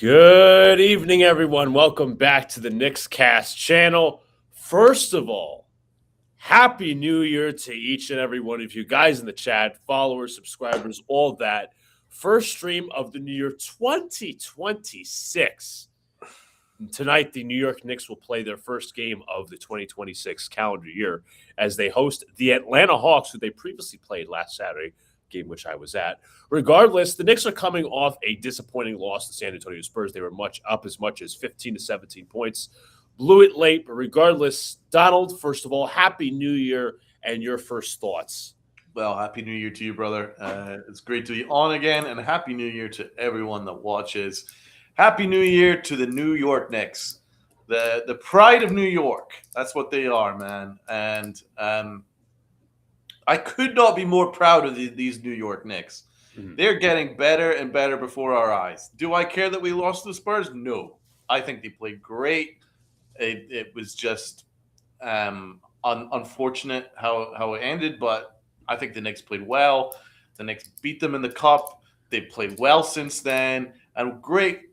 Good evening, everyone. Welcome back to the Knicks Cast channel. First of all, Happy New Year to each and every one of you guys in the chat, followers, subscribers, all that. First stream of the new year 2026. And tonight, the New York Knicks will play their first game of the 2026 calendar year as they host the Atlanta Hawks, who they previously played last Saturday, game which I was at. Regardless, the Knicks are coming off a disappointing loss to San Antonio Spurs. They were much as 15 to 17 points. Blew it late, but regardless, Donald, first of all, Happy New Year and your first thoughts. Well, Happy New Year to you, brother. It's great to be on again, and Happy New Year to everyone that watches. Happy New Year to the New York Knicks, the pride of New York. That's what they are, man. And I could not be more proud of these New York Knicks. Mm-hmm. They're getting better and better before our eyes. Do I care that we lost to the Spurs? No. I think they played great. It was just unfortunate how it ended, but I think the Knicks played well. The Knicks beat them in the Cup. They played well since then. And great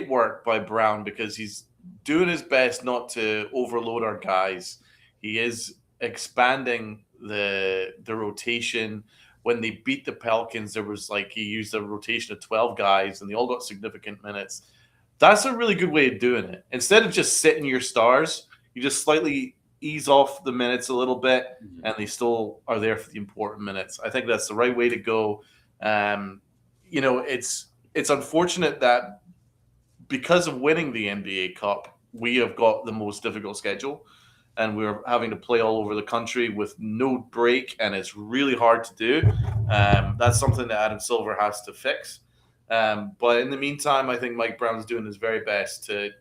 work by Brown because he's doing his best not to overload our guys. He is expanding the rotation. When they beat the Pelicans, there was he used a rotation of 12 guys and they all got significant minutes. That's a really good way of doing it. Instead of just sitting your stars, you just slightly ease off the minutes a little bit and they still are there for the important minutes. I think that's the right way to go. It's unfortunate that because of winning the NBA Cup, we have got the most difficult schedule. And we're having to play all over the country with no break, and it's really hard to do. That's something that Adam Silver has to fix. But in the meantime, I think Mike Brown's doing his very best to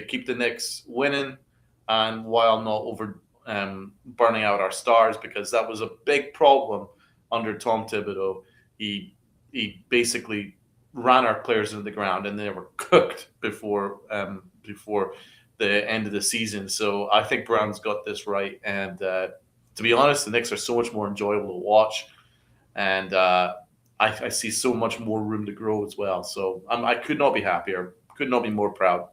keep the Knicks winning, and while not over burning out our stars, because that was a big problem under Tom Thibodeau. He basically ran our players into the ground, and they were cooked before the end of the season. So I think Brown's got this right. And to be honest, the Knicks are so much more enjoyable to watch. And I see so much more room to grow as well. So I could not be happier, could not be more proud.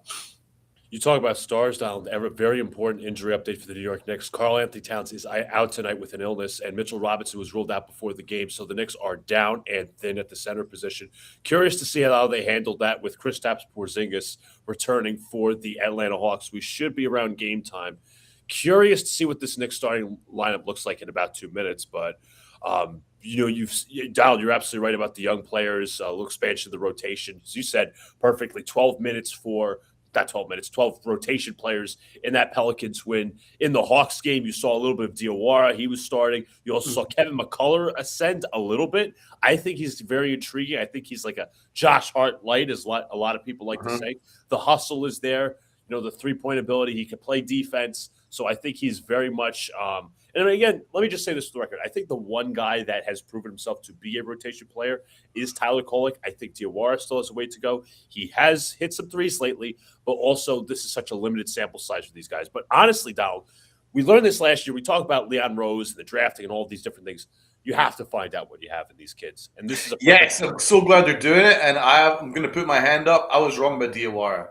You talk about stars, Donald. A very important injury update for the New York Knicks. Karl-Anthony Towns is out tonight with an illness, and Mitchell Robinson was ruled out before the game. So the Knicks are down and thin at the center position. Curious to see how they handled that with Kristaps Porzingis returning for the Atlanta Hawks. We should be around game time. Curious to see what this Knicks starting lineup looks like in about 2 minutes, but Donald, you're absolutely right about the young players, little expansion of the rotation. As you said perfectly, 12 minutes for – not 12 minutes, 12 rotation players in that Pelicans win. In the Hawks game, you saw a little bit of Diawara. He was starting. You also saw Kevin McCullough ascend a little bit. I think he's very intriguing. I think he's like a Josh Hart light, as a lot of people like to say. The hustle is there. The three-point ability. He can play defense. So I think he's very much and again, let me just say this for the record. I think the one guy that has proven himself to be a rotation player is Tyler Kolek. I think Diawara still has a way to go. He has hit some threes lately, but also this is such a limited sample size for these guys. But honestly, Donald, we learned this last year. We talked about Leon Rose and the drafting and all these different things. You have to find out what you have in these kids. And this is yes, I'm so glad they're doing it. And I'm going to put my hand up. I was wrong about Diawara.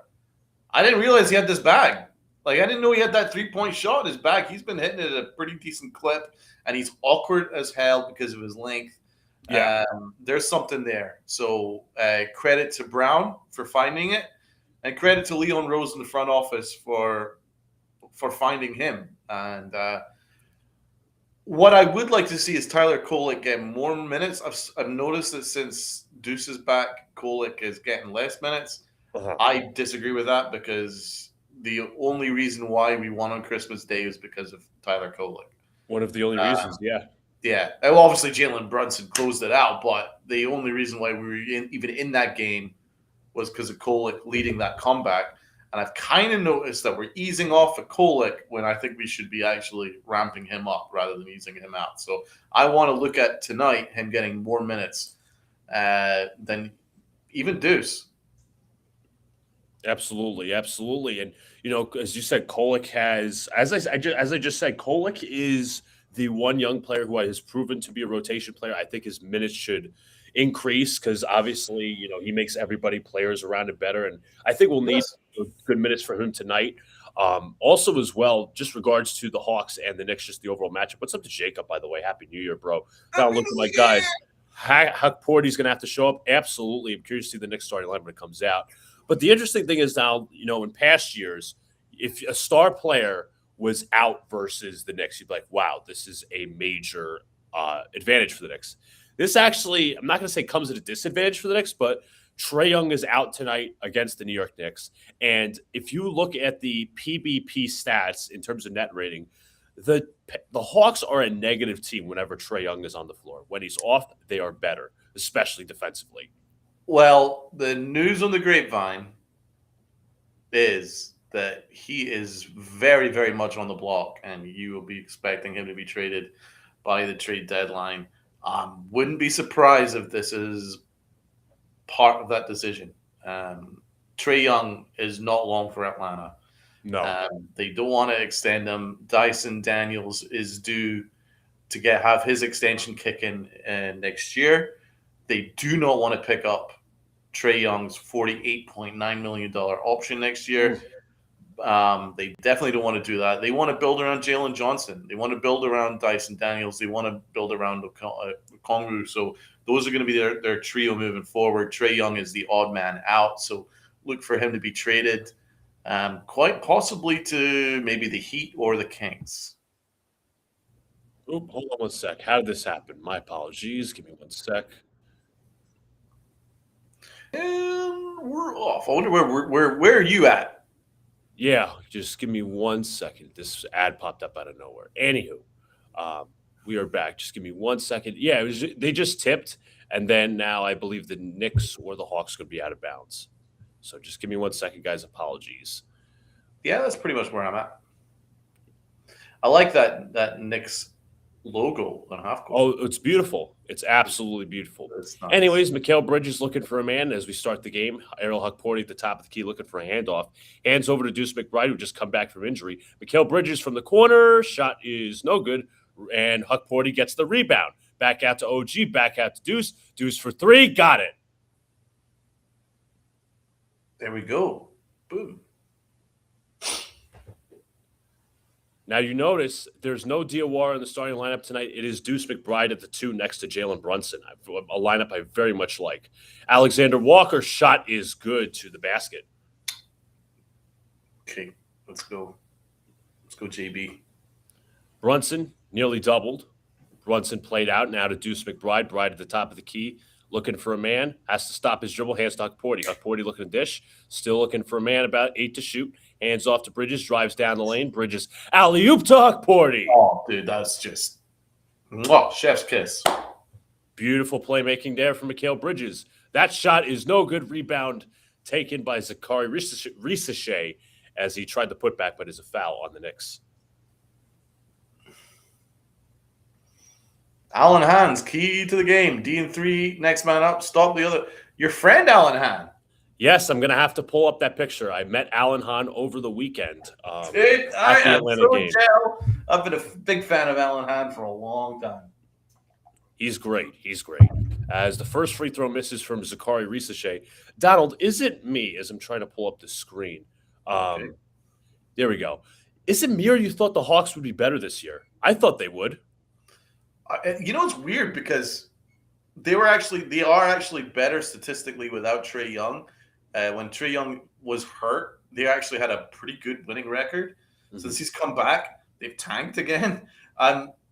I didn't realize he had this bag. I didn't know he had that three-point shot in his bag. He's been hitting it at a pretty decent clip, and he's awkward as hell because of his length. Yeah. There's something there. So credit to Brown for finding it, and credit to Leon Rose in the front office for finding him. And what I would like to see is Tyler Kolek get more minutes. I've noticed that since Deuce is back, Kolek is getting less minutes. I disagree with that because the only reason why we won on Christmas Day is because of Tyler Kolek. One of the only reasons, yeah. Yeah. Well, obviously, Jalen Brunson closed it out, but the only reason why we were even in that game was because of Kolek leading that comeback. And I've kind of noticed that we're easing off of Kolek when I think we should be actually ramping him up rather than easing him out. So I want to look at tonight him getting more minutes than even Deuce. Absolutely. And as you said, Kolek has, as I just said, Kolek is the one young player who has proven to be a rotation player. I think his minutes should increase because obviously, he makes everybody players around him better. And I think we'll need Yes. good minutes for him tonight. Also, as well, just regards to the Hawks and the Knicks, just the overall matchup. What's up to Jacob, by the way? Happy New Year, bro. Now Happy look at New my Year! guys. Huck Porty's going to have to show up. Absolutely. I'm curious to see the Knicks starting line when it comes out. But the interesting thing is now, in past years, if a star player was out versus the Knicks, you'd be like, wow, this is a major advantage for the Knicks. This actually, I'm not going to say comes at a disadvantage for the Knicks, but Trae Young is out tonight against the New York Knicks. And if you look at the PBP stats in terms of net rating, the Hawks are a negative team whenever Trae Young is on the floor. When he's off, they are better, especially defensively. Well, the news on the grapevine is that he is very, very much on the block, and you will be expecting him to be traded by the trade deadline. Wouldn't be surprised if this is part of that decision. Trae Young is not long for Atlanta. No. They don't want to extend him. Dyson Daniels is due to have his extension kicking next year. They do not want to pick up Trae Young's $48.9 million option next year. They definitely don't want to do that. They want to build around Jalen Johnson. They want to build around Dyson Daniels. They want to build around Okongwu. So those are going to be their trio moving forward. Trae Young is the odd man out. So look for him to be traded, quite possibly to maybe the Heat or the Kings. Oop, hold on one sec. How did this happen? My apologies. Give me one sec. And we're off. I wonder where are you at? Yeah, just give me one second. This ad popped up out of nowhere. Anywho, we are back. Just give me one second. Yeah, they just tipped, and then now I believe the Knicks or the Hawks could be out of bounds. So just give me one second, guys. Apologies. Yeah, that's pretty much where I'm at. I like that Knicks logo on half court. Oh, it's beautiful. It's absolutely beautiful. It's nice. Anyways, Mikal Bridges looking for a man as we start the game. Errol Huckporty at the top of the key looking for a handoff. Hands over to Deuce McBride, who just come back from injury. Mikal Bridges from the corner. Shot is no good. And Huckporty gets the rebound. Back out to OG. Back out to Deuce. Deuce for three. Got it. There we go. Boom. Now you notice there's no Diawara in the starting lineup tonight. It is Deuce McBride at the 2 next to Jalen Brunson, a lineup I very much like. Alexander Walker's shot is good to the basket. Okay, let's go. Let's go, JB. Brunson nearly doubled. Brunson played out now to Deuce McBride. Bride at the top of the key, looking for a man. Has to stop his dribble. Hands to Huckporty. Huckporty looking to dish. Still looking for a man. About 8 to shoot. Hands off to Bridges. Drives down the lane. Bridges alley-oop to Huckporty. Oh, dude, that's just chef's kiss. Beautiful playmaking there from Mikal Bridges. That shot is no good. Rebound taken by Zachary Risachet as he tried the putback, but is a foul on the Knicks. Alan Hahn's key to the game. D&3, next man up. Stop the other. Your friend, Alan Hahn. Yes, I'm going to have to pull up that picture. I met Alan Hahn over the weekend. Dude, I am so game. jealous. I've been a big fan of Alan Hahn for a long time. He's great. He's great. As the first free throw misses from Zachary Risachet. Donald, is it me as I'm trying to pull up the screen? Okay. There we go. Is it me or you thought the Hawks would be better this year? I thought they would. It's weird because they are actually better statistically without Trae Young. When Trae Young was hurt, they actually had a pretty good winning record. Mm-hmm. Since he's come back, they've tanked again.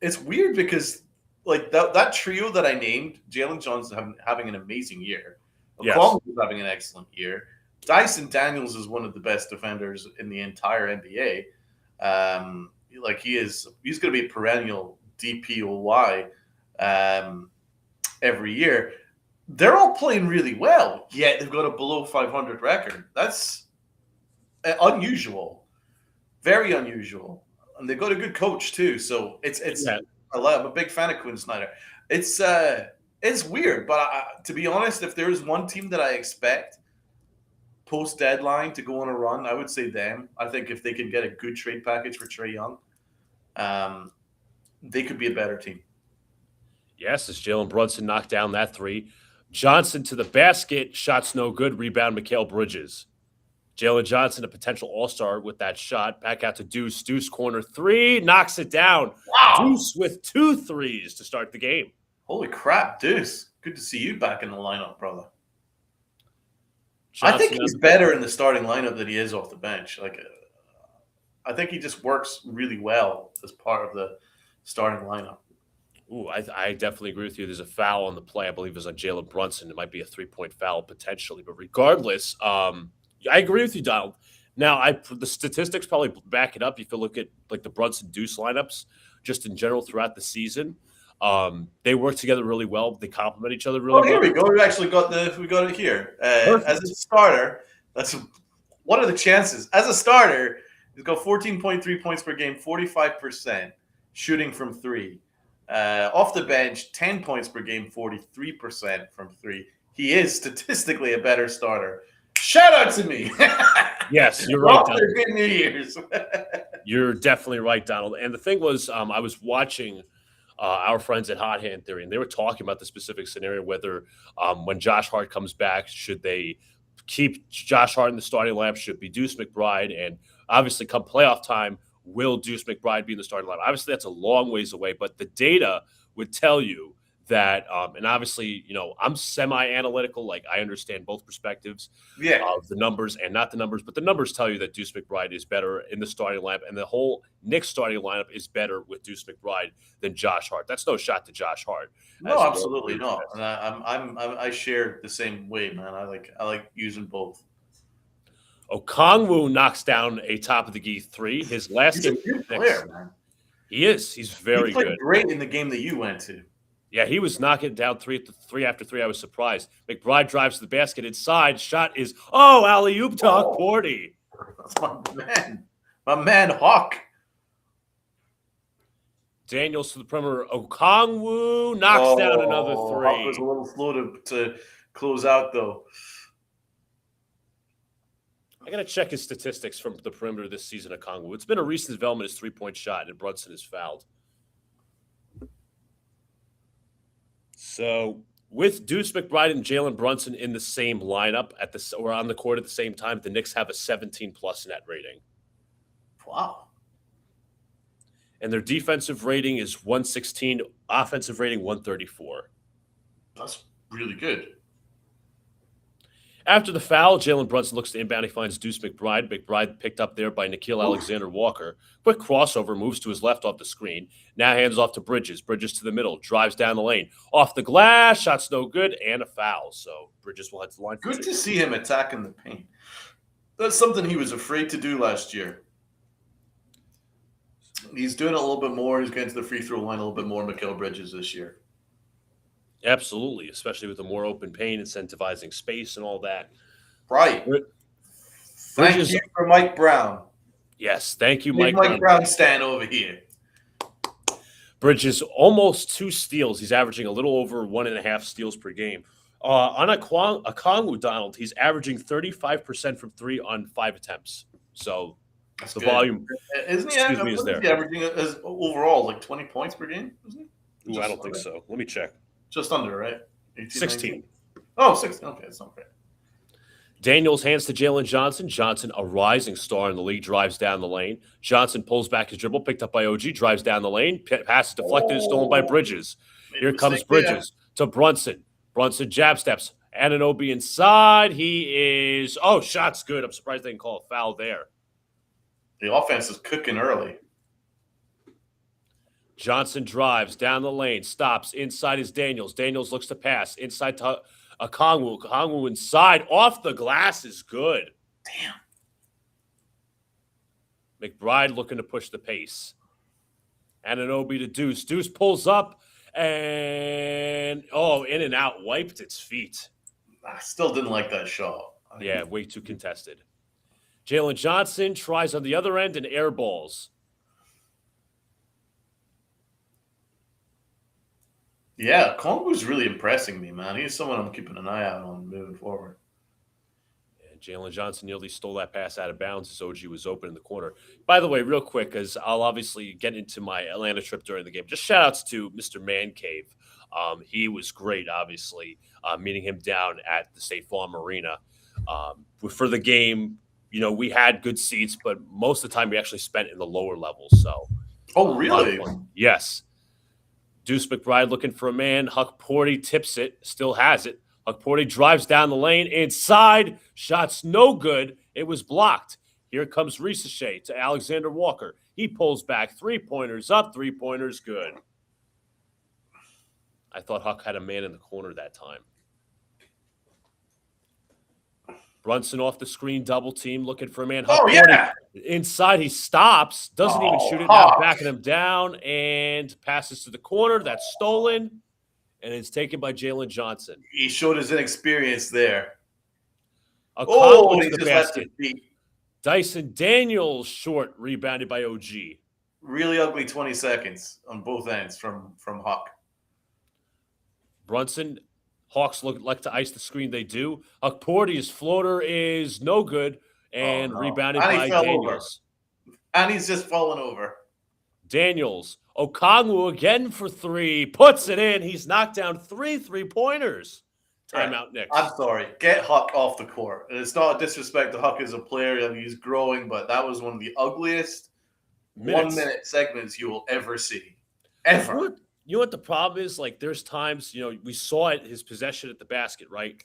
It's weird because like that trio that I named, Jalen Johnson having an amazing year. Okongwu is having an excellent year. Dyson Daniels is one of the best defenders in the entire NBA. He's going to be a perennial DPOY every year. They're all playing really well, yet they've got a below 500 record. That's unusual, very unusual, and they've got a good coach too. So it's. Yeah. I'm a big fan of Quinn Snyder. It's weird, but to be honest, if there's one team that I expect post deadline to go on a run, I would say them. I think if they can get a good trade package for Trae Young, they could be a better team. Yes, as Jalen Brunson knocked down that three. Johnson to the basket. Shot's no good. Rebound, Mikal Bridges. Jalen Johnson, a potential all-star with that shot. Back out to Deuce. Deuce corner three. Knocks it down. Wow. Deuce with 2 threes to start the game. Holy crap, Deuce. Good to see you back in the lineup, brother. Johnson I think he's better in the starting lineup than he is off the bench. I think he just works really well as part of the starting lineup. Ooh, I definitely agree with you. There's a foul on the play. I believe it was on Jalen Brunson. It might be a 3-point foul potentially, but regardless, I agree with you, Donald. Now, the statistics probably back it up. If you look at like the Brunson Deuce lineups, just in general throughout the season, they work together really well. They complement each other really well. Here we go. We actually got it here. As a starter, what are the chances? As a starter, he's got 14.3 points per game, 45% shooting from three. Off the bench, 10 points per game, 43% from three. He is statistically a better starter. Shout out to me. Yes, you're right, Donald. Good New Year's. You're definitely right, Donald. And the thing was, I was watching our friends at Hot Hand Theory, and they were talking about the specific scenario, whether when Josh Hart comes back, should they keep Josh Hart in the starting lineup? Should it be Deuce McBride? And obviously, come playoff time, will Deuce McBride be in the starting lineup? Obviously, that's a long ways away, but the data would tell you that, and obviously, I'm semi-analytical. Like, I understand both perspectives of the numbers and not the numbers, but the numbers tell you that Deuce McBride is better in the starting lineup, and the whole Knicks starting lineup is better with Deuce McBride than Josh Hart. That's no shot to Josh Hart. No, absolutely not. And I share the same way, man. I like using both. Okongwu knocks down a top of the key three. His last game, a good player, man. He is. He's very he played good. Great in the game that you went to. Yeah, he was knocking down three after three. I was surprised. McBride drives to the basket inside. Shot is alley-oop to Porty. That's my man Hawk. Daniels to the perimeter. Okongwu knocks down another three. Hawk was a little slow to close out, though. I got to check his statistics from the perimeter this season at Okongwu. It's been a recent development, his 3-point shot, and Brunson is fouled. So with Deuce McBride and Jalen Brunson in the same lineup or on the court at the same time, the Knicks have a 17+ net rating. Wow. And their defensive rating is 116, offensive rating 134. That's really good. After the foul, Jalen Brunson looks to inbound. He finds Deuce McBride. McBride picked up there by Nickeil Alexander-Walker. Quick crossover, moves to his left off the screen. Now hands off to Bridges. Bridges to the middle, drives down the lane. Off the glass, shot's no good, and a foul. So Bridges will head to the line. Good to see him attacking the paint. That's something he was afraid to do last year. He's doing it a little bit more. He's getting to the free throw line a little bit more, Mikal Bridges, this year. Absolutely, especially with the more open paint, incentivizing space and all that. Right. Thank you for Mike Brown. Yes, thank you, Mike Brown stand over here. Bridges, almost 2 steals. He's averaging a little over 1.5 steals per game. On Okongwu, Donald, he's averaging 35% from 3 on 5 attempts. So that's the good volume. Isn't he averaging overall like 20 points per game? Isn't he? Ooh, I don't think so. Let me check. Just under, right? 16. 19? Oh, 16. Okay, that's not great. Daniels hands to Jalen Johnson. Johnson, a rising star in the league, drives down the lane. Johnson pulls back his dribble, picked up by OG, drives down the lane. Pass is deflected and stolen by Bridges. Here comes Bridges to Brunson. Brunson jab steps. Anunoby inside. He is – shot's good. I'm surprised they didn't call a foul there. The offense is cooking early. Johnson drives down the lane, stops. Inside is Daniels. Daniels looks to pass. Inside to Okongwu. Okongwu inside. Off the glass is good. Damn. McBride looking to push the pace. Anunoby to Deuce. Deuce pulls up and, in and out. Wiped its feet. I still didn't like that shot. Yeah, way too contested. Jalen Johnson tries on the other end and air balls. Yeah, Okongwu's really impressing me, man. He's someone I'm keeping an eye out on moving forward. And Jalen Johnson nearly stole that pass out of bounds as OG was open in the corner. By the way, real quick, because I'll obviously get into my Atlanta trip during the game, just shout-outs to Mr. Man Cave. He was great, obviously, meeting him down at the State Farm Arena. For the game, we had good seats, but most of the time we actually spent in the lower levels. So Oh, a lot of really? fun. Yes. Deuce McBride looking for a man. Huck Porty tips it, still has it. Huck Porty drives down the lane, inside. Shot's no good. It was blocked. Here comes Ricochet to Alexander Walker. He pulls back. 3-pointers up, 3-pointers good. I thought Huck had a man in the corner that time. Brunson off the screen, double team, looking for a man. Huck Porty inside, he stops, doesn't even shoot it. Now backing him down and passes to the corner. That's stolen, and it's taken by Jalen Johnson. He showed his inexperience there. A He to the just basket. left it. Dyson Daniels short, rebounded by OG. Really ugly 20 seconds on both ends from Huck. Brunson, Hawks like to ice the screen. They do. Huck Porty's floater is no good and rebounded by Daniels. Over. And he's just fallen over. Daniels. Okongwu again for 3. Puts it in. He's knocked down 3 3-pointers. Timeout, Knicks. I'm sorry. Get Huck off the court. And it's not a disrespect to Huck as a player. I mean, he's growing, but that was one of the ugliest 1-minute segments you will ever see. Ever. You know what the problem is? Like, there's times, we saw it, his possession at the basket, right?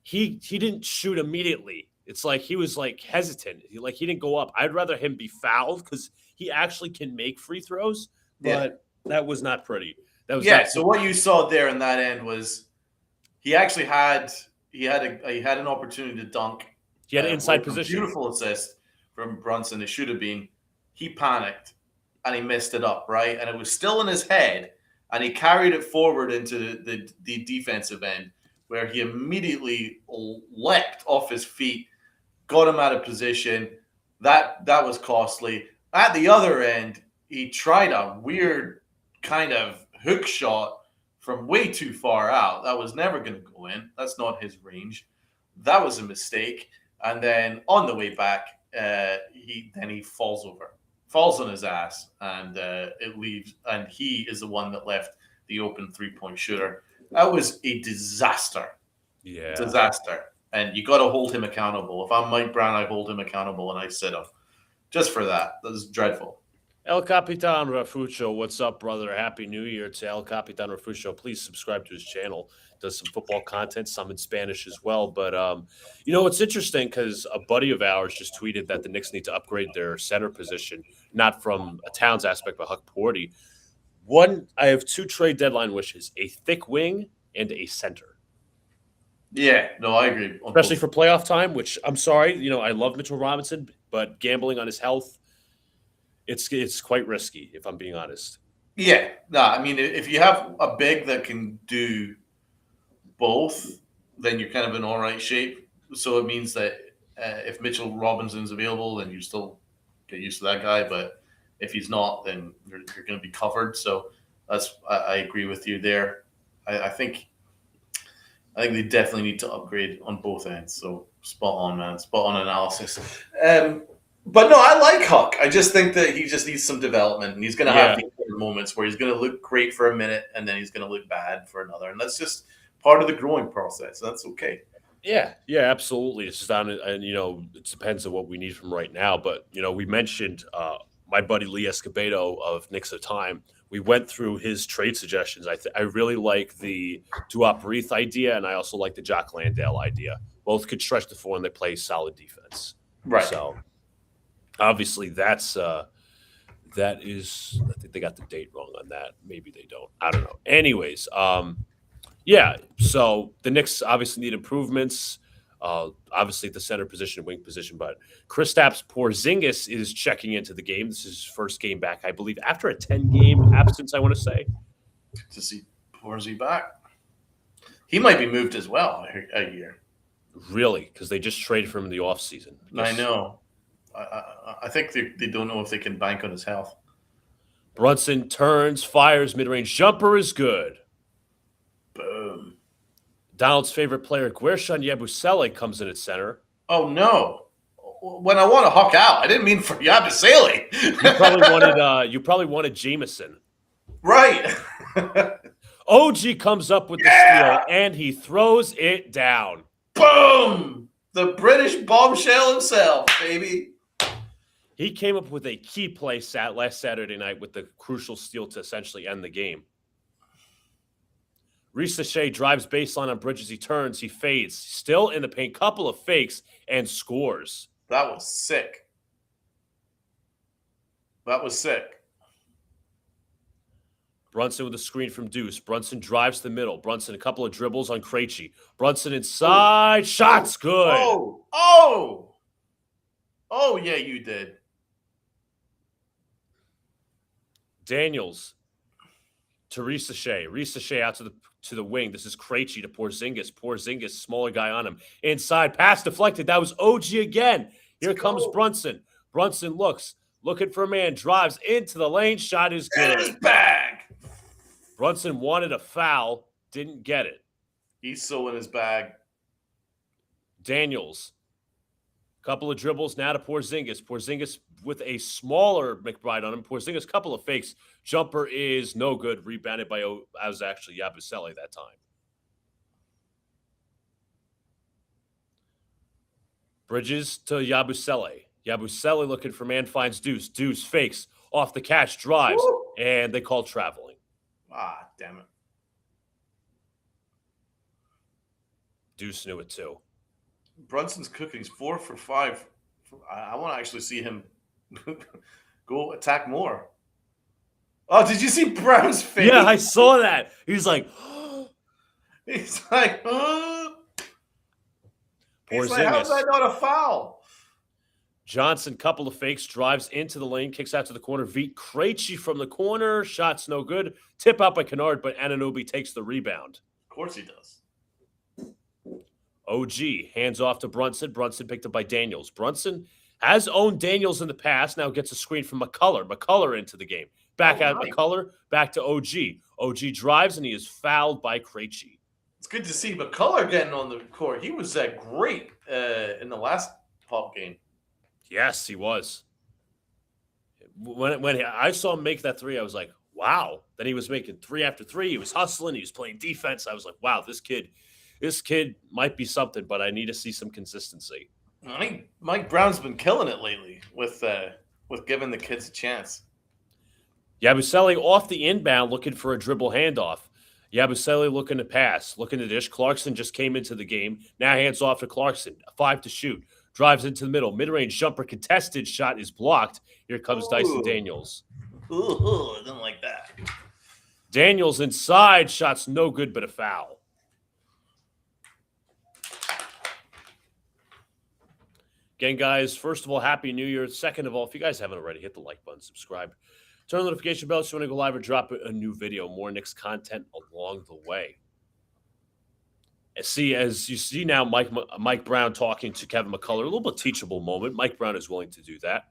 He didn't shoot immediately. It's like he was, hesitant. He didn't go up. I'd rather him be fouled because he actually can make free throws, but that was not pretty. That was so what you saw there in that end was he actually had an opportunity to dunk. He had an inside position. Beautiful assist from Brunson. It should have been. He panicked, and he messed it up, right? And it was still in his head. And he carried it forward into the defensive end, where he immediately leapt off his feet, got him out of position. That was costly. At the other end, he tried a weird kind of hook shot from way too far out. That was never going to go in. That's not his range. That was a mistake. And then on the way back, he falls over. Falls on his ass, and it leaves, and he is the one that left the open 3-point shooter. That was a disaster. Yeah. Disaster. And you got to hold him accountable. If I'm Mike Brown, I hold him accountable, and I sit him. Just for that. That was dreadful. El Capitan Rafucho, what's up, brother? Happy New Year to El Capitan Rafucho. Please subscribe to his channel. Does some football content, some in Spanish as well. But, it's interesting because a buddy of ours just tweeted that the Knicks need to upgrade their center position, not from a Towns aspect, but Huck Porty. I have 2 trade deadline wishes, a thick wing and a center. Yeah, no, I agree. Especially for playoff time, which I'm sorry, I love Mitchell Robinson, but gambling on his health, it's quite risky, if I'm being honest. Yeah. No, I mean, if you have a big that can do both, then you're kind of in all right shape. So it means that if Mitchell Robinson's available, then you still get used to that guy. But if he's not, then you're going to be covered. So I agree with you there. I think they definitely need to upgrade on both ends. So spot on, man. Spot on analysis. But no, I like Huck. I just think that he just needs some development, and he's going to have these moments where he's going to look great for a minute, and then he's going to look bad for another, and that's just part of the growing process. That's okay. Yeah, absolutely. It's just on, and it depends on what we need from right now. But we mentioned my buddy Lee Escobedo of Knicks of Time. We went through his trade suggestions. I really like the Duop Reith idea, and I also like the Jock Landale idea. Both could stretch the floor, and they play solid defense. Right. So obviously that is. I think they got the date wrong on that. Maybe they don't. I don't know. Anyways, so the Knicks obviously need improvements. Obviously the center position, wing position, but Kristaps Porzingis is checking into the game. This is his first game back, I believe, after a 10-game absence, I want to say. To see Porzy back. He might be moved as well a year. Really? Because they just traded for him in the offseason. I know. I think they don't know if they can bank on his health. Brunson turns, fires, mid-range jumper is good. Boom. Donald's favorite player, Guershon Yabusele, comes in at center. Oh, no. When I want to Huck out, I didn't mean for Yabusele. You probably wanted Jameson. Right. OG comes up with the steal, and he throws it down. Boom! The British bombshell himself, baby. He came up with a key play last Saturday night with the crucial steal to essentially end the game. Ricochet drives baseline on Bridges. He turns. He fades. Still in the paint. Couple of fakes and scores. That was sick. That was sick. Brunson with a screen from Deuce. Brunson drives the middle. Brunson a couple of dribbles on Krejci. Brunson inside. Shots good. Oh, yeah, you did. Daniels to Ricochet. Ricochet out to the wing. This is Krejci to Porzingis. Porzingis, smaller guy on him. Inside, pass deflected. That was OG again. Here comes Brunson. Brunson looking for a man. Drives into the lane. Shot is good. In his bag. Brunson wanted a foul. Didn't get it. He's so in his bag. Daniels. Couple of dribbles now to Porzingis. Porzingis with a smaller McBride on him. Porzingis, couple of fakes. Jumper is no good. Rebounded by I was actually Yabusele that time. Bridges to Yabusele. Yabusele looking for man, finds Deuce. Deuce fakes off the catch, drives, and they call traveling. Ah, damn it. Deuce knew it too. Brunson's cooking's 4 for 5. I want to actually see him go attack more. Oh, did you see Brown's face? Yeah, I saw that. He's like, He's like, how's that not a foul? Johnson, couple of fakes, drives into the lane, kicks out to the corner. Veet Krejci from the corner. Shots no good. Tip out by Kennard, but Anunoby takes the rebound. Of course he does. OG hands off to Brunson. Brunson picked up by Daniels. Brunson has owned Daniels in the past. Now gets a screen from McCullough. McCullough into the game. Back out McCullough. Back to OG. OG drives, and he is fouled by Krejci. It's good to see McCullough getting on the court. He was great in the last pop game. Yes, he was. When I saw him make that three, I was like, wow. Then he was making 3 after 3. He was hustling. He was playing defense. I was like, wow, this kid might be something, but I need to see some consistency. I think Mike Brown's been killing it lately with giving the kids a chance. Yabusele off the inbound looking for a dribble handoff. Yabusele looking to pass, looking to dish. Clarkson just came into the game. Now hands off to Clarkson. 5 to shoot. Drives into the middle. Mid-range jumper contested. Shot is blocked. Here comes Dyson Daniels. I didn't like that. Daniels inside. Shot's no good, but a foul. Again, guys, first of all, Happy New Year. Second of all, if you guys haven't already, hit the like button, subscribe. Turn on the notification bell so when I go live or drop a new video. More Knicks content along the way. As you see now, Mike Brown talking to Kevin McCullough. A little bit teachable moment. Mike Brown is willing to do that.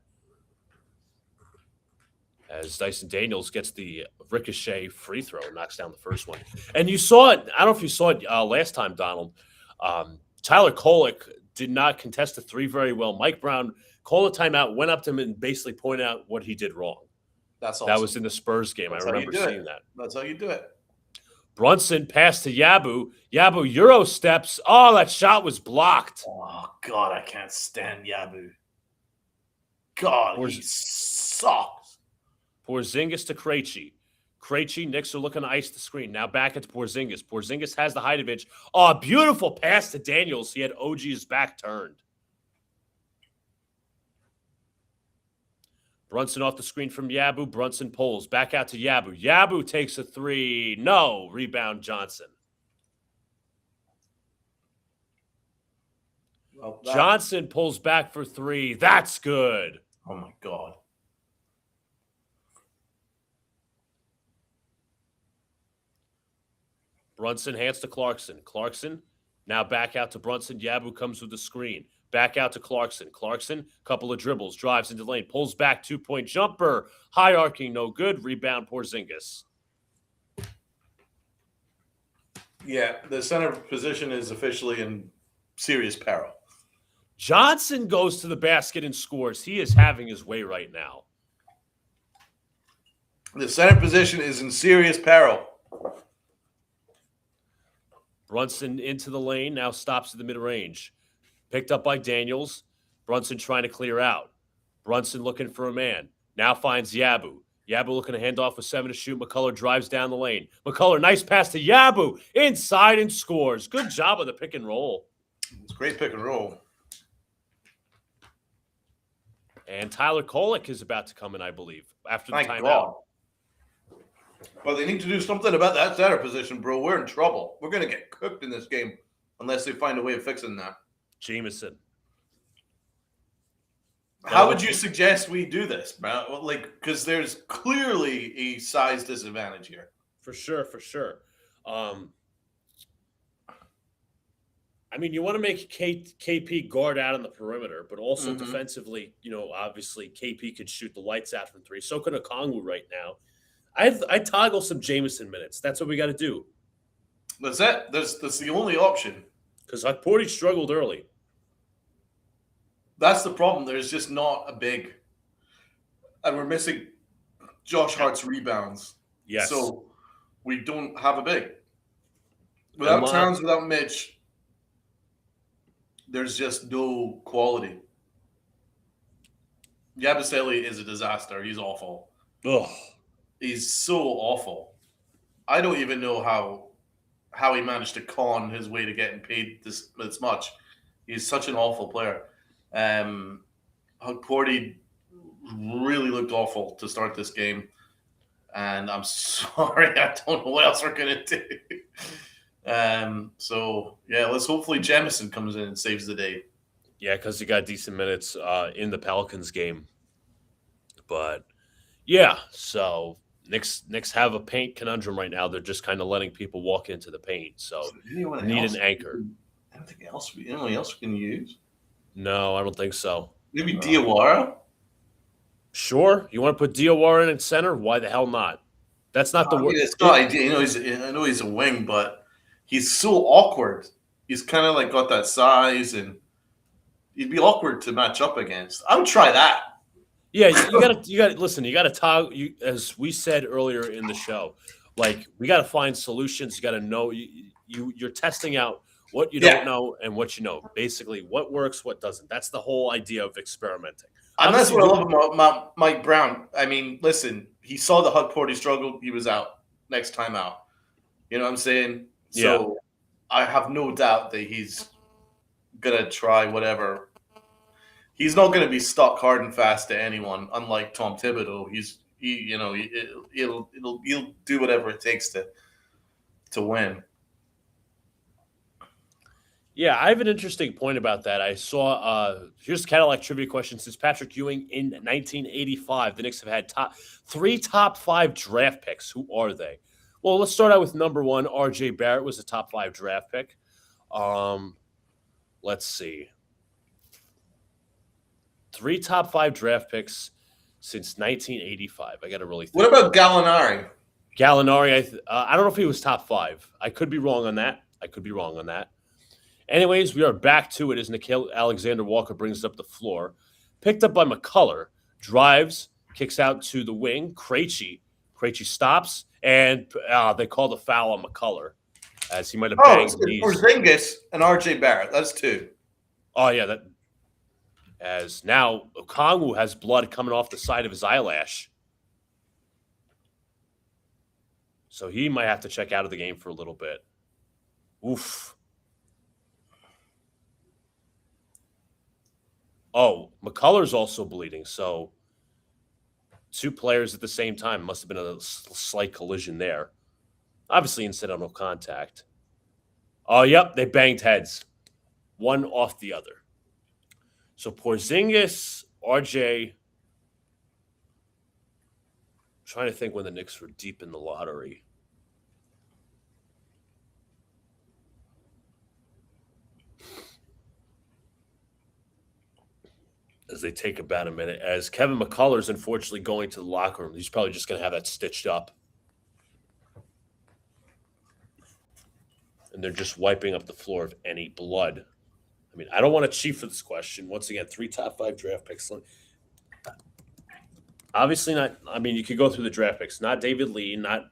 As Dyson Daniels gets the ricochet free throw, knocks down the first one. And you saw it. I don't know if you saw it last time, Donald. Tyler Kolek did not contest the 3 very well. Mike Brown called a timeout, went up to him, and basically pointed out what he did wrong. That's awesome. That was in the Spurs game. That's I remember seeing that. That's how you do it. Brunson passed to Yabu. Yabu Euro steps. Oh, that shot was blocked. Oh, God, I can't stand Yabu. God, he sucks. Porzingis to Krejci. Krejci, Knicks are looking to ice the screen. Now back at Porzingis. Porzingis has the Heitovich. Oh, beautiful pass to Daniels. He had OG's back turned. Brunson off the screen from Yabu. Brunson pulls. Back out to Yabu. Yabu takes a 3. No. Rebound Johnson. Well, Johnson pulls back for 3. That's good. Oh, my God. Brunson hands to Clarkson. Clarkson now back out to Brunson. Yabu comes with the screen. Back out to Clarkson. Clarkson, couple of dribbles, drives into the lane, pulls back, 2-point jumper. High arcing, no good. Rebound Porzingis. Yeah, the center position is officially in serious peril. Johnson goes to the basket and scores. He is having his way right now. The center position is in serious peril. Brunson into the lane, now stops at the mid-range. Picked up by Daniels. Brunson trying to clear out. Brunson looking for a man. Now finds Yabu. Yabu looking to hand off with 7 to shoot. McCullough drives down the lane. McCullough, nice pass to Yabu. Inside and scores. Good job of the pick and roll. It's great pick and roll. And Tyler Kolek is about to come in, I believe, after the Thank timeout. God. But they need to do something about that center position, bro. We're in trouble. We're going to get cooked in this game unless they find a way of fixing that. Jameson. How would you suggest we do this, man? Well, like, because there's clearly a size disadvantage here. For sure, for sure. I mean, you want to make KP guard out on the perimeter, but also defensively, obviously KP could shoot the lights out from 3. So could Okongwu right now. I'd toggle some Jameson minutes. That's what we got to do. That's it. That's the only option. Because Porty struggled early. That's the problem. There's just not a big. And we're missing Josh Hart's rebounds. Yes. So we don't have a big. Without Towns, without Mitch, there's just no quality. Yabusele is a disaster. He's awful. Ugh. He's so awful. I don't even know how he managed to con his way to getting paid this much. He's such an awful player. Porty really looked awful to start this game. And I'm sorry, I don't know what else we're going to do. So, yeah, let's hopefully Jamison comes in and saves the day. Yeah, because he got decent minutes in the Pelicans game. But, yeah, so Knicks have a paint conundrum right now. They're just kind of letting people walk into the paint. So, need an anchor. Anything else? Anyone else we can use? No, I don't think so. Maybe Diawara? Sure. You want to put Diawara in center? Why the hell not? That's not the word. It's not ideal. I know he's a wing, but he's so awkward. He's kind of like got that size, and he'd be awkward to match up against. I would try that. Yeah, you gotta listen. You gotta talk. As we said earlier in the show, like we gotta find solutions. You gotta know you're testing out what you don't know and what you know. Basically, what works, what doesn't. That's the whole idea of experimenting. And that's what I love about Mike Brown. I mean, listen, he saw the Hug Porty struggle. He was out next time out. You know what I'm saying? Yeah. So I have no doubt that he's going to try whatever. He's not going to be stuck hard and fast to anyone, unlike Tom Thibodeau. He'll do whatever it takes to win. Yeah, I have an interesting point about that. I saw here's a Cadillac trivia question. Since Patrick Ewing in 1985, the Knicks have had three top 5 draft picks. Who are they? Well, let's start out with number 1. R.J. Barrett was a top 5 draft pick. Let's see. 3 top 5 draft picks since 1985. I got to really think. What about Gallinari? Gallinari, I don't know if he was top 5. I could be wrong on that. Anyways, we are back to it as Nickeil Alexander-Walker brings up the floor. Picked up by McCullough. Drives, kicks out to the wing. Krejci stops, and they called a foul on McCullough as he might have banged knees. Porzingis and R.J. Barrett. That's 2. Oh, yeah. That. As now Okongwu has blood coming off the side of his eyelash. So he might have to check out of the game for a little bit. Oof. Oh, McCullough's also bleeding. So 2 players at the same time. Must have been a slight collision there. Obviously incidental contact. Oh, yep. They banged heads. One off the other. So Porzingis, RJ. I'm trying to think when the Knicks were deep in the lottery. As they take about a minute, as Kevin McCullough's unfortunately going to the locker room. He's probably just going to have that stitched up. And they're just wiping up the floor of any blood. I mean, I don't want to cheat for this question. Once again, 3 top 5 draft picks. Obviously not. I mean, you could go through the draft picks. Not David Lee, not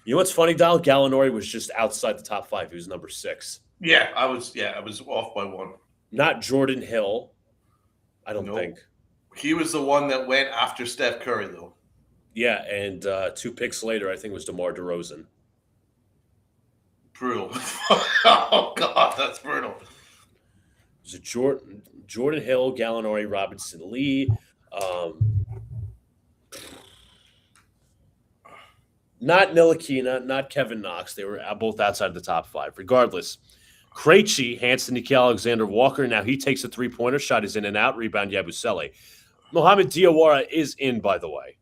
You know what's funny, Donald? Gallinari was just outside the top 5. He was number 6. Yeah, I was off by one. Not Jordan Hill, I don't No, think. he was the one that went after Steph Curry, though. Yeah, and 2 picks later, I think it was DeMar DeRozan. Brutal. Oh God, that's brutal. It was a Jordan Hill, Gallinari, Robinson, Lee. Not Ntilikina, not Kevin Knox. They were both outside the top 5. Regardless, Krejci hands to Nickeil Alexander-Walker. Now he takes a three-pointer. Shot is in and out. Rebound, Yabusele. Mohamed Diawara is in, by the way.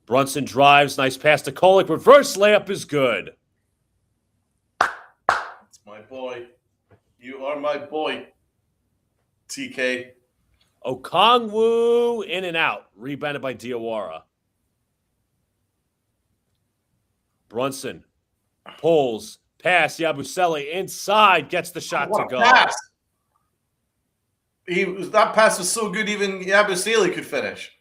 Brunson drives. Nice pass to Kolek. Reverse layup is good. It's my boy. You are my boy, TK. Okongwu in and out. Rebounded by Diawara. Brunson pulls. Pass. Yabusele inside. Gets the shot to go. Pass. That pass was so good, even Yabusele could finish.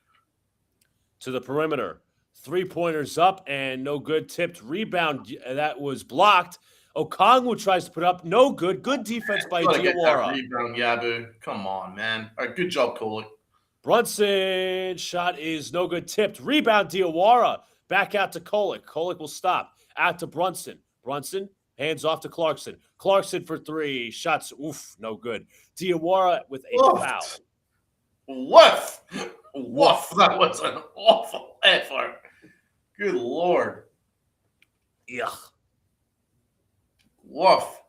To the perimeter. 3-pointers up and no good. Tipped rebound. That was blocked. Okongwu tries to put up. No good. Good defense by Diawara. Rebound, Yabu. Come on, man. All right, good job, Kolek. Brunson. Shot is no good. Tipped. Rebound, Diawara. Back out to Kolek. Kolek will stop. Out to Brunson. Brunson. Hands off to Clarkson. Clarkson for 3. Shots. Oof. No good. Diawara with a foul. Woof. Woof. That was an awful effort. Good Lord. Yuck. Woof.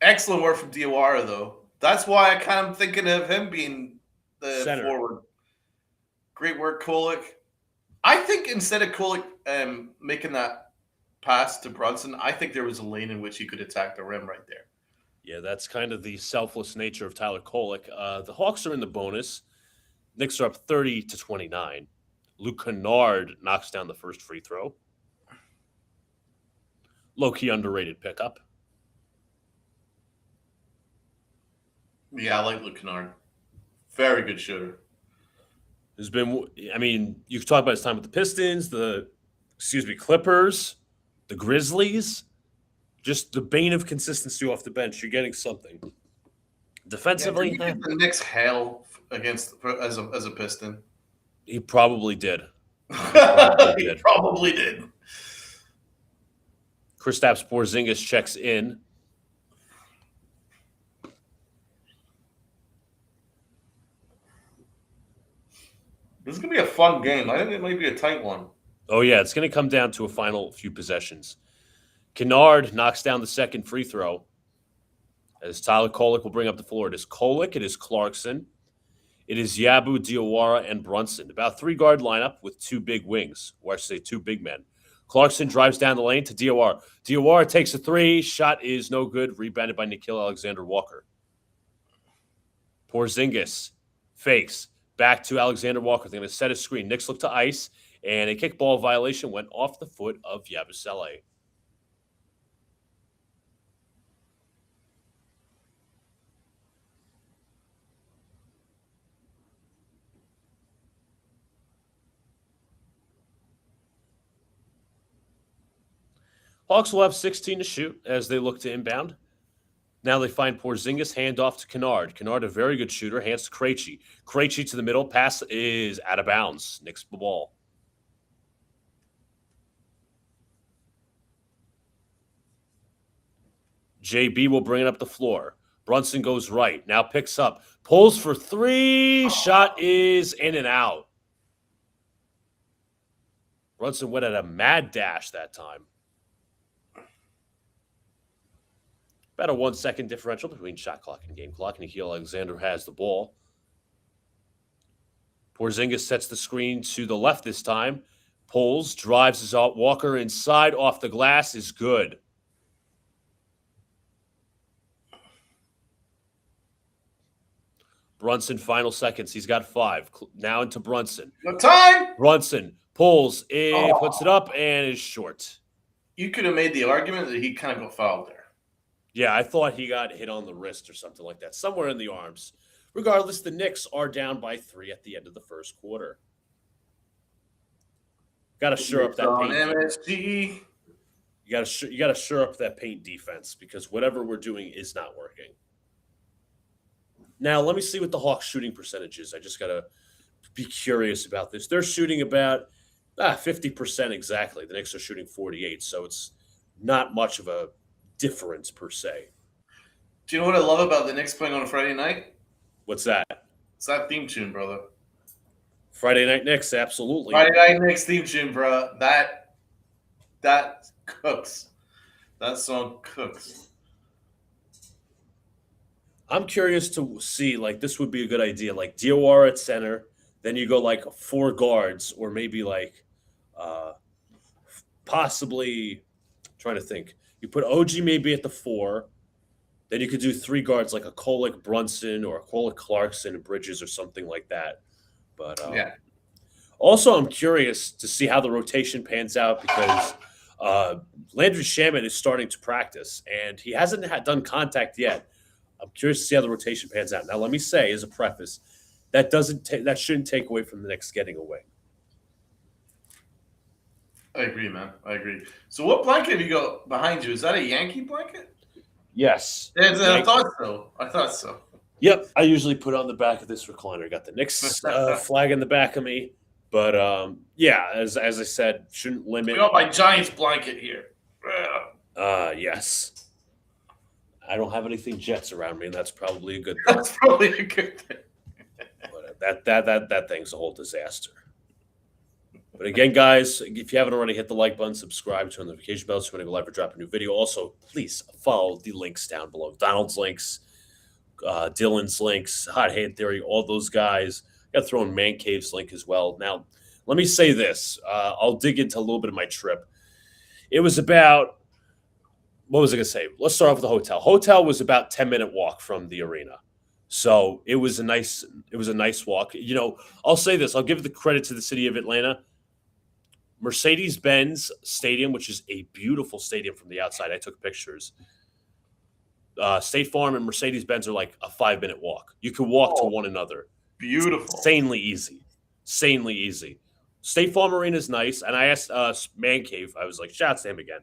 Excellent work from Diawara, though. That's why I kind of thinking of him being the Center. Forward. Great work, Kolek. I think instead of Kolek making that pass to Brunson, I think there was a lane in which he could attack the rim right there. Yeah, that's kind of the selfless nature of Tyler Kolek. The Hawks are in the bonus. Knicks are up 30-29. Luke Kennard knocks down the first free throw. Low-key underrated pickup. Yeah, I like Luke Kennard. Very good shooter. There's been, I mean, you can talk about his time with the Pistons, Clippers, the Grizzlies. Just the bane of consistency off the bench. You're getting something. Defensively, did he get the Knicks hell against as a Piston? He probably did. He probably did. Kristaps Porzingis checks in. This is going to be a fun game. I think it might be a tight one. Oh, yeah. It's going to come down to a final few possessions. Kennard knocks down the second free throw. As Tyler Kolek will bring up the floor. It is Kolek. It is Clarkson. It is Yabu, Diawara, and Brunson. About 3-guard lineup with 2 big wings. Or I should say 2 big men. Clarkson drives down the lane to Diawara. Diawara takes a 3. Shot is no good. Rebounded by Nickeil Alexander-Walker. Porzingis fakes. Back to Alexander-Walker. They're going to set a screen. Knicks look to ice. And a kickball violation went off the foot of Yabusele. Hawks will have 16 to shoot as they look to inbound. Now they find Porzingis, handoff to Kennard. Kennard, a very good shooter, hands to Krejci. Krejci to the middle. Pass is out of bounds. Knicks the ball. JB will bring it up the floor. Brunson goes right. Now picks up. Pulls for 3. Shot is in and out. Brunson went at a mad dash that time. About a 1-second differential between shot clock and game clock. Nickeil Alexander has the ball. Porzingis sets the screen to the left this time. Pulls, drives his Walker inside, off the glass is good. Brunson, final seconds. He's got 5. Now into Brunson. No time. Brunson pulls, puts it up, and is short. You could have made the argument that he kind of got fouled there. Yeah, I thought he got hit on the wrist or something like that, somewhere in the arms. Regardless, the Knicks are down by 3 at the end of the first quarter. Got to shore up It's that on paint. MSG. You got to shore up that paint defense because whatever we're doing is not working. Now let me see what the Hawks shooting percentage is. I just got to be curious about this. They're shooting about 50% exactly. The Knicks are shooting 48, so it's not much of a difference per se. Do you know what I love about the Knicks playing on a Friday night? What's that? It's that theme tune, brother. Friday Night Knicks, absolutely. Friday night Knicks theme tune, bro. That cooks. That song cooks. I'm curious to see, like, this would be a good idea. Like, Diawara at center, then you go like 4 guards, or maybe like uh, possibly trying to think. You put OG maybe at the 4, then you could do 3 guards like a Kolek Brunson or a Kolek Clarkson and Bridges or something like that. But Yeah. also, I'm curious to see how the rotation pans out because Landry Shaman is starting to practice and he hasn't done contact yet. I'm curious to see how the rotation pans out. Now, let me say as a preface, that shouldn't take away from the Knicks getting away. I agree, man. I agree. So, what blanket have you got behind you? Is that a Yankee blanket? Yes. I thought so. I thought so. Yep. I usually put on the back of this recliner. Got the Knicks flag in the back of me. But yeah, as I said, shouldn't limit. I got my Giants blanket here. Yes. I don't have anything Jets around me, and that's probably a good thing. That's probably a good thing. But that thing's a whole disaster. But again, guys, if you haven't already, hit the like button, subscribe, turn the notification bell so when I go live or drop a new video. Also, please follow the links down below. Donald's links, Dylan's links, Hot Hand Theory, all those guys. Got to throw in Man Cave's link as well. Now, let me say this. I'll dig into a little bit of my trip. It was about, what was I going to say? Let's start off with the hotel. Hotel was about 10-minute walk from the arena. So it was a nice walk. You know, I'll say this. I'll give the credit to the city of Atlanta. Mercedes-Benz Stadium, which is a beautiful stadium from the outside. I took pictures. State Farm and Mercedes-Benz are like a 5-minute walk. You can walk to one another. Beautiful. Insanely easy. State Farm Arena is nice. And I asked Man Cave, I was like, shout out to him again.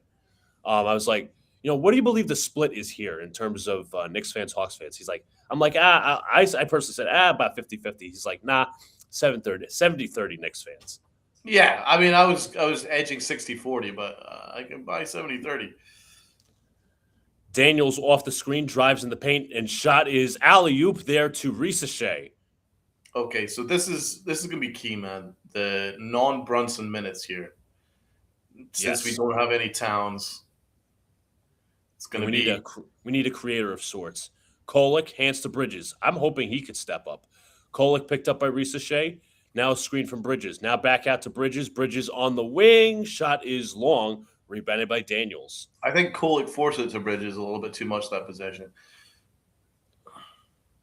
I was like, what do you believe the split is here in terms of Knicks fans, Hawks fans? He's like, I'm like, I personally said, about 50-50. He's like, nah, 70-30 Knicks fans. Yeah, I mean, I was edging 60-40, but I can buy 70-30. Daniels off the screen, drives in the paint, and shot is alley-oop there to Risachet. Okay, so this is gonna be key, man. The non-Brunson minutes here, since we don't have any Towns. It's gonna be. We need a creator of sorts. Kolek hands to Bridges. I'm hoping he could step up. Kolek picked up by Risachet. Now a screen from Bridges. Now back out to Bridges. Bridges on the wing. Shot is long. Rebounded by Daniels. I think Kolek forced it to Bridges a little bit too much, that possession.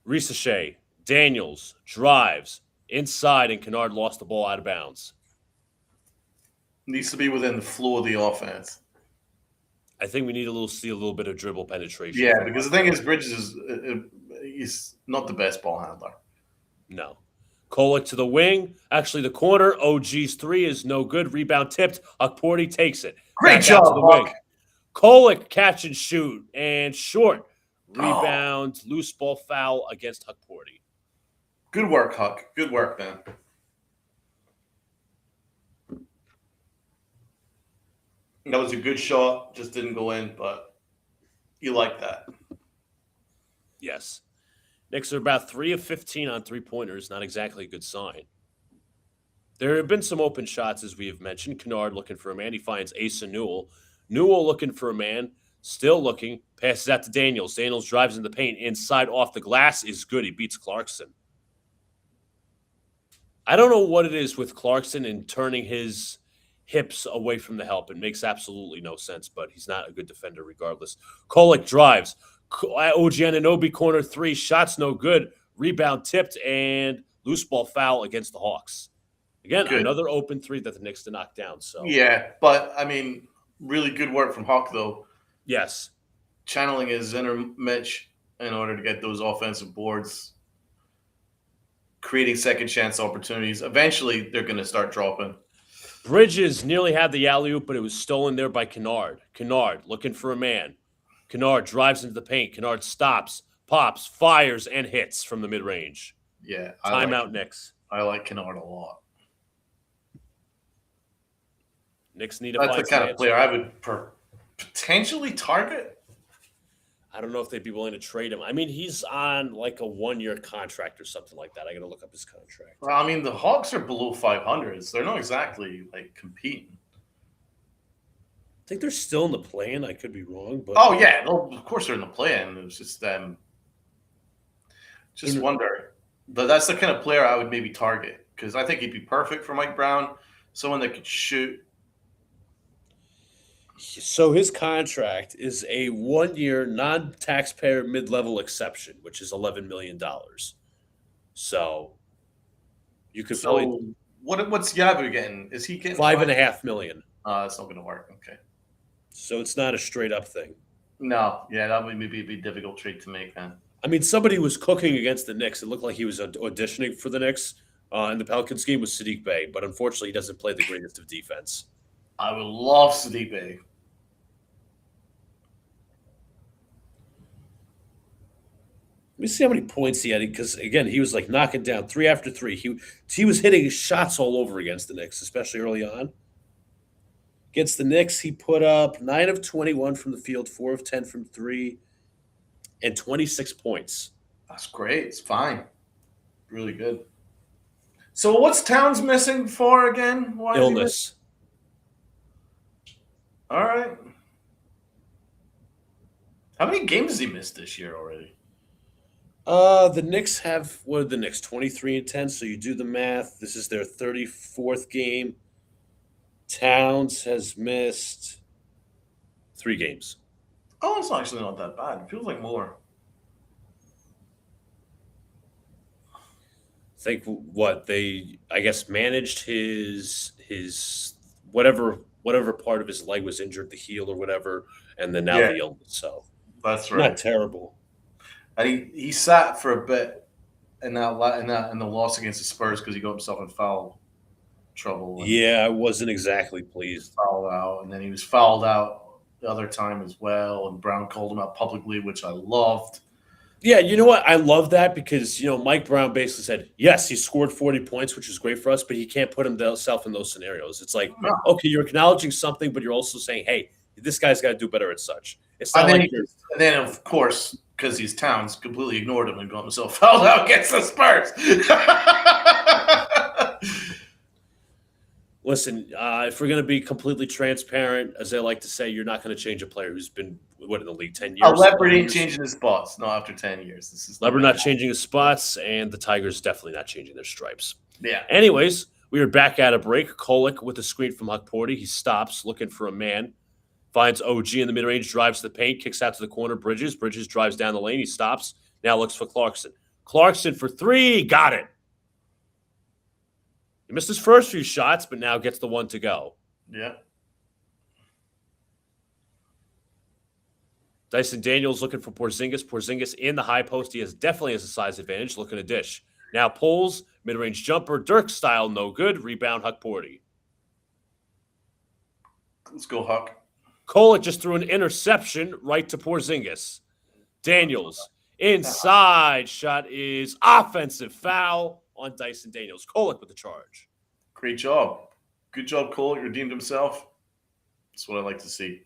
Risachet. Daniels drives inside, and Kennard lost the ball out of bounds. Needs to be within the flow of the offense. I think we need see a little bit of dribble penetration. Yeah, because the thing is, Bridges he's not the best ball handler. No. Kolek to the wing. Actually, the corner. OG's 3 is no good. Rebound tipped. Akporti takes it. Great job, Huck. Kolek catch and shoot. And short. Rebound. Loose ball foul against Akporti. Good work, Huck. Good work, man. That was a good shot. Just didn't go in, but you like that. Yes. Knicks are about 3 of 15 on three-pointers. Not exactly a good sign. There have been some open shots, as we have mentioned. Kennard looking for a man. He finds Asa Newell. Newell looking for a man. Still looking. Passes out to Daniels. Daniels drives in the paint. Inside off the glass is good. He beats Clarkson. I don't know what it is with Clarkson and turning his hips away from the help. It makes absolutely no sense, but he's not a good defender regardless. Kolek drives. OG Anunoby corner 3. Shots no good. Rebound tipped and loose ball foul against the Hawks. Again, another open 3 that the Knicks to knock down. So yeah, but I mean, really good work from Hawk though. Yes. Channeling his inner Mitch in order to get those offensive boards, creating second chance opportunities. Eventually, they're going to start dropping. Bridges nearly had the alley-oop, but it was stolen there by Kennard. Kennard looking for a man. Kennard drives into the paint. Kennard stops, pops, fires, and hits from the mid-range. Yeah, Timeout Knicks. I like Kennard a lot. Knicks need to That's the find some kind of player answers. I would potentially target. I don't know if they'd be willing to trade him. I mean, he's on like a 1-year contract or something like that. I got to look up his contract. Well, I mean, the Hawks are below 500, so they're not exactly like competing. I think they're still in the play-in. I could be wrong, but Oh yeah, no, of course they're in the play-in. It was just wonder. But that's the kind of player I would maybe target because I think he'd be perfect for Mike Brown, someone that could shoot. So his contract is a 1-year non-taxpayer mid-level exception, which is $11 million. So you could So probably what's Yabu getting? Is he getting $5.5 million. That's not going to work. Okay. So it's not a straight up thing. No, yeah, that would maybe be a difficult trade to make then. I mean, somebody was cooking against the Knicks. It looked like he was auditioning for the Knicks in the Pelicans game with Sadiq Bey, but unfortunately, he doesn't play the greatest of defense. I would love Sadiq Bey. Let me see how many points he had because again, he was like knocking down 3 after 3. He was hitting shots all over against the Knicks, especially early on. Against the Knicks, he put up 9 of 21 from the field, 4 of 10 from 3, and 26 points. That's great. It's fine. Really good. So what's Towns missing for again? Why is he Illness. All right. How many games has he missed this year already? The Knicks have what are the Knicks 23-10. So you do the math. This is their 34th game. Towns has missed 3 games. Oh, it's actually not that bad. It feels like more. Think what they I guess managed his whatever part of his leg was injured, the heel or whatever, and then now Yeah. the illness. So That's right. not terrible. And he sat for a bit in the loss against the Spurs because he got himself in foul trouble. Yeah, I wasn't exactly pleased. Fouled out, and then he was fouled out the other time as well. And Brown called him out publicly, which I loved. Yeah, you know what? I love that because, Mike Brown basically said, yes, he scored 40 points, which is great for us, but he can't put himself in those scenarios. It's like, No. okay, you're acknowledging something, but you're also saying, hey, this guy's got to do better at such. It's not And like then, and then, of course, because he's Towns, completely ignored him and got himself fouled out against the Spurs. Listen, if we're going to be completely transparent, as they like to say, you're not going to change a player who's been, in the league 10 years. Leopard ain't changing his spots. Not after 10 years. This is Leopard not changing his spots, and the Tigers definitely not changing their stripes. Yeah. Anyways, we are back at a break. Kolek with a screen from Huckporty. He stops, looking for a man. Finds OG in the mid-range, drives to the paint, kicks out to the corner. Bridges drives down the lane. He stops. Now looks for Clarkson. Clarkson for 3. Got it. He missed his first few shots, but now gets the one to go. Yeah. Dyson Daniels looking for Porzingis. Porzingis in the high post. He definitely has a size advantage. Looking to dish. Now pulls, mid-range jumper, Dirk style, no good. Rebound, Huckporty. Let's go, Huck. Kolek just threw an interception right to Porzingis. Daniels inside. Shot is offensive foul on Dyson Daniels. Kolek with the charge. Great job. Good job, Cole. He redeemed himself. That's what I like to see.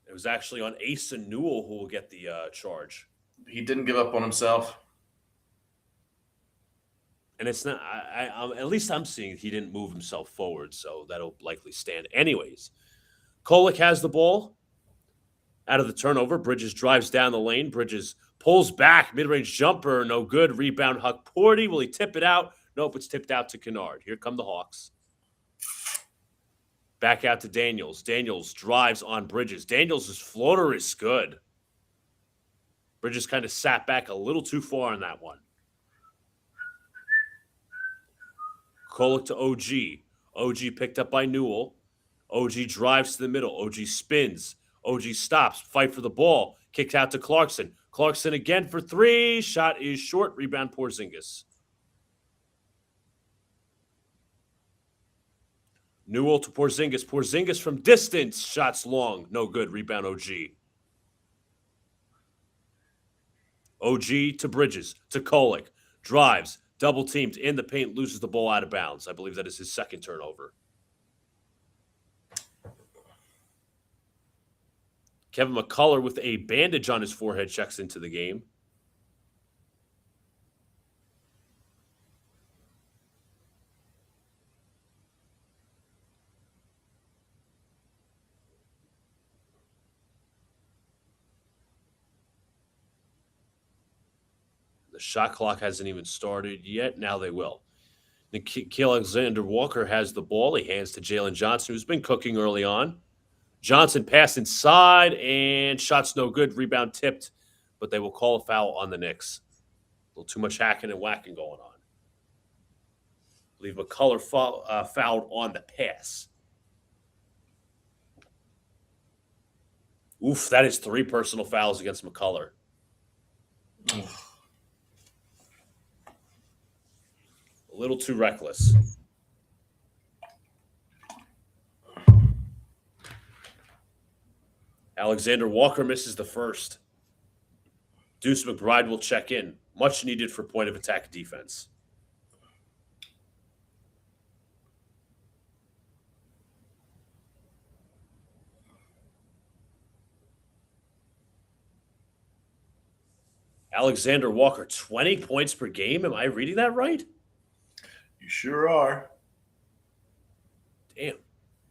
It was actually on Asa Newell who will get the charge. He didn't give up on himself. And it's not, at least I'm seeing he didn't move himself forward, so that'll likely stand. Anyways, Kolek has the ball out of the turnover. Bridges drives down the lane. Bridges pulls back, mid-range jumper, no good. Rebound, Huckporty. Will he tip it out? Nope, it's tipped out to Kennard. Here come the Hawks. Back out to Daniels. Daniels drives on Bridges. Daniels' floater is good. Bridges kind of sat back a little too far on that one. Kolek to OG. OG picked up by Newell. OG drives to the middle. OG spins. OG stops. Fight for the ball. Kicked out to Clarkson. Clarkson again for 3. Shot is short. Rebound Porzingis. Newell to Porzingis. Porzingis from distance. Shots long. No good. Rebound OG. OG to Bridges. To Kolick. Drives. Double teamed in the paint. Loses the ball out of bounds. I believe that is his second turnover. Kevin McCullough with a bandage on his forehead checks into the game. The shot clock hasn't even started yet. Now they will. Alexander Walker has the ball. He hands to Jalen Johnson, who's been cooking early on. Johnson passed inside, and shots no good. Rebound tipped, but they will call a foul on the Knicks. A little too much hacking and whacking going on. I believe McCullough fouled on the pass. Oof, that is 3 personal fouls against McCullough. A little too reckless. Alexander Walker misses the first. Deuce McBride will check in. Much needed for point of attack defense. Alexander Walker, 20 points per game. Am I reading that right? You sure are. Damn.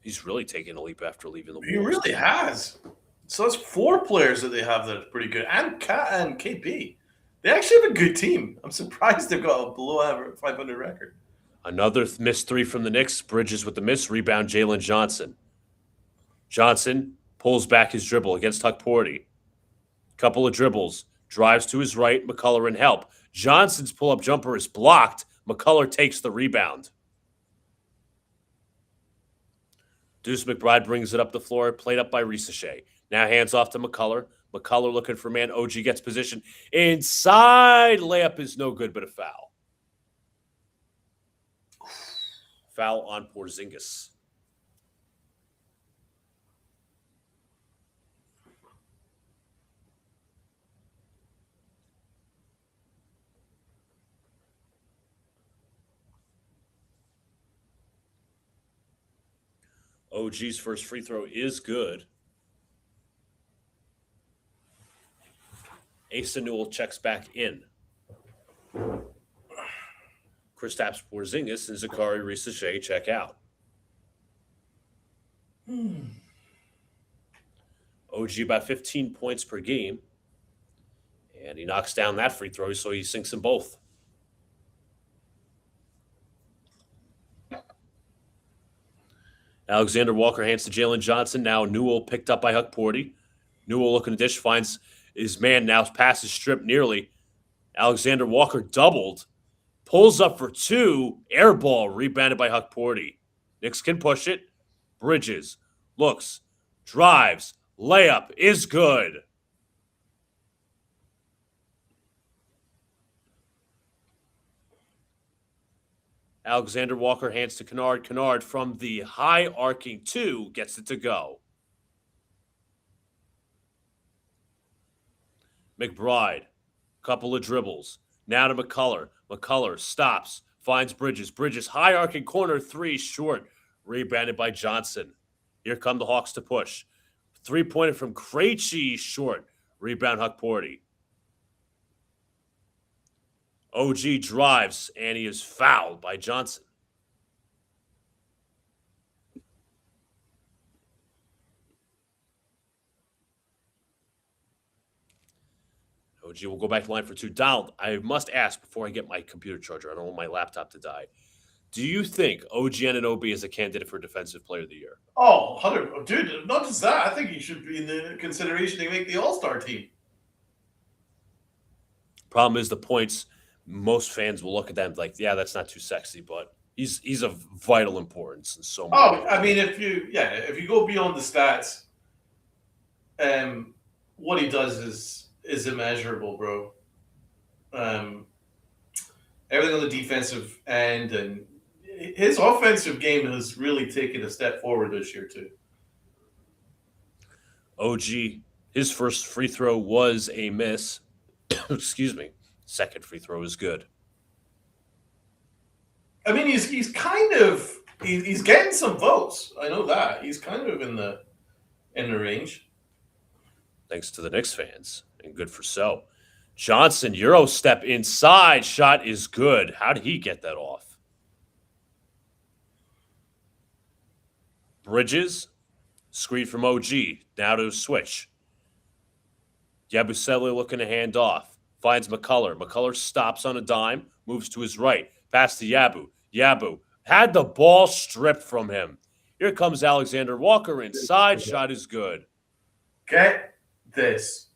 He's really taking a leap after leaving the Wolves. He really has. So that's 4 players that they have that are pretty good. And Kat and KP. They actually have a good team. I'm surprised they've got a below average 500 record. Another missed 3 from the Knicks. Bridges with the miss. Rebound, Jalen Johnson. Johnson pulls back his dribble against Huck Porty. Couple of dribbles. Drives to his right. McCullough in help. Johnson's pull-up jumper is blocked. McCullough takes the rebound. Deuce McBride brings it up the floor. Played up by Risachet. Now hands off to McCullough. McCullough looking for man. OG gets position. Inside. Layup is no good, but a foul. Foul on Porzingis. OG's first free throw is good. Asa Newell checks back in. Kristaps Porzingis and Zachary Risachet check out. OG about 15 points per game. And he knocks down that free throw, so he sinks them both. Alexander Walker hands to Jalen Johnson. Now Newell picked up by Huck Porty. Newell looking to dish, finds his man, now passes stripped nearly. Alexander Walker doubled. Pulls up for 2. Air ball rebounded by Huck Porty. Knicks can push it. Bridges. Looks. Drives. Layup is good. Alexander Walker hands to Kennard. Kennard from the high arcing 2 gets it to go. McBride, couple of dribbles. Now to McCullough. McCullough stops, finds Bridges. Bridges high arcing corner 3 short. Rebounded by Johnson. Here come the Hawks to push. 3-pointer from Krejci short. Rebound Huck Porty. OG drives, and he is fouled by Johnson. OG will go back to line for 2. Donald, I must ask before I get my computer charger. I don't want my laptop to die. Do you think OG Anunoby is a candidate for Defensive Player of the Year? Oh, 100. Dude, not just that. I think he should be in the consideration to make the All-Star team. Problem is the points. Most fans will look at them like, yeah, that's not too sexy, but he's of vital importance in so much. Oh, I mean, if you go beyond the stats, what he does is immeasurable, bro. Everything on the defensive end, and his offensive game has really taken a step forward this year too. OG, his first free throw was a miss. Excuse me. Second free throw is good. I mean, he's kind of he's getting some votes. I know that he's kind of in the range. Thanks to the Knicks fans, and good for so. Johnson, Euro step inside. Shot is good. How did he get that off? Bridges, screen from OG. Now to switch. Yabusele looking to hand off. Finds McCullough. McCullough stops on a dime, moves to his right. Pass to Yabu. Yabu had the ball stripped from him. Here comes Alexander Walker inside. Shot is good. Get this.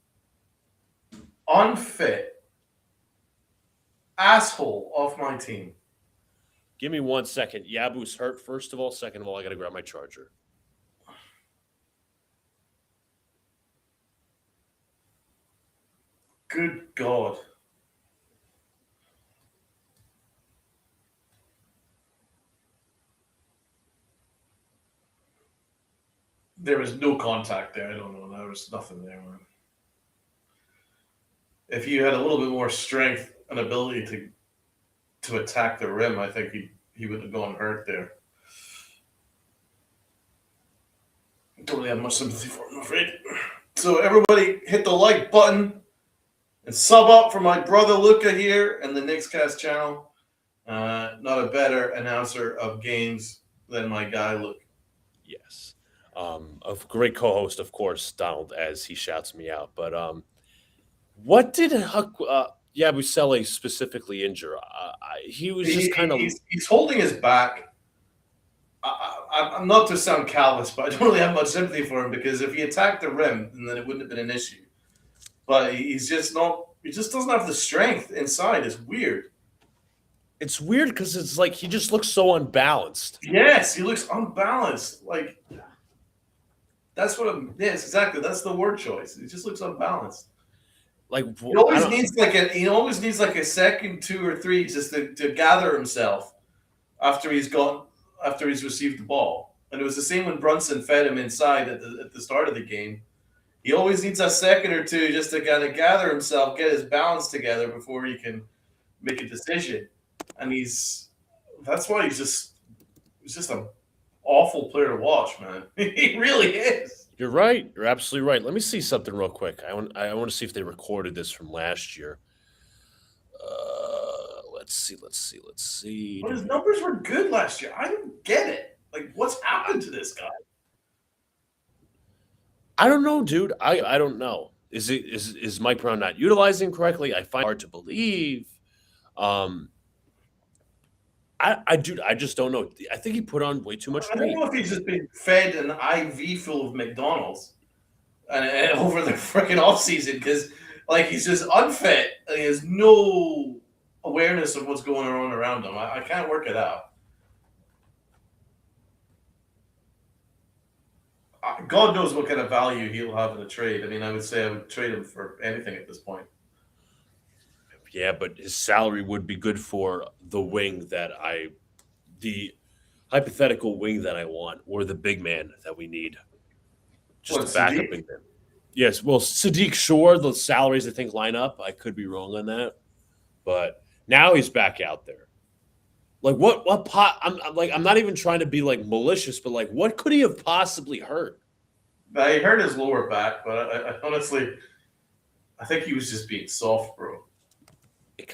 Unfit asshole off my team. Give me 1 second. Yabu's hurt, first of all. Second of all, I got to grab my charger. Good God. There was no contact there. I don't know. There was nothing there, man. If you had a little bit more strength and ability to attack the rim, I think he would have gone hurt there. Don't really have much sympathy for him, I'm afraid. So everybody hit the like button and sub up for my brother Luca here and the Knicks Cast channel. Not a better announcer of games than my guy Luke. Yes. A great co-host, of course, Donald, as he shouts me out. But what did Yabusele specifically injure? He was just kind of... He's holding his back. I'm not to sound callous, but I don't really have much sympathy for him because if he attacked the rim, then it wouldn't have been an issue. But he's just not. He just doesn't have the strength inside. It's weird. It's weird because it's like he just looks so unbalanced. Yes, he looks unbalanced. Like that's what I'm. Yes, exactly. That's the word choice. He just looks unbalanced. Like he always needs like a second, 2 or 3 just to gather himself after he's received the ball. And it was the same when Brunson fed him inside at the start of the game. He always needs a second or 2 just to kind of gather himself, get his balance together before he can make a decision. And that's why he's just an awful player to watch, man. He really is. You're right. You're absolutely right. Let me see something real quick. I want to see if they recorded this from last year. Let's see. But his numbers were good last year. I don't get it. Like, what's happened to this guy? I don't know, dude. I don't know. Is Mike Brown not utilizing correctly? I find it hard to believe. I just don't know. I think he put on way too much weight. I don't know if he's just been fed an IV full of McDonald's and over the freaking offseason because, like, he's just unfit. He has no awareness of what's going on around him. I can't work it out. God knows what kind of value he'll have in a trade. I mean, I would say I would trade him for anything at this point. Yeah, but his salary would be good for the hypothetical wing that I want, or the big man that we need. Just to back up big man. Yes, well, Sadiq, sure, the salaries I think line up. I could be wrong on that, but now he's back out there. Like I'm not even trying to be like malicious, but like what could he have possibly hurt? He hurt his lower back, but I honestly, I think he was just being soft, bro.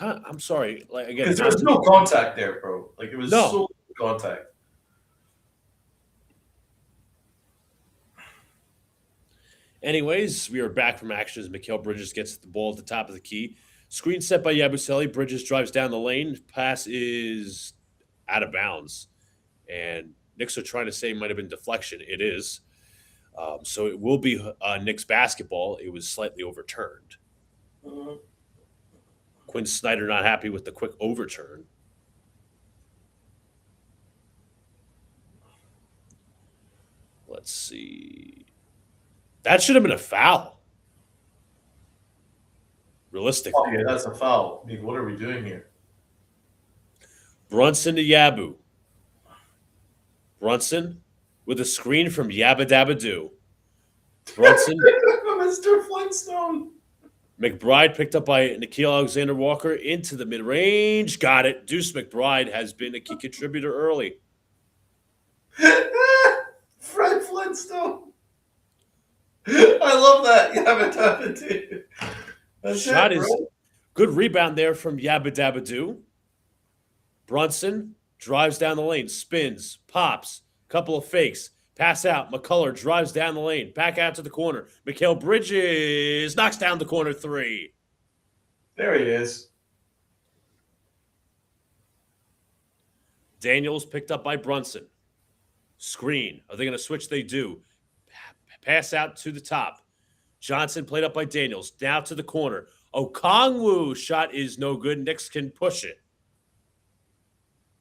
I'm sorry. Like again, because there was no contact there, bro. Like it was so little contact. Anyways, we are back from action as Mikal Bridges gets the ball at the top of the key. Screen set by Yabusele. Bridges drives down the lane. Pass is out of bounds. And Knicks are trying to say it might have been deflection. It is. So it will be Knicks basketball. It was slightly overturned. Mm-hmm. Quinn Snyder not happy with the quick overturn. Let's see. That should have been a foul. Realistically. Oh, yeah, that's a foul. I mean, what are we doing here? Brunson to Yabu. Brunson with a screen from Yabba Dabba Doo. Brunson, Mr. Flintstone. McBride picked up by Nickeil Alexander-Walker into the mid-range. Got it. Deuce McBride has been a key contributor early. Fred Flintstone. I love that. Yabba Dabba Doo. That's Shot it, is bro. good rebound there from Yabba Dabba Doo. Brunson drives down the lane, spins, pops, couple of fakes, pass out. McCullough drives down the lane, back out to the corner. Mikal Bridges knocks down the corner three. There he is. Daniels picked up by Brunson. Screen. Are they going to switch? They do. Pass out to the top. Johnson played up by Daniels. Now to the corner. Okongwu shot is no good. Knicks can push it.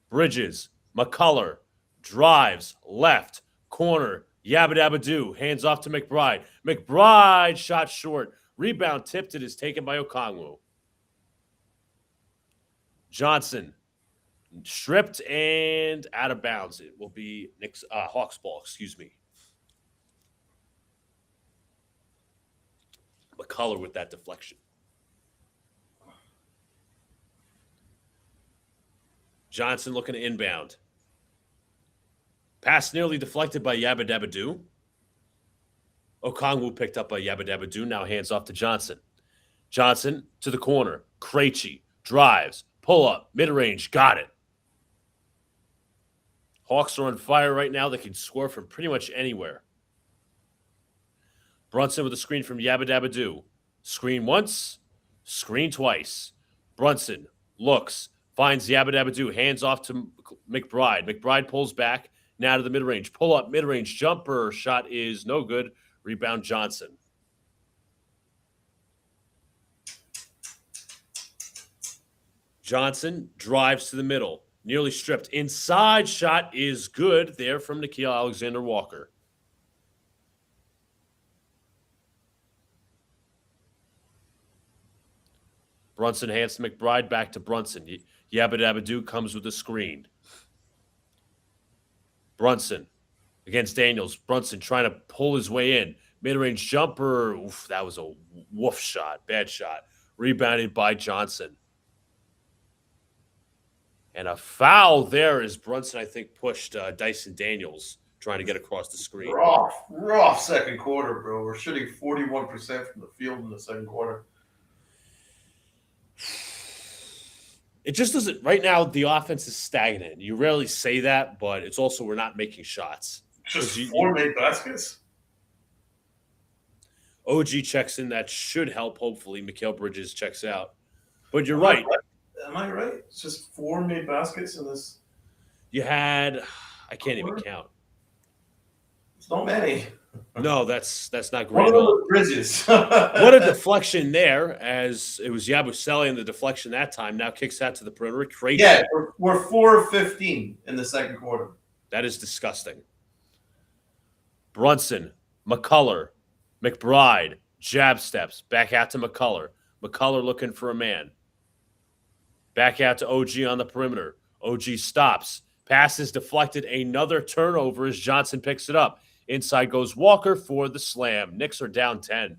Bridges. McCullough drives left corner. Yabba Dabba Doo. Hands off to McBride. McBride shot short. Rebound tipped. It is taken by Okongwu. Johnson stripped and out of bounds. It will be Knicks, Hawks ball, excuse me. McCullough with that deflection. Johnson looking to inbound. Pass nearly deflected by Yabba Dabba Doo. Okongwu picked up by Yabba Dabba Doo. Now hands off to Johnson. Johnson to the corner. Krejci drives. Pull up. Mid-range. Got it. Hawks are on fire right now. They can score from pretty much anywhere. Brunson with a screen from Yabba Dabba Doo. Screen once. Screen twice. Brunson looks. Finds Yabba Dabba Doo. Hands off to McBride. McBride pulls back. Now to the mid-range. Pull up. Mid-range jumper. Shot is no good. Rebound Johnson. Johnson drives to the middle. Nearly stripped. Inside shot is good there from Nickeil Alexander-Walker. Brunson hands to McBride. Back to Brunson. Yabba Dabba Doo comes with a screen. Brunson against Daniels. Brunson trying to pull his way in. Mid-range jumper. Oof, that was a woof shot. Bad shot. Rebounded by Johnson. And a foul there as Brunson, I think, pushed Dyson Daniels trying to get across the screen. Rough second quarter, bro. We're shooting 41% from the field in the second quarter. It just doesn't – right now the offense is stagnant. You rarely say that, but it's also we're not making shots. Just four made baskets? OG checks in. That should help, hopefully. Mikal Bridges checks out. But you're right. Am I right? It's just four made baskets in this. You had – I can't even count. It's not many. No, that's not great One at of all. those Bridges. What a deflection there, as it was Yabusele in the deflection that time. Now kicks out to the perimeter. Krejci. Yeah, we're 4 of 15 in the second quarter. That is disgusting. Brunson, McCullough, McBride, jab steps, back out to McCullough. McCullough looking for a man. Back out to OG on the perimeter. OG stops. Pass is deflected. Another turnover as Johnson picks it up. Inside goes Walker for the slam. Knicks are down 10.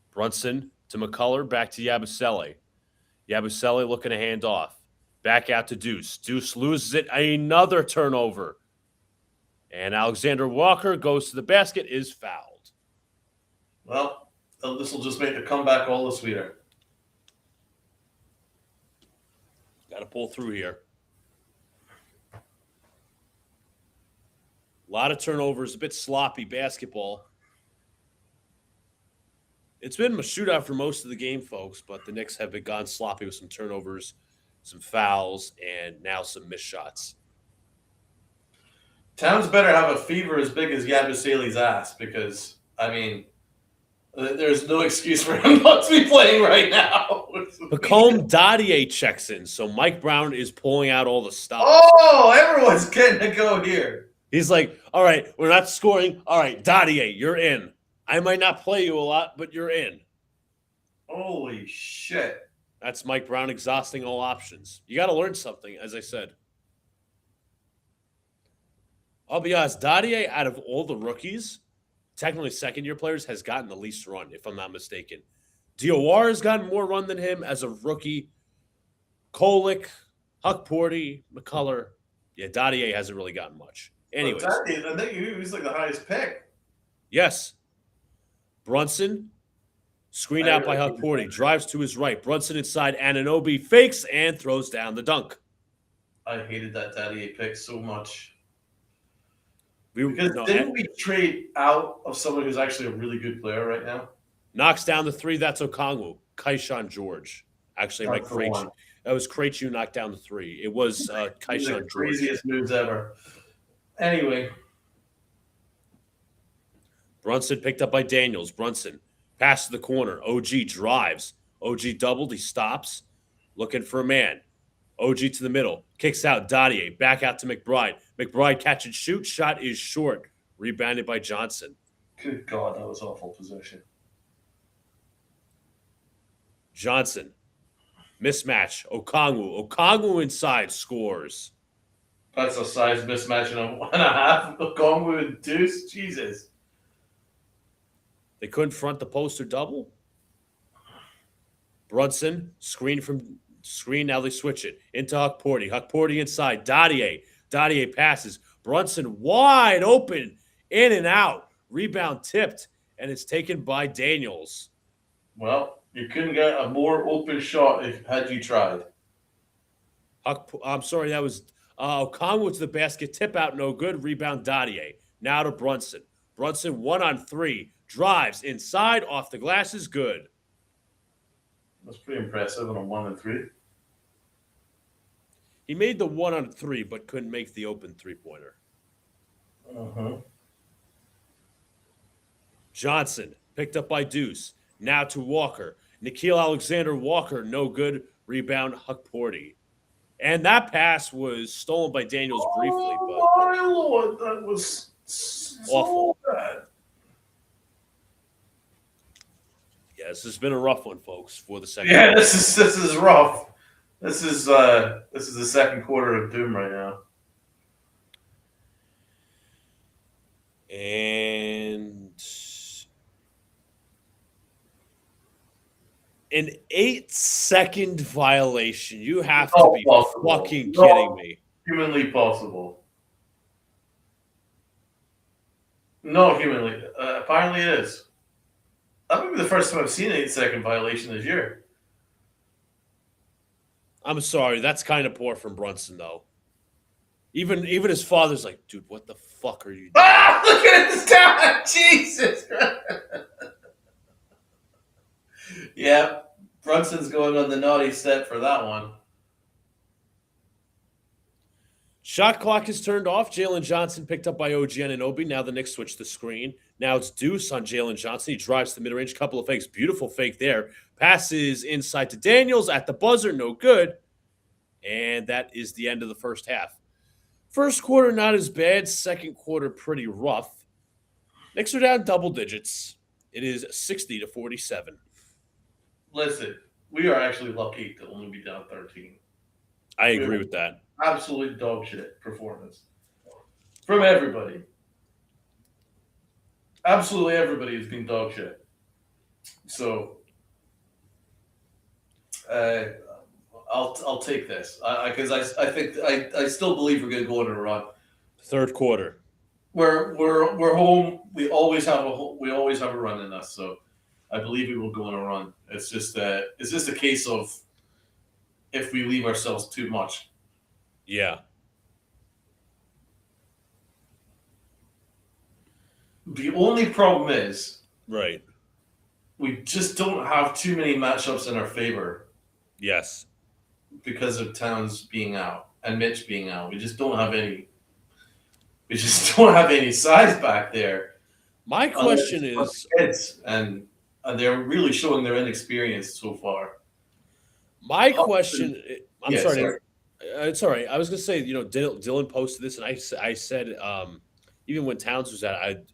Brunson to McCullough, back to Yabusele. Yabusele looking to hand off. Back out to Deuce. Deuce loses it. Another turnover. And Alexander Walker goes to the basket, is fouled. Well, this will just make the comeback all the sweeter. Got to pull through here. A lot of turnovers, a bit sloppy basketball. It's been a shootout for most of the game, folks, but the Knicks have been gone sloppy with some turnovers, some fouls, and now some missed shots. Towns better have a fever as big as Yabusele's ass because, I mean, there's no excuse for him not to be playing right now. Pacome Dadier checks in, so Mike Brown is pulling out all the stops. Oh, everyone's getting to go here. He's like, all right, we're not scoring. All right, Dadier, you're in. I might not play you a lot, but you're in. Holy shit. That's Mike Brown exhausting all options. You got to learn something, as I said. I'll be honest, Dadier, out of all the rookies, technically second-year players, has gotten the least run, if I'm not mistaken. Diawara has gotten more run than him as a rookie. Kolick, Huckporty, McCullough. Yeah, Dadier hasn't really gotten much. Anyways. I think he was like the highest pick. Yes. Brunson, screened out by Huckporty, drives to his right. Brunson inside, Anunoby fakes and throws down the dunk. I hated that Dadier pick so much. Because didn't we trade out of someone who's actually a really good player right now? Knocks down the three. That's Okongwu. Kaishan George. Actually, Mike Krejci. That was Krejci who knocked down the three. It was Kaishan George. Craziest moves ever. Anyway. Brunson picked up by Daniels. Brunson pass to the corner. OG drives. OG doubled. He stops. Looking for a man. OG to the middle. Kicks out Dadier. Back out to McBride. McBride catch and shoot. Shot is short. Rebounded by Johnson. Good God, that was awful position. Johnson. Mismatch. Okongwu inside. Scores. That's a size mismatch and a 1.5. Okongwu and Deuce. Jesus. They couldn't front the post or double. Brunson. Screen, now they switch it. Into Huckporty. Huckporty inside. Dadier passes. Brunson wide open. In and out. Rebound tipped. And it's taken by Daniels. Well, you couldn't get a more open shot had you tried. I'm sorry, that was Okongwu to the basket. Tip out, no good. Rebound Dadier. Now to Brunson. Brunson 1-on-3. Drives inside. Off the glass is good. That's pretty impressive on a 1-and-3. He made the 1-on-3, but couldn't make the open three-pointer. Johnson, picked up by Deuce. Now to Walker. Nickeil Alexander-Walker, no good. Rebound, Huckporty. And that pass was stolen by Daniels briefly. But my Lord, that was awful. So bad. Yeah, this has been a rough one, folks, for the second. Yeah, this is rough. This is the second quarter of doom right now. And an 8-second violation. You have to be fucking kidding me. Humanly possible. No, humanly. Apparently it is. That might be the first time I've seen an 8-second violation this year. I'm sorry. That's kind of poor from Brunson, though. Even his father's like, dude, what the fuck are you doing? Ah, look at this guy! Jesus! Yeah, Brunson's going on the naughty step for that one. Shot clock is turned off. Jalen Johnson picked up by OG Anunoby. Now the Knicks switch the screen. Now it's Deuce on Jalen Johnson. He drives to the mid-range. Couple of fakes. Beautiful fake there. Passes inside to Daniels at the buzzer. No good. And that is the end of the first half. First quarter, not as bad. Second quarter, pretty rough. Knicks are down double digits. It is 60-47. Listen, we are actually lucky to only be down 13. I agree with that. Absolute dog shit performance from everybody. Absolutely everybody has been dog shit. So I'll take this because I think I still believe we're going to go on a run. Third quarter. We're home. We always have a run in us. So I believe we will go on a run. It's just a case of if we leave ourselves too much. Yeah. The only problem is right. We just don't have too many matchups in our favor. Yes. Because of Towns being out and Mitch being out. We just don't have any. We just don't have any size back there. My question is, kids, and they're really showing their inexperience so far. My question, I'm sorry. Sorry. Sorry, I was going to say, Dylan posted this, and I said, even when Towns was at,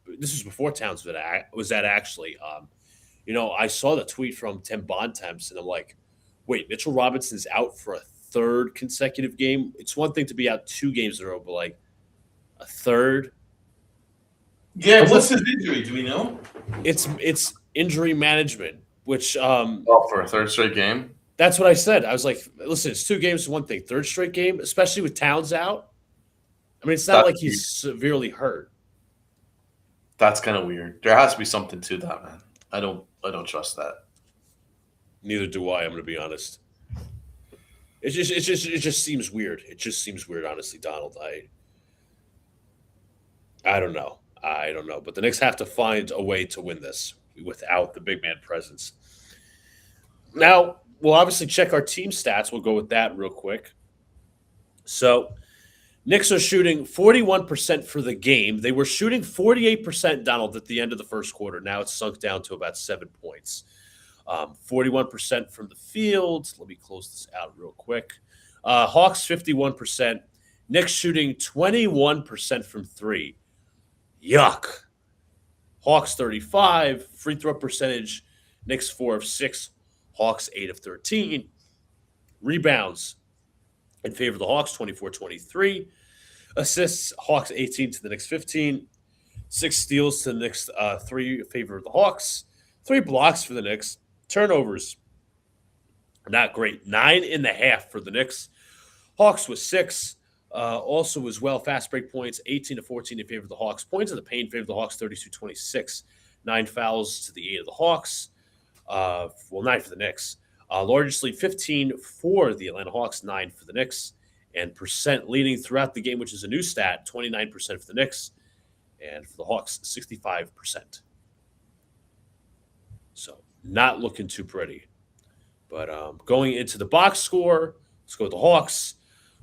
this was before Towns was at actually, I saw the tweet from Tim Bontemps, and I'm like, wait, Mitchell Robinson's out for a third consecutive game. It's one thing to be out 2 games in a row, but like a third. Yeah, what's his injury? Do we know? It's injury management, which Oh, for a third straight game. that's what I said. I was like, listen, it's 2 games, one thing. Third straight game, especially with Towns out. I mean, it's not like he's severely hurt. That's kind of weird. There has to be something to that, man. I don't trust that. Neither do I. I'm going to be honest. It just seems weird. It just seems weird, honestly, Donald. I don't know. I don't know. But the Knicks have to find a way to win this without the big man presence. Now, we'll obviously check our team stats. We'll go with that real quick. So, Knicks are shooting 41% for the game. They were shooting 48%, Donald, at the end of the first quarter. Now it's sunk down to about 7 points. 41% from the field. Let me close this out real quick. Hawks 51%. Knicks shooting 21% from 3. Yuck. Hawks 35. Free throw percentage. Knicks 4 of 6. Hawks 8 of 13. Rebounds in favor of the Hawks, 24-23. Assists, Hawks 18 to the Knicks 15. 6 steals to the Knicks, 3 in favor of the Hawks. 3 blocks for the Knicks. Turnovers, not great. 9.5 for the Knicks. Hawks was 6. Also as well, fast break points, 18-14 in favor of the Hawks. Points in the paint in favor of the Hawks, 32-26. 9 fouls to the 8 of the Hawks. 9 for the Knicks. Largest lead, 15 for the Atlanta Hawks, 9 for the Knicks. And percent leading throughout the game, which is a new stat, 29% for the Knicks. And for the Hawks, 65%. So not looking too pretty. But going into the box score, let's go with the Hawks.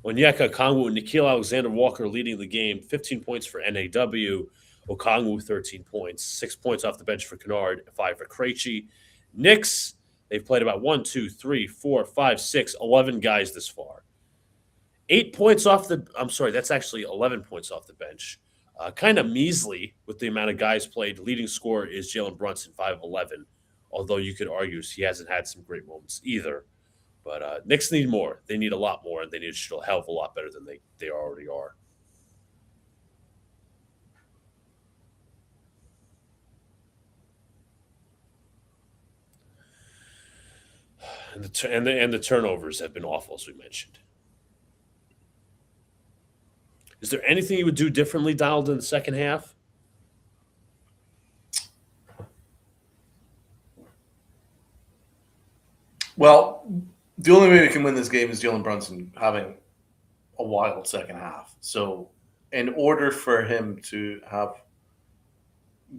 Onyeka Okongwu and Nickeil Alexander-Walker leading the game. 15 points for NAW. Okongwu, 13 points. 6 points off the bench for Kennard, 5 for Krejci. Knicks, they've played about 11 guys this far. 8 points off the – I'm sorry, that's actually 11 points off the bench. Kind of measly with the amount of guys played. Leading scorer is Jalen Brunson, 5 of 11, although you could argue he hasn't had some great moments either. But Knicks need more. They need a lot more, and they need to shoot a hell of a lot better than they already are. And the turnovers have been awful, as we mentioned. Is there anything you would do differently, Donald, in the second half? Well, the only way we can win this game is Jalen Brunson having a wild second half. So, in order for him to have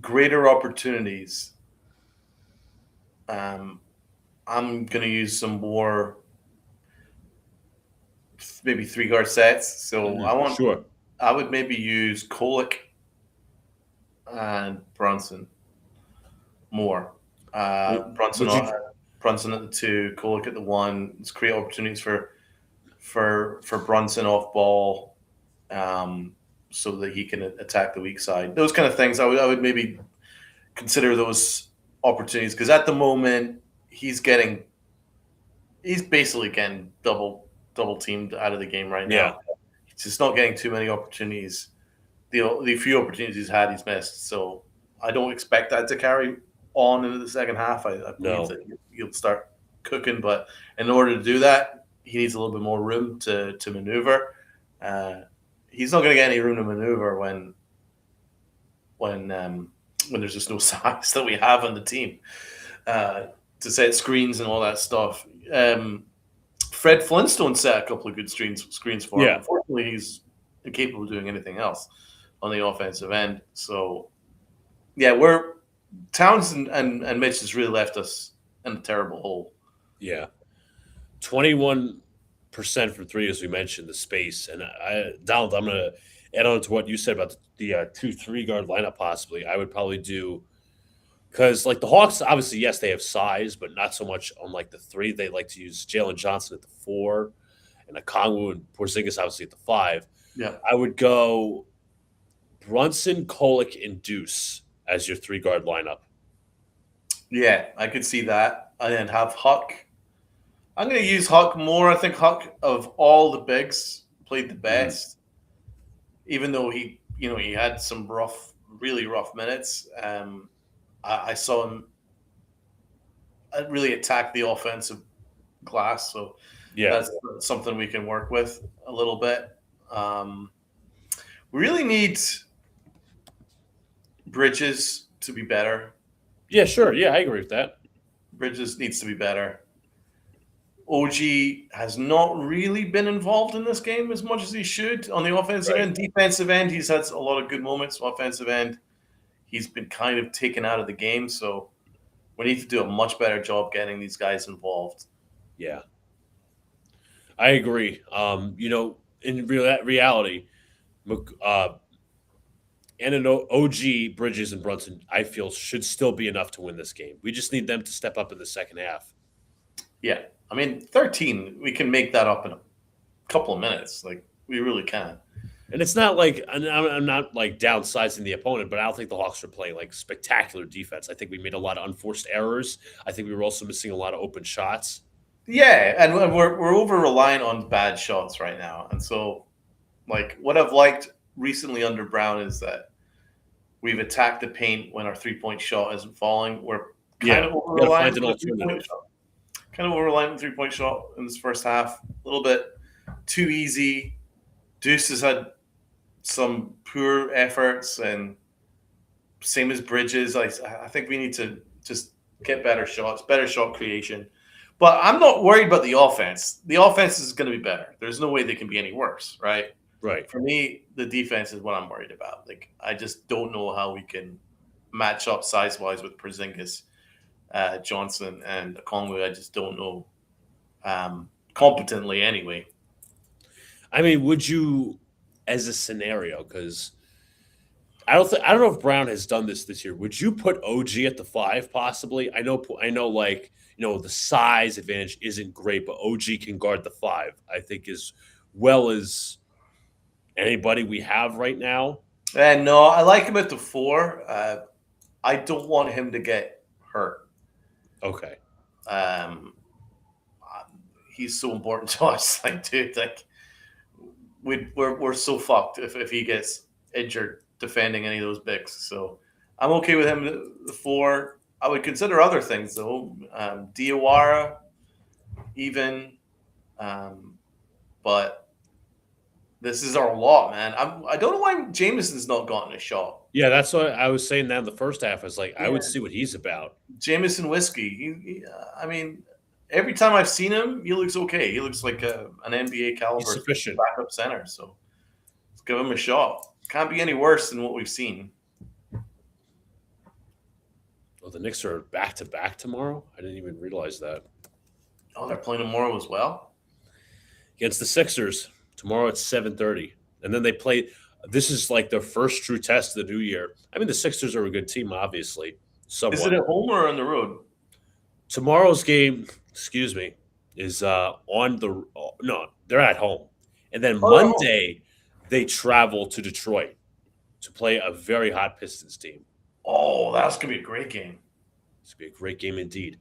greater opportunities, I'm going to use some more, maybe 3-guard sets. So I would maybe use Kolek and Brunson more. Brunson at the 2, Kolek at the 1. Let's create opportunities for Brunson off ball, so that he can attack the weak side. Those kind of things. I would maybe consider those opportunities, because at the moment he's basically getting double teamed out of the game right now. Yeah. He's just not getting too many opportunities. The few opportunities he's had, he's missed. So I don't expect that to carry on into the second half. I believe that he'll start cooking, but in order to do that, he needs a little bit more room to maneuver. He's not going to get any room to maneuver when there's just no size that we have on the team to set screens and all that stuff. Fred Flintstone set a couple of good screens for him. Unfortunately, he's incapable of doing anything else on the offensive end. So, yeah, Towns and Mitch has really left us in a terrible hole. Yeah. 21% from 3, as we mentioned, the space. And Donald, I'm going to add on to what you said about the 2-3 guard lineup possibly. I would probably do – because, like, the Hawks, obviously, yes, they have size, but not so much on, like, the 3. They like to use Jalen Johnson at the 4 and Okongwu and Porzingis, obviously, at the 5. Yeah. I would go Brunson, Kolek, and Deuce as your 3-guard lineup. Yeah, I could see that. And then have Huck. I'm going to use Huck more. I think Huck, of all the bigs, played the best, even though he had some really rough minutes. I saw him really attack the offensive glass, so Yeah. that's something we can work with a little bit. Um, we really need Bridges to be better. Yeah, sure. Yeah, I agree with that. Bridges needs to be better. OG has not really been involved in this game as much as he should on the offensive Right. end. Defensive end, he's had a lot of good moments. Offensive end, he's been kind of taken out of the game. So we need to do a much better job getting these guys involved. Yeah. I agree. In reality, and an OG, Bridges, and Brunson, I feel should still be enough to win this game. We just need them to step up in the second half. Yeah. I mean, 13, we can make that up in a couple of minutes. Like, we really can. And it's not like I'm not like downsizing the opponent, but I don't think the Hawks are playing like spectacular defense. I think we made a lot of unforced errors. I think we were also missing a lot of open shots. Yeah, and we're over reliant on bad shots right now. And so, like, what I've liked recently under Brown is that we've attacked the paint when our 3-point shot isn't falling. We're kind of over You gotta reliant find an on the 3-point alternative. shot. Kind of over reliant on the 3-point shot in this first half. A little bit too easy. Deuce has had some poor efforts, and same as Bridges. I think we need to just get better shots, better shot creation. But I'm not worried about the offense. The offense is going to be better. There's no way they can be any worse, right? Right. For me, the defense is what I'm worried about. Like, I just don't know how we can match up size-wise with Porzingis, Johnson, and Okongwu. I just don't know competently anyway. I mean, would you, as a scenario, because I don't know if Brown has done this year. Would you put OG at the 5 possibly? I know, like the size advantage isn't great, but OG can guard the 5. I think as well as anybody we have right now. And no, I like him at the 4. I don't want him to get hurt. Okay. He's so important to us. Like, dude, like we're so fucked if he gets injured defending any of those bigs. So I'm okay with him at the 4. I would consider other things though. Diawara, even, but this is our lot, man. I don't know why Jameson's not gotten a shot. Yeah, that's what I was saying. That in the first half, I was like, I would Yeah. see what he's about. Jameson Whiskey. I mean, every time I've seen him, he looks okay. He looks like an NBA He's caliber sufficient. backup center. So let's give him a shot. Can't be any worse than what we've seen. Oh, the Knicks are back to back tomorrow. I didn't even realize that. Oh, they're playing tomorrow as well. Against the Sixers tomorrow at 7:30, and then they play. This is like their first true test of the new year. I mean, the Sixers are a good team, obviously. Somewhat. Is it at home or on the road? Tomorrow's game, excuse me, is on the no, they're at home, and then Monday they travel to Detroit to play a very hot Pistons team. Oh, that's gonna be a great game. It's gonna be a great game indeed.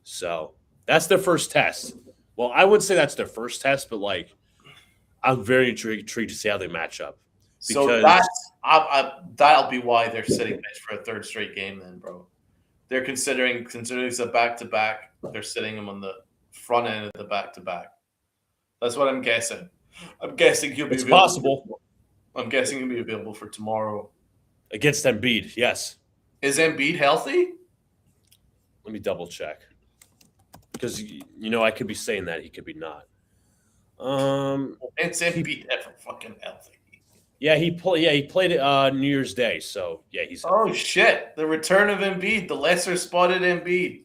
So that's their first test. Well, I wouldn't say that's their first test, but like I'm very intrigued to see how they match up. So Because- that'll be why they're sitting bench for a third straight game, then, bro. They're considering it's a back to back. They're sitting him on the front end of the back to back. That's what I'm guessing. I'm guessing he'll be It's available. possible. I'm guessing he'll be available for tomorrow. Against Embiid, yes. Is Embiid healthy? Let me double check. Because I could be saying that, he could be not. It's Embiid ever fucking healthy. Yeah, he played it New Year's Day, so yeah, he's Oh shit! The return of Embiid, the lesser spotted Embiid.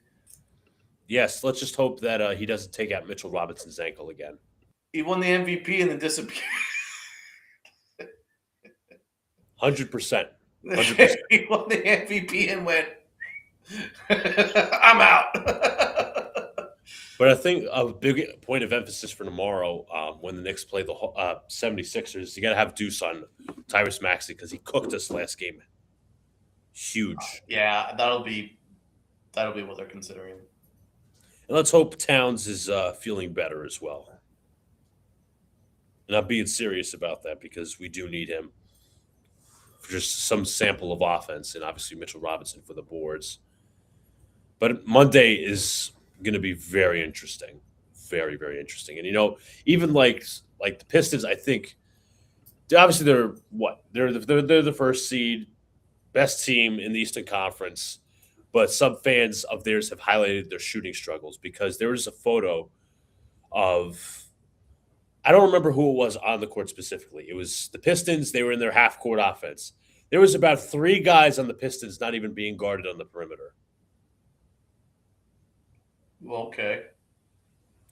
yes. Let's just hope that he doesn't take out Mitchell Robinson's ankle again. He won the MVP and then disappeared. 100%. 100%. He won the MVP and went, I'm out. But I think a big point of emphasis for tomorrow when the Knicks play the 76ers, you got to have Deuce on Tyrese Maxey because he cooked us last game. Huge. Yeah, that'll be what they're considering. And let's hope Towns is feeling better as well. And I'm being serious about that because we do need him for just some sample of offense, and obviously Mitchell Robinson for the boards. But Monday is going to be very interesting, very very interesting. And even like the Pistons, I think obviously they're what they're the first seed, best team in the Eastern Conference. But some fans of theirs have highlighted their shooting struggles because there was a photo of, I don't remember who it was on the court specifically. It was the Pistons. They were in their half court offense. There was about 3 guys on the Pistons not even being guarded on the perimeter. Okay.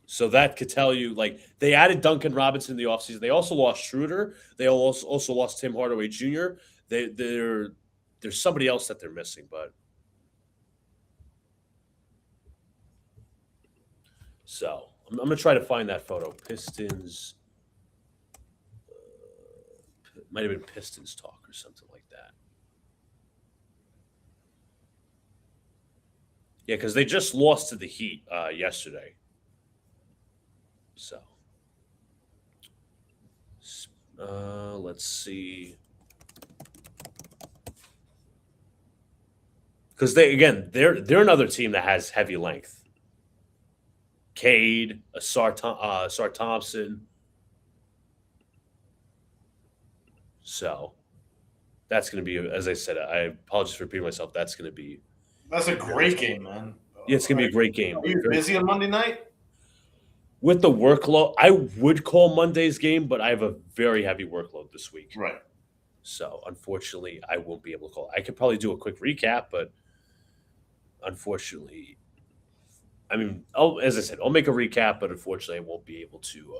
So that could tell you, like, they added Duncan Robinson in the offseason. They also lost Schroeder. They also lost Tim Hardaway Jr. There's somebody else that they're missing, but so I'm going to try to find that photo. Pistons. Might have been Pistons talk or something like that. Yeah, because they just lost to the Heat yesterday. So, let's see. Because they're another team that has heavy length. Cade, Sar Thompson. So that's going to be, as I said, I apologize for repeating myself. That's going to be. That's a great game, man. Yeah, it's going to be a great game. Are you busy on Monday night? With the workload, I would call Monday's game, but I have a very heavy workload this week. Right. So unfortunately, I won't be able to call. I could probably do a quick recap, but unfortunately, I mean, as I said, I'll make a recap, but unfortunately, I won't be able to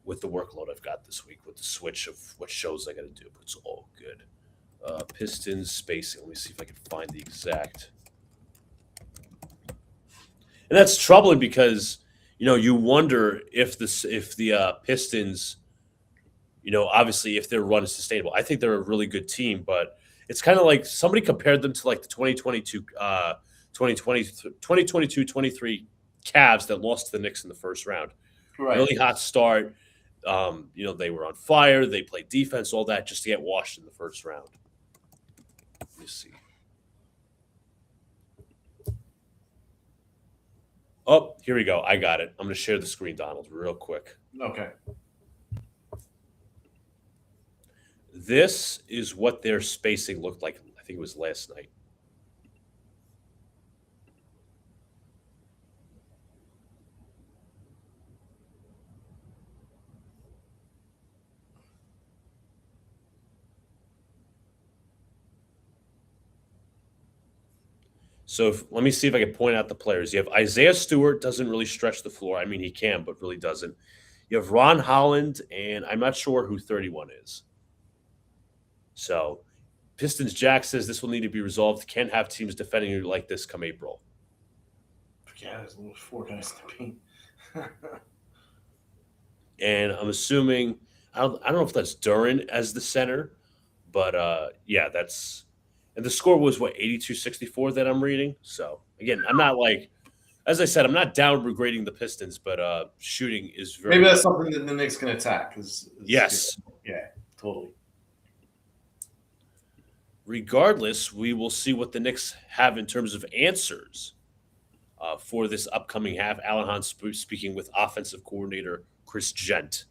with the workload I've got this week, with the switch of what shows I got to do. But it's all good. Pistons spacing. Let me see if I can find the exact. And that's troubling because you wonder if the Pistons, obviously if their run is sustainable. I think they're a really good team, but it's kind of like somebody compared them to like the 2022-23 Cavs that lost to the Knicks in the first round. Right. Really hot start. They were on fire. They played defense, all that, just to get washed in the first round. Let me see. Oh, here we go. I got it. I'm going to share the screen, Donald, real quick. Okay. This is what their spacing looked like. I think it was last night. So let me see if I can point out the players. You have Isaiah Stewart, doesn't really stretch the floor. I mean, he can, but really doesn't. You have Ron Holland, and I'm not sure who 31 is. So Pistons Jack says this will need to be resolved. Can't have teams defending you like this come April. Yeah, there's 4 guys in the paint. And I'm assuming I don't know if that's Duran as the center, but yeah, that's. And the score was, 82-64 that I'm reading? So, again, I'm not as I said, I'm not downgrading the Pistons, but shooting is very. Maybe that's something that the Knicks can attack. Yes. Yeah, totally. Regardless, we will see what the Knicks have in terms of answers for this upcoming half. Alan Hahn speaking with offensive coordinator Chris Gent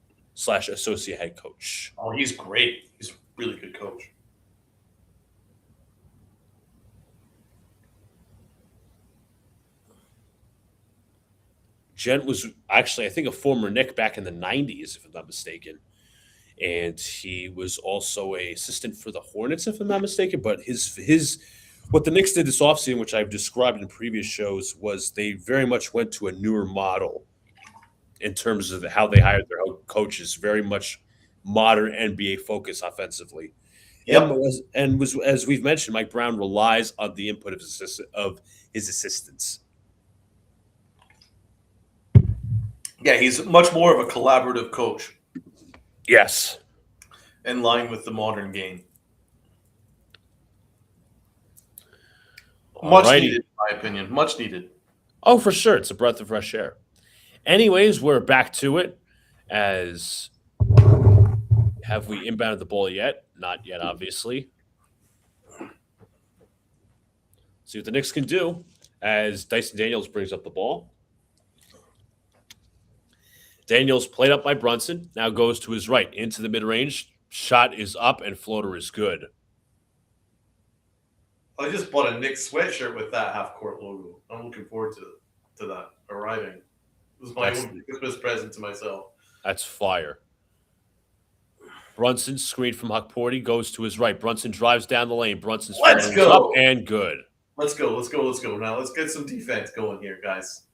/ associate head coach. Oh, he's great. He's a really good coach. Gent was actually, I think, a former Knick back in the 90s, if I'm not mistaken. And he was also an assistant for the Hornets, if I'm not mistaken. But what the Knicks did this offseason, which I've described in previous shows, was they very much went to a newer model in terms of how they hired their coaches, very much modern NBA focus offensively. Yep. And as we've mentioned, Mike Brown relies on the input of his assistants. Yeah, he's much more of a collaborative coach. Yes. In line with the modern game. Much Alrighty. needed, in my opinion. Much needed. Oh, for sure. It's a breath of fresh air. Anyways, we're back to it. As have we inbounded the ball yet? Not yet, obviously. See what the Knicks can do as Dyson Daniels brings up the ball. Daniels played up by Brunson. Now goes to his right into the mid-range. Shot is up and floater is good. I just bought a Knicks sweatshirt with that half-court logo. I'm looking forward to that arriving. It was my own Christmas present to myself. That's fire. Brunson screened from Huckporty, goes to his right. Brunson drives down the lane. Brunson's Let's floater is go. up and good. Let's go. Now let's get some defense going here, guys.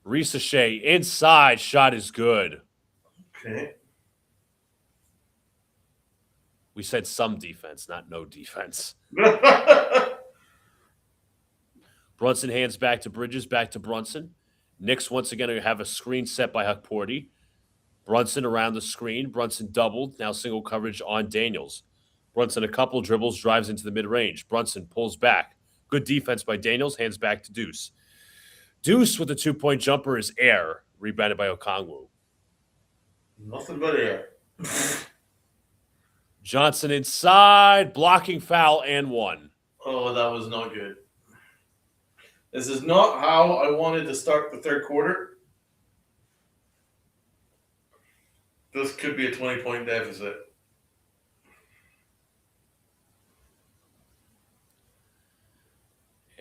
Ricochet inside. Shot is good. Okay. We said some defense, not no defense. Brunson hands back to Bridges, back to Brunson. Knicks once again have a screen set by Huckporty. Brunson around the screen. Brunson doubled. Now single coverage on Daniels. Brunson a couple dribbles, drives into the mid-range. Brunson pulls back. Good defense by Daniels, hands back to Deuce. Deuce with the 2-point jumper is air, rebounded by Okongwu. Nothing but air. Johnson inside, blocking foul and one. Oh, that was not good. This is not how I wanted to start the third quarter. This could be a 20-point deficit.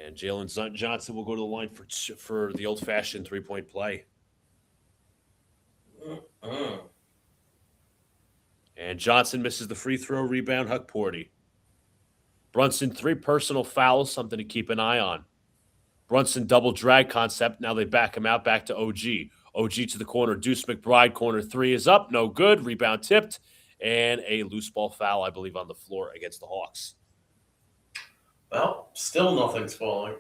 And Jalen Johnson will go to the line for the old-fashioned three-point play. And Johnson misses the free throw, rebound, Huckporty. Brunson, 3 personal fouls, something to keep an eye on. Brunson double drag concept. Now they back him out, back to OG. OG to the corner. Deuce McBride, corner 3 is up. No good. Rebound tipped. And a loose ball foul, I believe, on the floor against the Hawks. Well, still nothing's falling.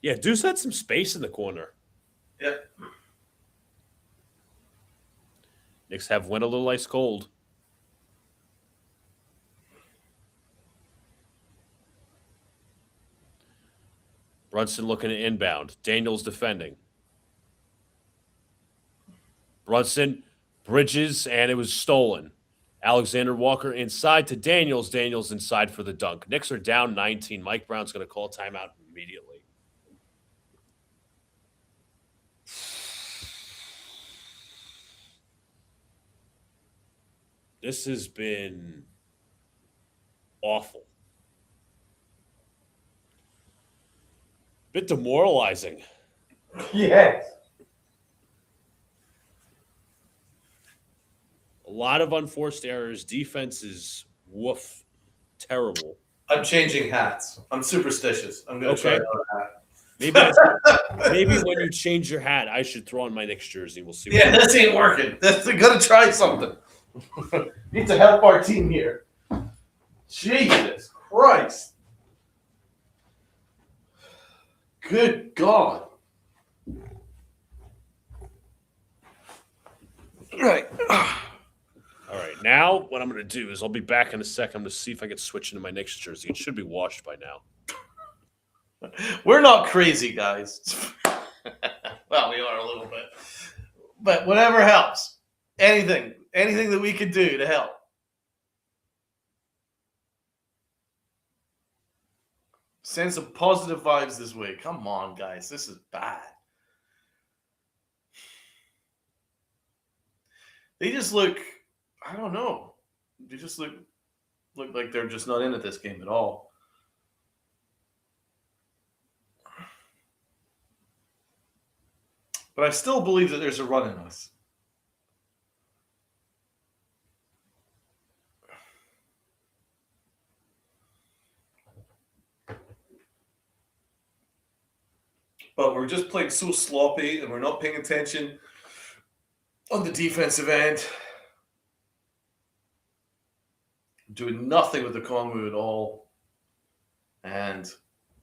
Yeah, Deuce had some space in the corner. Yep. Knicks have went a little ice cold. Brunson looking at inbound. Daniels defending. Brunson, Bridges, and it was stolen. Alexander Walker inside to Daniels. Daniels inside for the dunk. Knicks are down 19. Mike Brown's going to call timeout immediately. This has been awful. Bit demoralizing. Yes. A lot of unforced errors. Defense is woof. Terrible. I'm changing hats. I'm superstitious. I'm going to try Okay. another hat. Maybe when you change your hat, I should throw on my Knicks jersey. We'll see. Yeah, this ain't working. We got to try something. Need to help our team here. Jesus Christ. Good God. Right. All right. Now, what I'm going to do is I'll be back in a second. I'm going to see if I can switch into my Knicks jersey. It should be washed by now. We're not crazy, guys. Well, we are a little bit. But whatever helps. Anything that we can do to help. Send some positive vibes this way. Come on, guys. This is bad. They just look, I don't know. They just look like they're just not in at this game at all. But I still believe that there's a run in us. But we're just playing so sloppy and we're not paying attention on the defensive end. Doing nothing with the Kongwu at all. And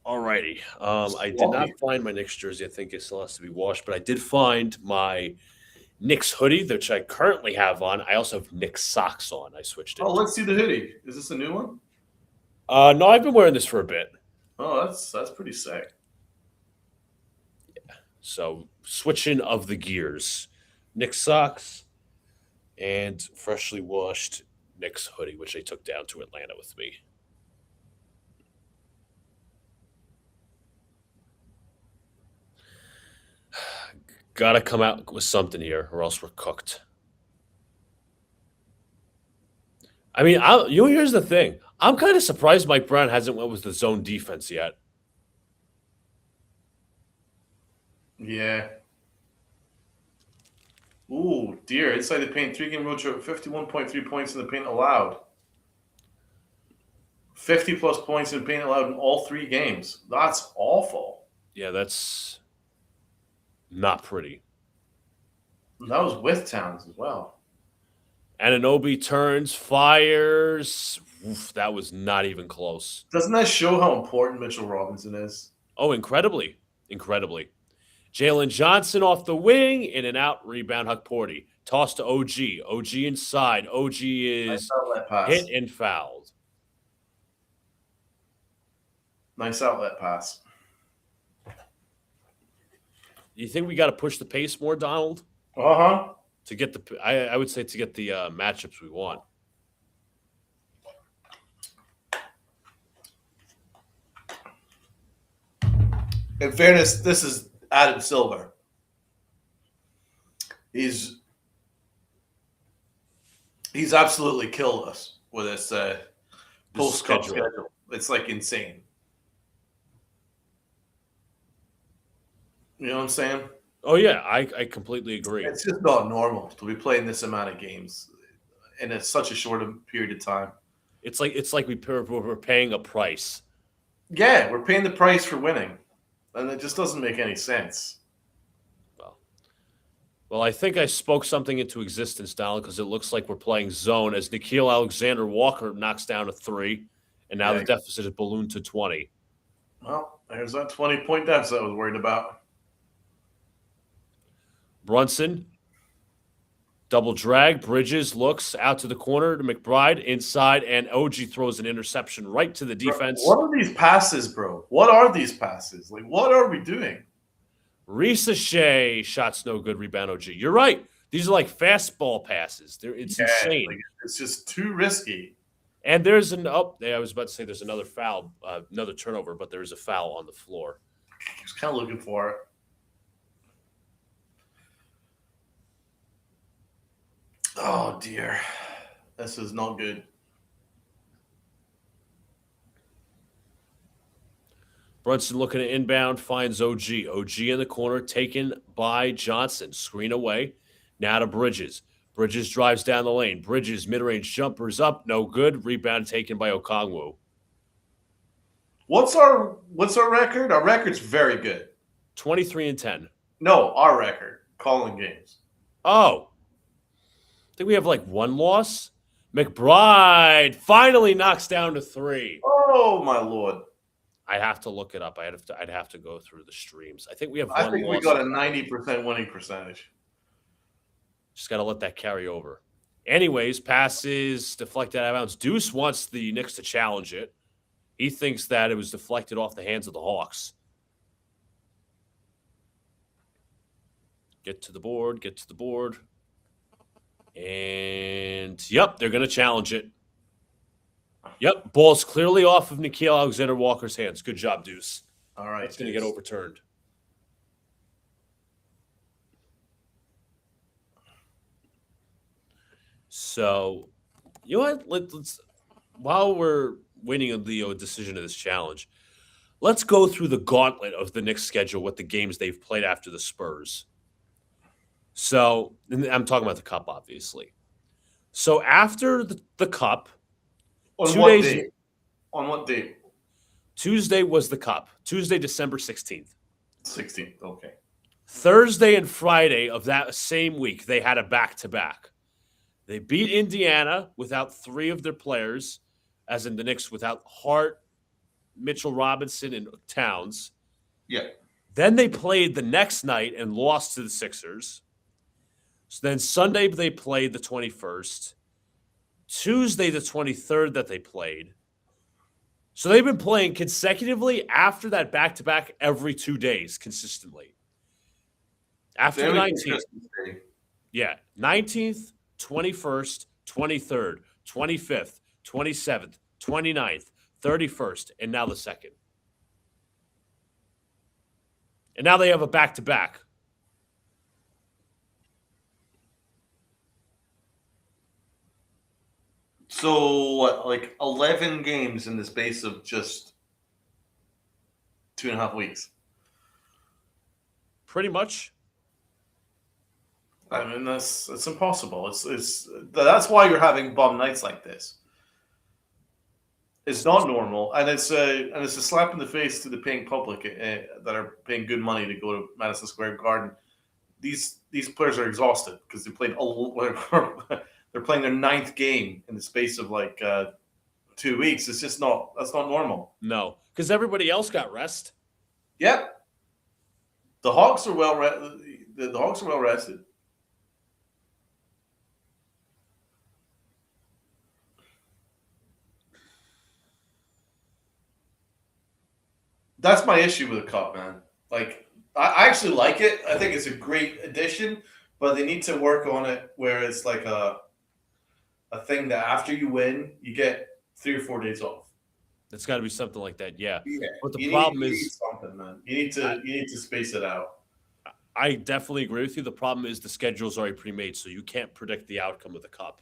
Alrighty. I did not find my Knicks jersey. I think it still has to be washed, but I did find my Knicks hoodie, which I currently have on. I also have Knicks socks on. I switched it. let's see the hoodie. Is this a new one? No, I've been wearing this for a bit. Oh, that's pretty sick. So switching of the gears. Knicks socks and freshly washed Knicks hoodie, which I took down to Atlanta with me. Gotta come out with something here, or else we're cooked. I mean, here's the thing. I'm kind of surprised Mike Brown hasn't went with the zone defense yet. Yeah. Ooh, dear. Inside the paint, 3-game road trip, 51.3 points in the paint allowed. 50-plus points in paint allowed in all 3 games. That's awful. Yeah, that's not pretty. And that was with Towns as well. Anunoby turns, fires. Oof, that was not even close. Doesn't that show how important Mitchell Robinson is? Oh, incredibly. Incredibly. Jalen Johnson off the wing, in and out, rebound, Huck Porty. Toss to OG. OG inside. OG Nice is outlet pass. hit and fouled. Nice outlet pass. You think we got to push the pace more, Donald, Uh-huh. to get the? I would say to get the matchups we want. In fairness, this is Adam Silver. He's absolutely killed us with this post-cup schedule. It's like insane. You know what I'm saying? Oh yeah, I completely agree. It's just not normal to be playing this amount of games in such a short period of time. It's like we're paying a price. Yeah, we're paying the price for winning, and it just doesn't make any sense. Well, I think I spoke something into existence, Donald, because it looks like we're playing zone as Nickeil Alexander-Walker knocks down a 3, and now the deficit is ballooned to 20. Well, there's that 20-point deficit I was worried about. Brunson, double drag. Bridges looks out to the corner to McBride inside, and OG throws an interception right to the defense. What are these passes, bro? What are these passes? Like, what are we doing? Risa Shea, shots no good, rebound OG. You're right. These are like fastball passes. It's insane. Like, it's just too risky. And there's I was about to say there's another foul, another turnover, but there's a foul on the floor. I was kind of looking for it. Oh, dear. This is not good. Brunson looking at inbound, finds OG. OG in the corner, taken by Johnson. Screen away. Now to Bridges. Bridges drives down the lane. Bridges, mid-range jumpers up, no good. Rebound taken by Okongwu. What's our record? Our record's very good. 23-10. No, our record. Calling games. Oh. I think we have like 1 loss. McBride finally knocks down to 3. Oh, my Lord. I'd have to look it up. I'd have to go through the streams. I think we have 1 I think loss. we got a 90% winning percentage. Just got to let that carry over. Anyways, passes deflected out of bounds. Deuce wants the Knicks to challenge it. He thinks that it was deflected off the hands of the Hawks. Get to the board. And, yep, they're going to challenge it. Yep, ball's clearly off of Nickeil Alexander-Walker's hands. Good job, Deuce. All right. It's going to get overturned. So, you know what? Let's while we're waiting the decision of this challenge, let's go through the gauntlet of the Knicks schedule with the games they've played after the Spurs. So, and I'm talking about the Cup, obviously. So, after the Cup, On 2 what days. date? On what date? Tuesday was the Cup. Tuesday, December 16th. 16th. Okay. Thursday and Friday of that same week, they had a back-to-back. They beat Indiana without 3 of their players, as in the Knicks without Hart, Mitchell Robinson, and Towns. Yeah. Then they played the next night and lost to the Sixers. So then Sunday they played the 21st. Tuesday the 23rd that they played. So they've been playing consecutively after that back-to-back every 2 days consistently. After the 19th. Yeah, 19th, 21st, 23rd, 25th, 27th, 29th, 31st, and now the 2nd. And now they have a back-to-back. So, what, like 11 games in the space of just 2.5 weeks? Pretty much. I mean, it's impossible. It's that's why you're having bum nights like this. It's not normal, and it's a slap in the face to the paying public that are paying good money to go to Madison Square Garden. These players are exhausted because they played they're playing their 9th game in the space of like 2 weeks. It's just that's not normal. No, because everybody else got rest. Yep. The Hawks are the Hawks are well rested. That's my issue with the cup, man. Like, I actually like it. I think it's a great addition, but they need to work on it where it's like a thing that after you win, you get 3 or 4 days off. It's got to be something like that, yeah. But the You problem need is something, man. You need to space it out. I definitely agree with you. The problem is the schedule's already pre-made, so you can't predict the outcome of the cup.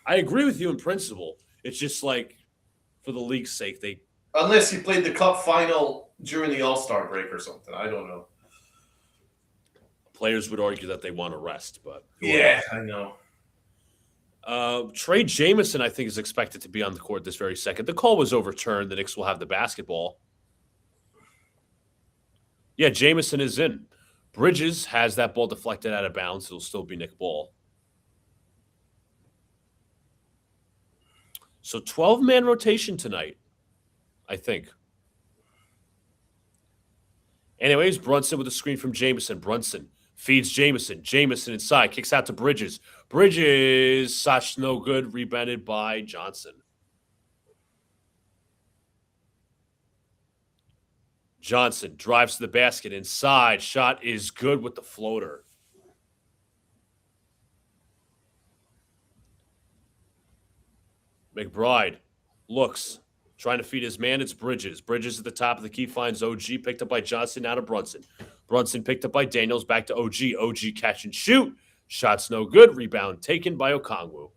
I agree with you in principle. It's just like, for the league's sake, Unless you played the cup final during the All-Star break or something. I don't know. players would argue that they want to rest, but yeah, I know. Trey Jamison, I think, is expected to be on the court this very second. The call was overturned. The Knicks will have the basketball. Yeah, Jamison is in. Bridges has that ball deflected out of bounds. It'll still be Knick ball. So 12-man rotation tonight, I think. Anyways, Brunson with a screen from Jamison. Brunson feeds Jamison. Jamison inside. Kicks out to Bridges. Bridges, shot's no good. Rebounded by Johnson. Johnson drives to the basket. Inside. Shot is good with the floater. McBride looks. Trying to feed his man. It's Bridges. Bridges at the top of the key finds OG. Picked up by Johnson. Now to Brunson. Brunson picked up by Daniels. Back to OG. OG catch and shoot. Shots no good. Rebound taken by Okongwu.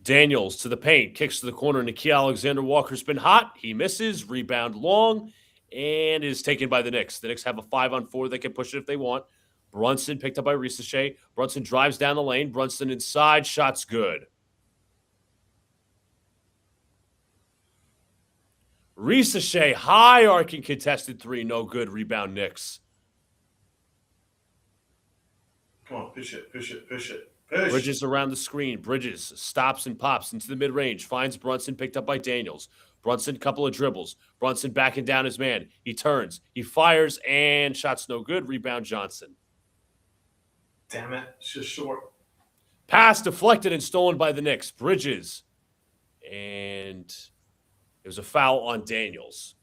Daniels to the paint. Kicks to the corner. Nikhil Alexander-Walker's been hot. He misses. Rebound long. And is taken by the Knicks. The Knicks have a 5-on-4. They can push it if they want. Brunson picked up by Ricochet. Brunson drives down the lane. Brunson inside. Shot's good. Ricochet, high arcing contested three. No good. Rebound Knicks. Come on, push it. Push. Bridges around the screen. Bridges stops and pops into the mid-range. Finds Brunson, picked up by Daniels. Brunson, couple of dribbles. Brunson backing down his man. He turns. He fires, and shot's no good. Rebound Johnson. Damn it. It's just short. Pass deflected and stolen by the Knicks. Bridges. And it was a foul on Daniels.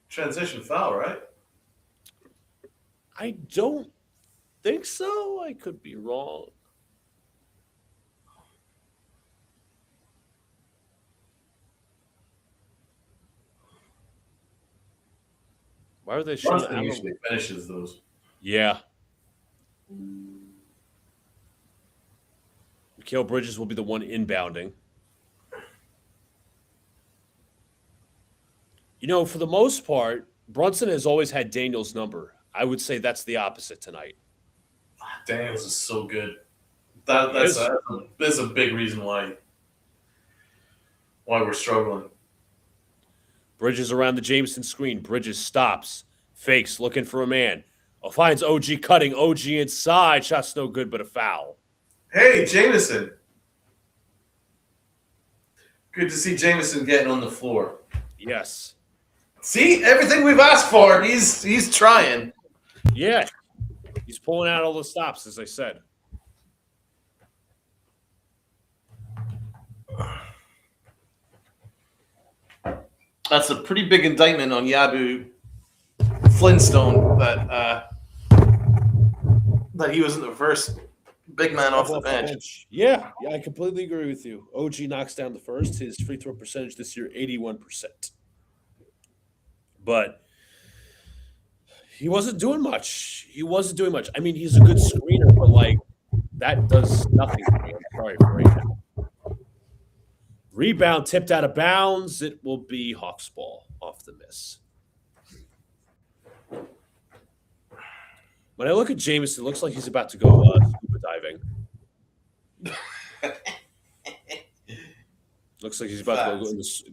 Transition foul, right? I don't think so. I could be wrong. Why are they shooting? Brunson usually finishes those. Yeah. Mikal Bridges will be the one inbounding. You know, for the most part, Brunson has always had Daniels' number. I would say that's the opposite tonight. Daniels is so good. That's a big reason why we're struggling. Bridges around the Jameson screen. Bridges stops. Fakes, looking for a man. Finds OG cutting. OG inside. Shot's no good, but a foul. Hey, Jameson. Good to see Jameson getting on the floor. Yes. See, everything we've asked for, he's trying. Yeah. He's pulling out all the stops, as I said. That's a pretty big indictment on Yabu Flintstone that he wasn't the first big man off the bench. Yeah, I completely agree with you. OG knocks down the first. His free throw percentage this year, 81%. But he wasn't doing much. I mean, he's a good screener, but like that does nothing for me. I'm sorry for right now. Rebound tipped out of bounds. It will be Hawks ball off the miss. When I look at Jameson, it looks like he's about to go scuba diving. Looks like he's about to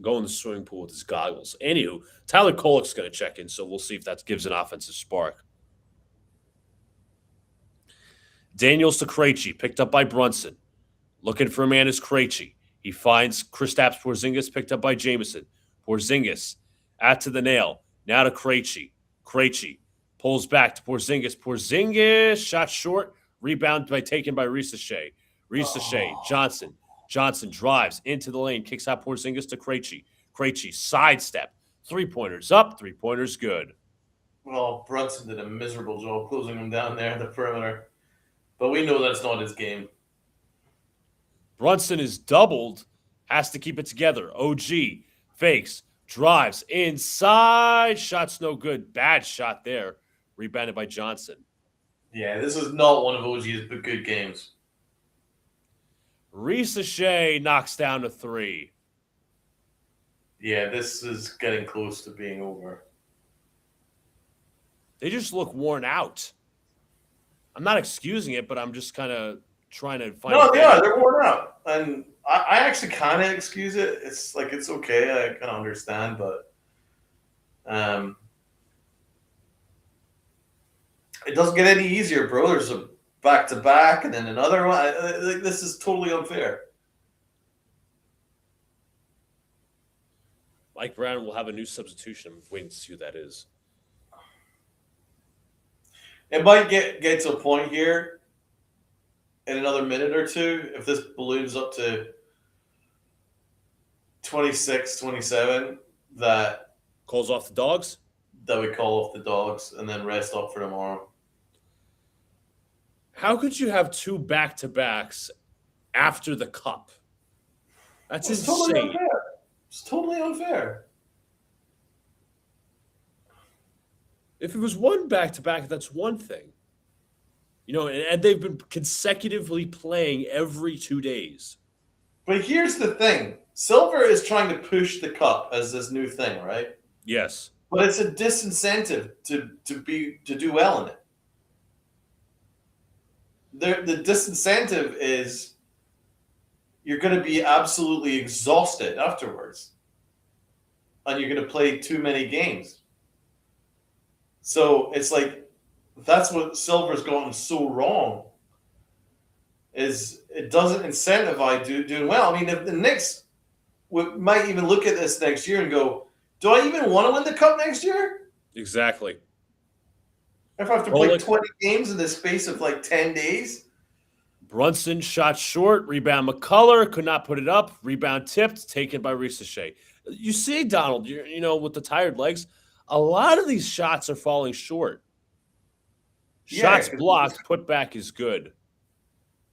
go in the swimming pool with his goggles. Anywho, Tyler Kolek's going to check in, so we'll see if that gives an offensive spark. Daniels to Krejci, picked up by Brunson. Looking for a man is Krejci. He finds Kristaps Porzingis, picked up by Jameson. Porzingis, out to the nail. Now to Krejci. Krejci pulls back to Porzingis. Porzingis, shot short. Rebound taken by Risache. Johnson. Johnson drives into the lane, kicks out Porzingis to Krejci. Krejci, sidestep. Three-pointers up, three-pointers good. Well, Brunson did a miserable job closing him down there in the perimeter. But we know that's not his game. Brunson is doubled, has to keep it together. OG fakes, drives inside. Shot's no good. Bad shot there. Rebounded by Johnson. Yeah, this is not one of OG's good games. Risache knocks down a three. Yeah, this is getting close to being over. They just look worn out. I'm not excusing it, but I'm just kind of trying to find. No, yeah, they're worn out, and I actually kind of excuse it. It's like it's okay, I kind of understand, but it doesn't get any easier, bro. There's a back to back, and then another one. Like this is totally unfair. Mike Brown will have a new substitution. I'm waiting to see who that is. It might get to a point here in another minute or two if this balloons up to 26, 27 that calls off the dogs. That we call off the dogs and then rest up for tomorrow. How could you have two back-to-backs after the cup? That's insane. Totally unfair. It's totally unfair. If it was one back-to-back, that's one thing. You know, and they've been consecutively playing every 2 days. But here's the thing. Silver is trying to push the cup as this new thing, right? Yes. But it's a disincentive to do well in it. The disincentive is you're going to be absolutely exhausted afterwards. And you're going to play too many games. So it's like that's what Silver's gotten so wrong. Is it doesn't incentivize doing well. I mean, if the Knicks might even look at this next year and go, "Do I even want to win the cup next year?" Exactly. If I have to play 20 games in the space of like 10 days. Brunson shot short. Rebound McCullough could not put it up. Rebound tipped, taken by Risache. You see, Donald, you know, with the tired legs, a lot of these shots are falling short. Shots blocked, put back is good.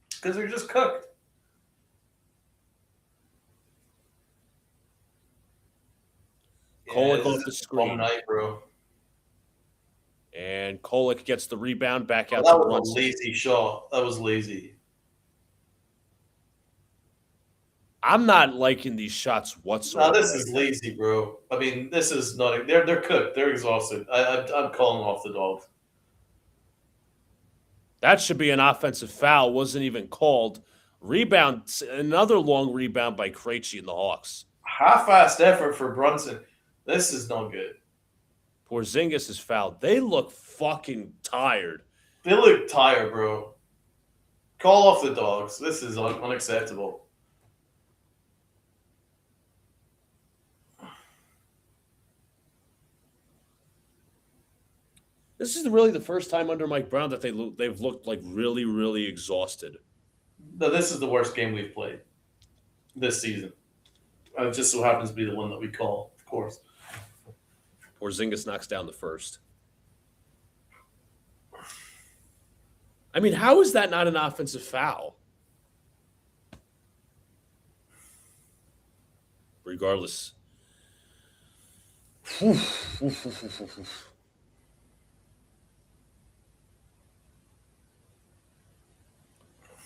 Because they're just cooked. Kolek off the screen. All night, bro. And Kolek gets the rebound back out. That was a lazy shot. That was lazy. I'm not liking these shots whatsoever. No, this is lazy, bro. I mean, this is not. They're cooked. They're exhausted. I'm calling off the dogs. That should be an offensive foul. Wasn't even called. Rebound. Another long rebound by Krejci and the Hawks. Half-assed effort for Brunson. This is not good. Porzingis is fouled. They look fucking tired. They look tired, bro. Call off the dogs. This is unacceptable. This is really the first time under Mike Brown that they've looked like really, really exhausted. No, this is the worst game we've played this season. It just so happens to be the one that we call, of course. Porzingis knocks down the first. I mean, how is that not an offensive foul? Regardless. The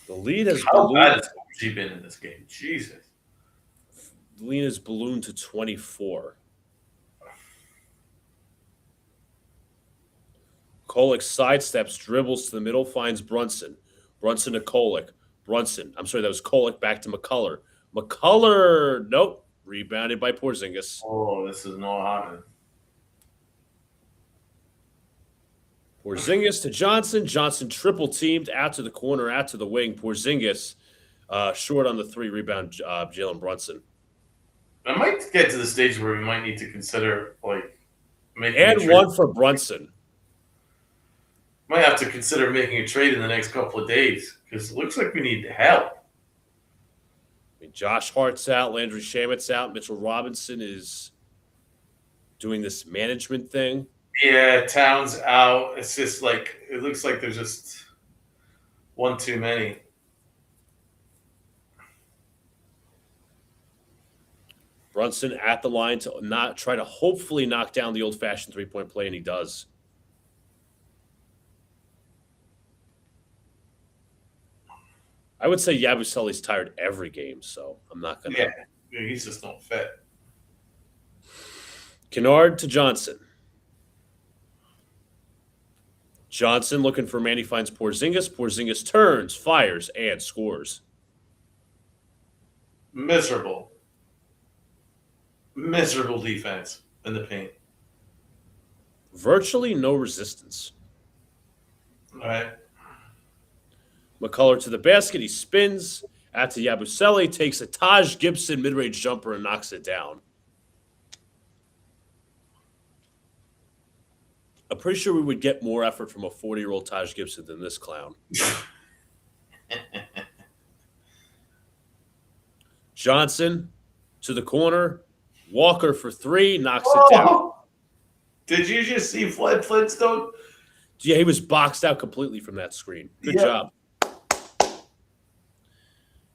lead has How bad ballooned. has OG been in this game? Jesus. The lead has ballooned to 24. Kolek sidesteps, dribbles to the middle, finds Brunson. Brunson to Kolek. Brunson. I'm sorry, that was Kolek back to McCullough. McCullough, nope. Rebounded by Porzingis. Oh, this is not happening. Porzingis to Johnson. Johnson triple teamed out to the corner, out to the wing. Porzingis short on the 3 rebound. Jalen Brunson. I might get to the stage where we might need to consider making a And trade. one for Brunson. Might have to consider making a trade in the next couple of days because it looks like we need help. I mean, Josh Hart's out. Landry Shamit's out. Mitchell Robinson is doing this management thing. Yeah, Towns out. It's just it looks like there's just one too many. Brunson at the line to not try to hopefully knock down the old-fashioned three-point play, and he does. I would say Yabusele's tired every game, so I'm not going to. Yeah, he's just not fit. Kennard to Johnson. Johnson looking for Manny, finds Porzingis. Porzingis turns, fires, and scores. Miserable defense in the paint. Virtually no resistance. All right. McCullough to the basket. He spins out to Yabusele, takes a Taj Gibson mid-range jumper and knocks it down. I'm pretty sure we would get more effort from a 40-year-old Taj Gibson than this clown. Johnson to the corner. Walker for 3, knocks it down. Did you just see Flintstone? Yeah, he was boxed out completely from that screen. Good job.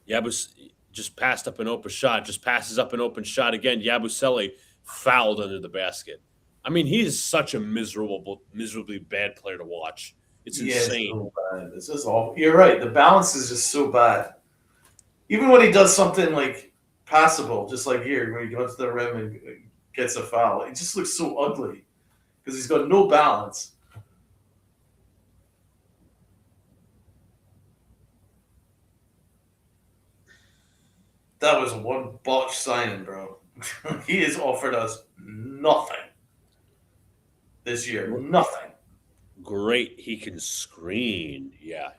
Yabus just passed up an open shot, just passes up an open shot again. Yabusele fouled under the basket. I mean, he is such a miserably bad player to watch. It's insane. So bad. This is awful. You're right. The balance is just so bad. Even when he does something passable, just like here, when he goes to the rim and gets a foul, it just looks so ugly because he's got no balance. That was one botch signing, bro. He has offered us nothing this year. Nothing. Great. He can screen. Yeah.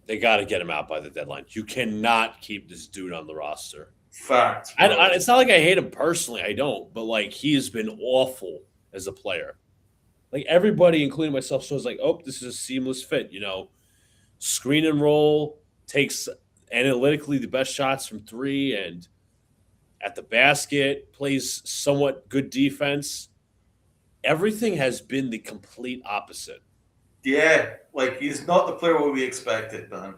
They got to get him out by the deadline. You cannot keep this dude on the roster. Fact. It's not like I hate him personally. I don't. But, he has been awful as a player. Everybody, including myself, shows oh, this is a seamless fit. Screen and roll, takes analytically the best shots from 3 and at the basket, plays somewhat good defense. Everything has been the complete opposite. Yeah, he's not the player what we expected, man.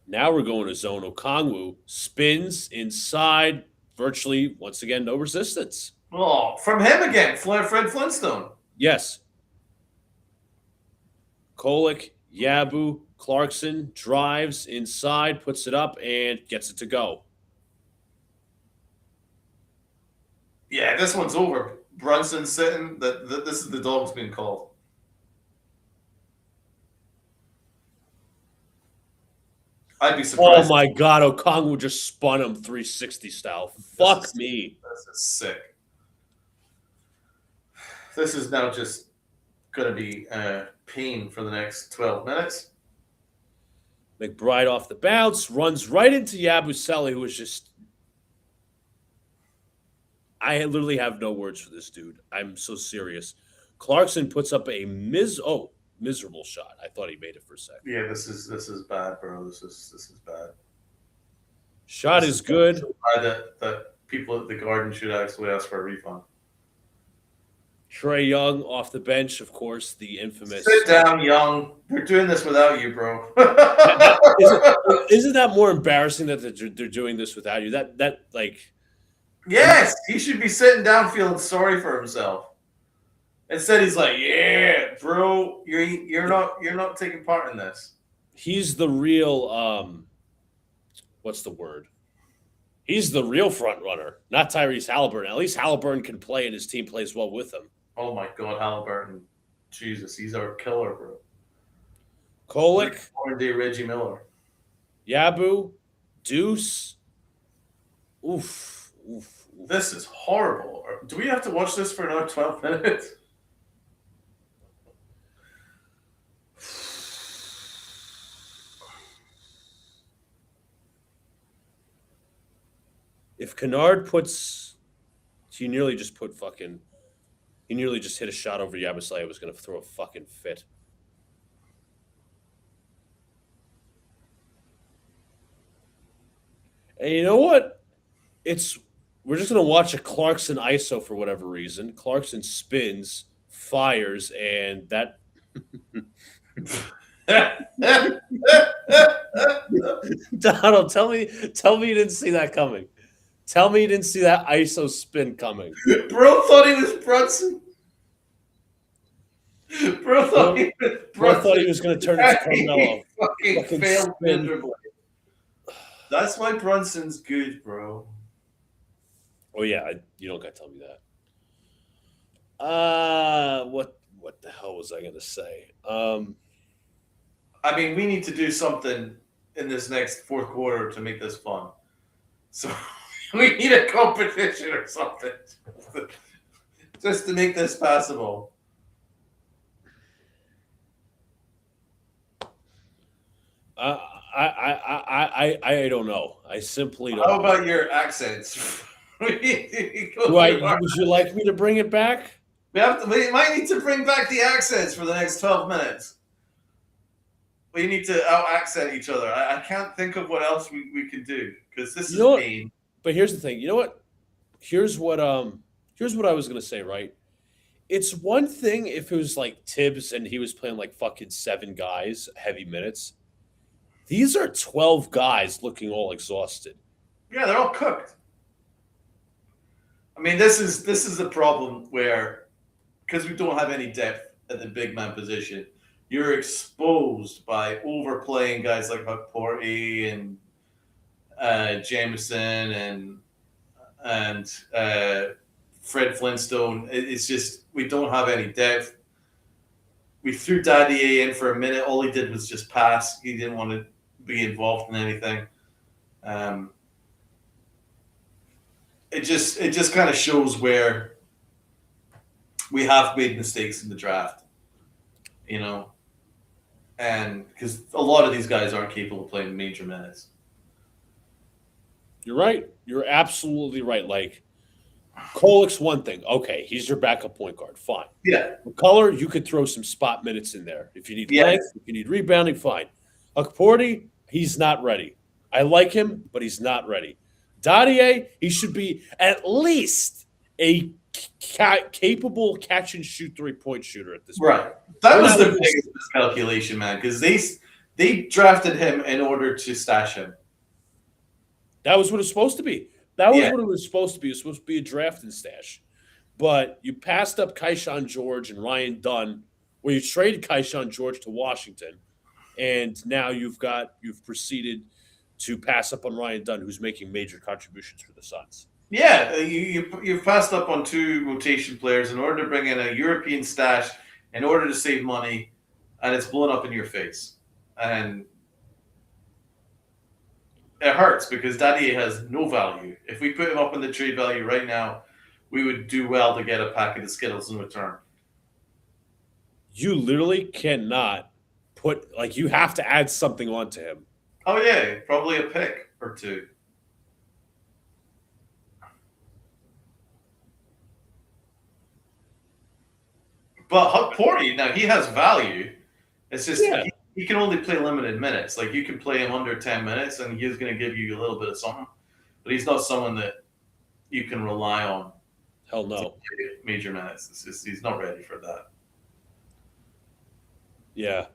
Now we're going to zone. Okongwu spins inside, virtually, once again, no resistance. Oh, from him again, Fred Flintstone. Yes. Kolek, Yabu, Clarkson drives inside, puts it up, and gets it to go. Yeah, this one's over. Brunson sitting. This is the dog's being called. I'd be surprised. Oh my God, Okongwu just spun him 360 style. Fuck me. This is sick. This is now just going to be pain for the next 12 minutes. McBride off the bounce, runs right into Yabusele, who is just... I literally have no words for this dude. I'm so serious. Clarkson puts up a miserable shot. I thought he made it for a second. Yeah, this is bad, bro. This is bad. Shot is good. So bad that people at the Garden should actually ask for a refund. Trae Young off the bench, of course, the infamous. Sit down, Young. They're doing this without you, bro. Isn't that more embarrassing that they're doing this without you? That like. Yes, he should be sitting down feeling sorry for himself. Instead, he's like, "Yeah, bro, you're not taking part in this." He's the real what's the word? He's the real front runner, not Tyrese Halliburton. At least Halliburton can play, and his team plays well with him. Oh my God, Halliburton, Jesus, he's our killer, bro. Kolek, Modern day Reggie Miller. Yabu, Deuce. Oof. This is horrible. Do we have to watch this for another 12 minutes? If Kennard puts, he nearly just hit a shot over Yabusele. Was going to throw a fucking fit. And you know what? We're just going to watch a Clarkson ISO for whatever reason. Clarkson spins, fires, and that. Donald, tell me you didn't see that coming. Tell me you didn't see that ISO spin coming. Bro thought he was Brunson. Bro thought he was going to turn into Carmelo. Fucking failed miserably. That's why Brunson's good, bro. Oh yeah, you don't got to tell me that. What the hell was I going to say? I mean, we need to do something in this next fourth quarter to make this fun. So we need a competition or something just to make this passable. I don't know. I simply don't. How about your accents? Would you like me to bring it back? We might need to bring back the accents for the next 12 minutes. We need to out-accent each other. I can't think of what else we can do because this is pain. But here's the thing. You know what? Here's what I was gonna say. Right? It's one thing if it was like Tibbs and he was playing like fucking 7 guys, heavy minutes. These are 12 guys looking all exhausted. Yeah, they're all cooked. I mean, this is the problem where because we don't have any depth at the big man position. You're exposed by overplaying guys like Porty and Jameson and Fred Flintstone. It's just we don't have any depth. We threw Daddy in for a minute. All he did was just pass. He didn't want to be involved in anything. It just kind of shows where we have made mistakes in the draft, you know, and because a lot of these guys aren't capable of playing major minutes. You're right. You're absolutely right. Like, Kolek's one thing. Okay, he's your backup point guard. Fine. Yeah. McCullough, you could throw some spot minutes in there. If you need length, if you need rebounding, fine. Akporti, he's not ready. I like him, but he's not ready. Dadier, he should be at least a capable catch-and-shoot three-point shooter at this point. Right. That was the biggest miscalculation, man, because they drafted him in order to stash him. That was what it was supposed to be. That was what it was supposed to be. It was supposed to be a draft and stash. But you passed up Keyshawn George and Ryan Dunn. Well, you traded Keyshawn George to Washington, and now you've proceeded to pass up on Ryan Dunn, who's making major contributions for the Suns. Yeah, you've passed up on 2 rotation players in order to bring in a European stash in order to save money, and it's blown up in your face. And it hurts because Dadier has no value. If we put him up in the trade value right now, we would do well to get a packet of Skittles in return. You literally cannot you have to add something onto him. Oh, yeah, probably a pick or 2. But Porty, now he has value. It's just he can only play limited minutes. Like you can play him under 10 minutes and he's going to give you a little bit of something. But he's not someone that you can rely on Hell no. major minutes. It's just, he's not ready for that. Yeah.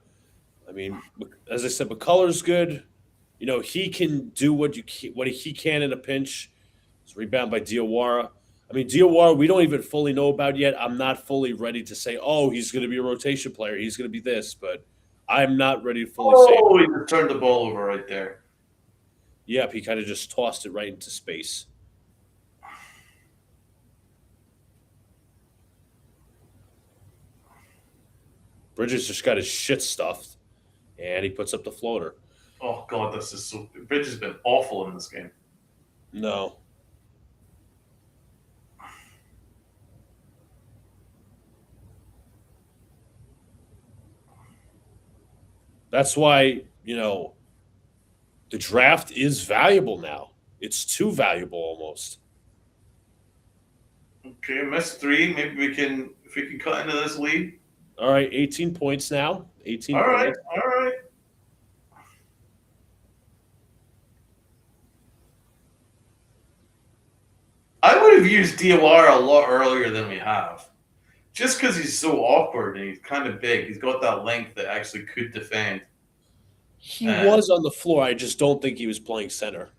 I mean, as I said, McCullers good. You know, he can do what he can in a pinch. It's rebound by Diawara. I mean, Diawara, we don't even fully know about yet. I'm not fully ready to say, oh, he's going to be a rotation player. He's going to be this, but I'm not ready to fully say. Oh, he just turned the ball over right there. Yep, he kind of just tossed it right into space. Bridges just got his shit stuffed, and he puts up the floater. Oh God, this is so. Bridges has been awful in this game. No. That's why, you know, the draft is valuable now. It's too valuable almost. Okay, missed 3. Maybe we can, if we can cut into this lead. All right, 18 points now. 18 All right, points. all right. I would have used Diawara a lot earlier than we have. Just because he's so awkward and he's kind of big. He's got that length that actually could defend. He was on the floor. I just don't think he was playing center.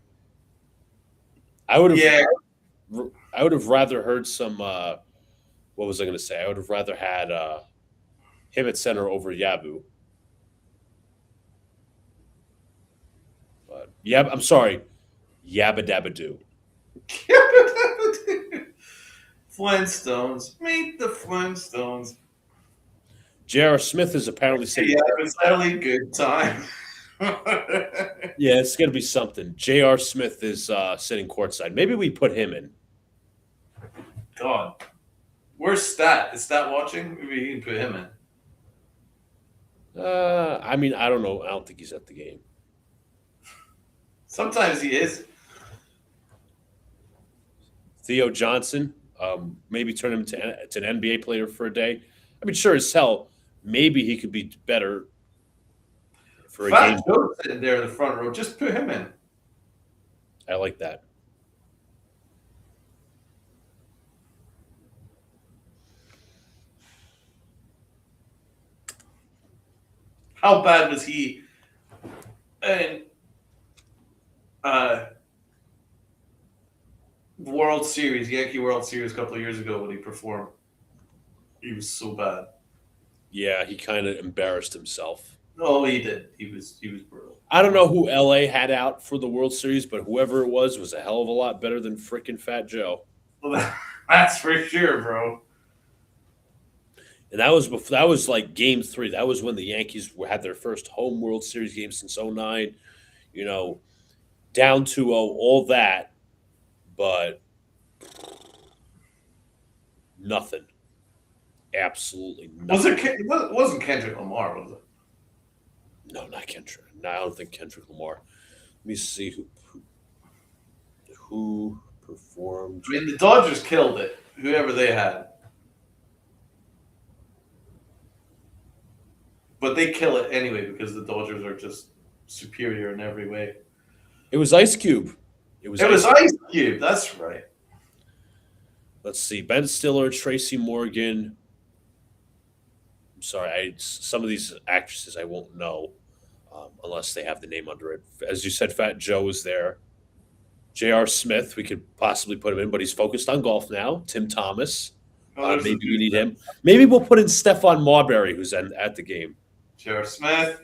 I would have rather heard some what was I going to say? I would have rather had him at center over Yabu. But I'm sorry. Yabba Dabba Doo. Flintstones. Meet the Flintstones. J.R. Smith is apparently saying, Yeah, it was really good time. yeah, it's going to be something. J.R. Smith is sitting courtside. Maybe we put him in. God. Where's Stat? Is Stat watching? Maybe he can put him in. I mean, I don't know. I don't think he's at the game. Sometimes he is. Theo Johnson, maybe turn him to an NBA player for a day. I mean, sure as hell, maybe he could be better for a game. Joe's sitting there in the front row. Just put him in. I like that. How bad was he in World Series, Yankee World Series a couple of years ago when he performed? He was so bad. Yeah, he kind of embarrassed himself. Oh, he did. He was brutal. I don't know who LA had out for the World Series, but whoever it was a hell of a lot better than frickin' Fat Joe. Well, that's for sure, bro. And that was like Game 3. That was when the Yankees had their first home World Series game since 09. You know, down 2-0, all that, but nothing. Absolutely nothing. It wasn't Kendrick Lamar, was it? No, not Kendrick. No, I don't think Kendrick Lamar. Let me see who performed. I mean, the Dodgers killed it, whoever they had. But they kill it anyway because the Dodgers are just superior in every way. It was Ice Cube. It was Ice Cube. That's right. Let's see. Ben Stiller, Tracy Morgan. I'm sorry. Some of these actresses I won't know unless they have the name under it. As you said, Fat Joe was there. J.R. Smith, we could possibly put him in, but he's focused on golf now. Tim Thomas. Maybe we need him. Maybe we'll put in Stephon Marbury, who's at the game. J.R. Smith.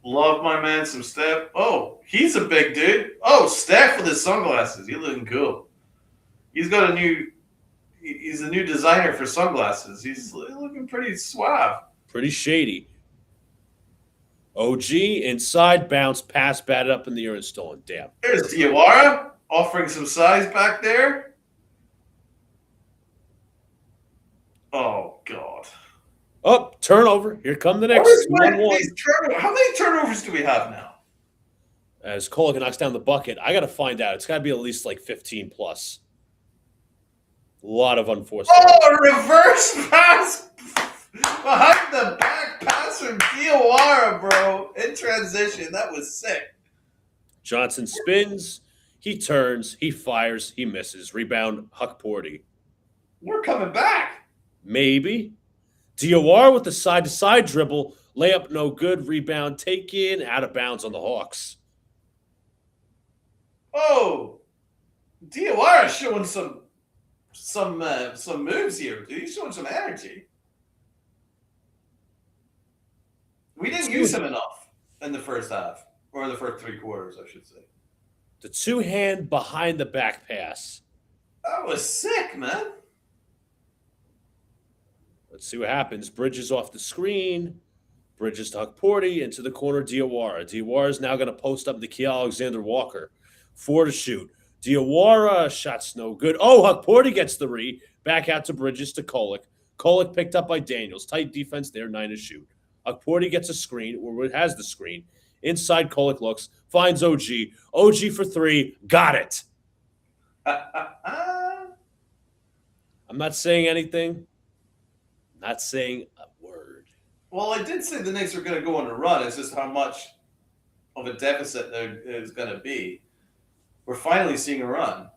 Love my man some Steph. Oh, he's a big dude. Oh, Steph with his sunglasses. He's looking cool. He's a new designer for sunglasses. He's looking pretty suave. Pretty shady. OG, inside, bounce, pass, batted up in the air and stolen. Damn. There's Diawara offering some size back there. Oh, God. Oh, turnover. Here come the next 1-1. How many turnovers do we have now? As Kolek knocks down the bucket, I got to find out. It's got to be at least like 15 plus. A lot of unforced. Oh, a reverse pass behind the back pass from Diawara, bro. In transition. That was sick. Johnson spins. He turns, he fires, he misses. Rebound, Huck Porty. We're coming back. Maybe. Diawara with the side-to-side dribble. Layup no good. Rebound taken. Out of bounds on the Hawks. Oh, Diawara showing some moves here, dude. He's showing some energy. We didn't use him enough in the first half, or the first 3 quarters, I should say. The two-hand behind the back pass. That was sick, man. Let's see what happens. Bridges off the screen. Bridges to Huck Porty into the corner. Diawara. Diawara is now going to post up Nikhil Alexander-Walker. 4 to shoot. Diawara, shot's no good. Oh, Huck Porty gets the re. Back out to Bridges to Kolek. Kolek picked up by Daniels. Tight defense there, 9 to shoot. Huck Porty gets a screen, or has the screen. Inside, Kolek looks, finds OG. OG for 3, got it. I'm not saying anything. Not saying a word. Well, I did say the Knicks were going to go on a run. It's just how much of a deficit there is going to be. We're finally seeing a run.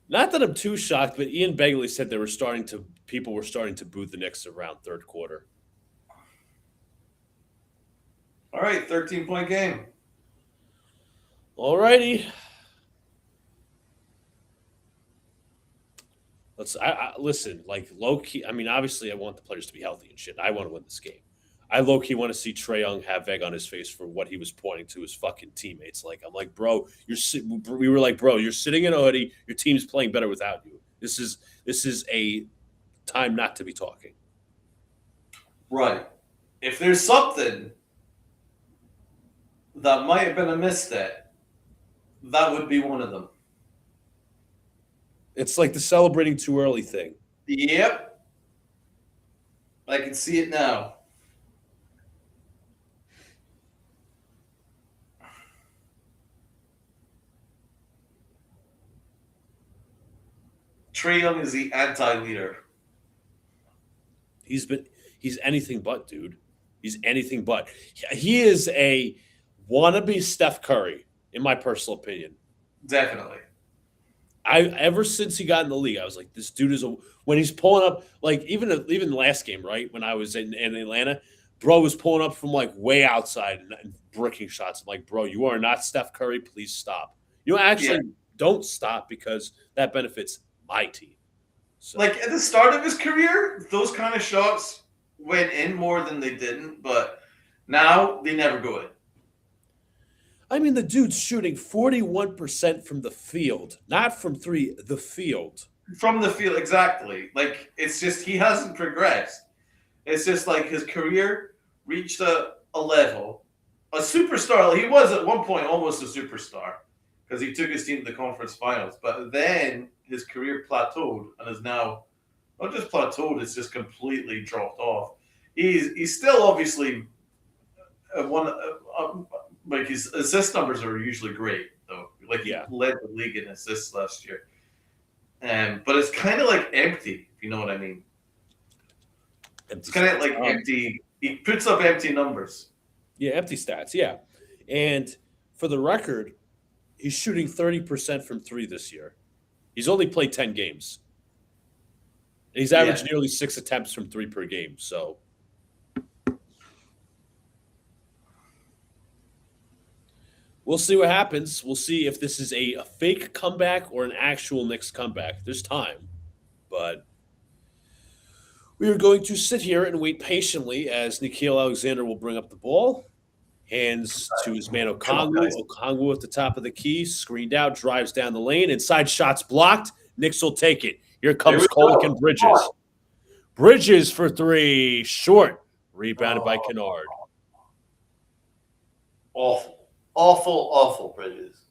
Not that I'm too shocked, but Ian Begley said people were starting to boo the Knicks around third quarter. All right, 13-point game. All righty. Listen, like low key. I mean, obviously, I want the players to be healthy and shit. I want to win this game. I low key want to see Trae Young have egg on his face for what he was pointing to his fucking teammates. Like, I'm like, bro, we were like, bro, you're sitting in a hoodie. Your team's playing better without you. This is a time not to be talking. Right. If there's something that might have been a misstep, that would be one of them. It's like the celebrating too early thing. Yep. I can see it now. Trae Young is the anti-leader. He's anything but, dude. He's anything but. He is a wannabe Steph Curry, in my personal opinion. Definitely. Ever since he got in the league, I was like, this dude is when he's pulling up, like even the last game, right? When I was in Atlanta, bro was pulling up from like way outside and bricking shots. I'm like, bro, you are not Steph Curry. Please stop. Actually don't stop because that benefits my team. So. Like at the start of his career, those kind of shots went in more than they didn't, but now they never go in. I mean, the dude's shooting 41% from the field, not from 3, the field. From the field, exactly. Like, it's just he hasn't progressed. It's just like his career reached a level. A superstar. He was at one point almost a superstar because he took his team to the conference finals. But then his career plateaued and is now not just plateaued, it's just completely dropped off. He's still obviously like his assist numbers are usually great though. Like he led the league in assists last year. But it's kind of like empty, if you know what I mean. It's kind of like empty. He puts up empty numbers. Yeah, empty stats. Yeah, and for the record, he's shooting 30% from 3 this year. He's only played 10 games. And he's averaged nearly 6 attempts from 3 per game. So we'll see what happens. We'll see if this is a fake comeback or an actual Knicks comeback. There's time. But we are going to sit here and wait patiently as Nikhil Alexander will bring up the ball. Hands to his man Okongwu. Okongwu at the top of the key. Screened out. Drives down the lane. Inside shots blocked. Knicks will take it. Here comes Kolek and Bridges. Bridges for 3. Short. Rebounded by Kennard. Awful Bridges.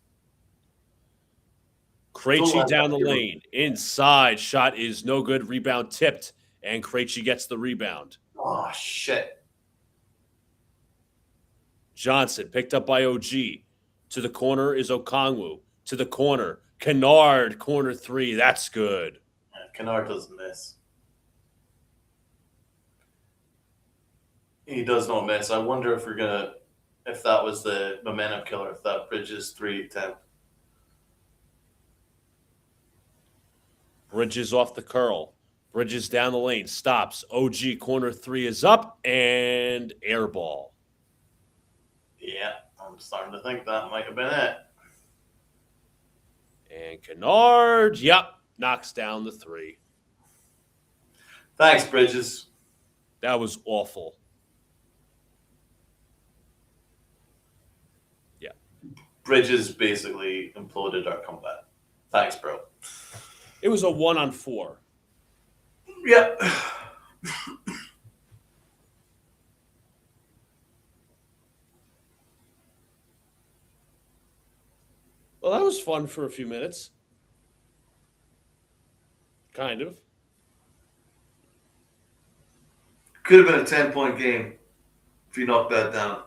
Krejci down the lane. Inside. Shot is no good. Rebound tipped. And Krejci gets the rebound. Oh, shit. Johnson picked up by OG. To the corner is Okongwu. To the corner. Kennard, corner 3. That's good. Yeah, Kennard doesn't miss. He does not miss. I wonder if we're going to if that was the momentum killer, if that Bridges 3 attempt. Bridges off the curl. Bridges down the lane. Stops. OG corner 3 is up and air ball. Yeah, I'm starting to think that might have been it. And Kennard, knocks down the 3. Thanks, Bridges. That was awful. Yeah. Bridges basically imploded our comeback. Thanks, bro. It was a 1-on-4. Yep. Well, that was fun for a few minutes. Kind of. Could have been a 10-point game if you knocked that down.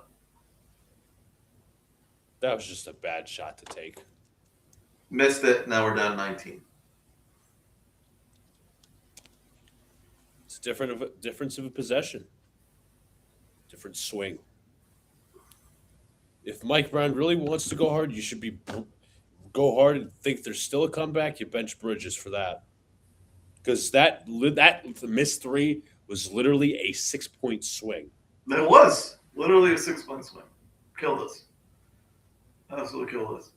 That was just a bad shot to take. Missed it. Now we're down 19. It's difference of a possession. Different swing. If Mike Brown really wants to go hard, you should go hard and think there's still a comeback. You bench Bridges for that. Because that missed 3 was literally a 6-point swing. It was literally a 6-point swing. Killed us. Absolutely killed us.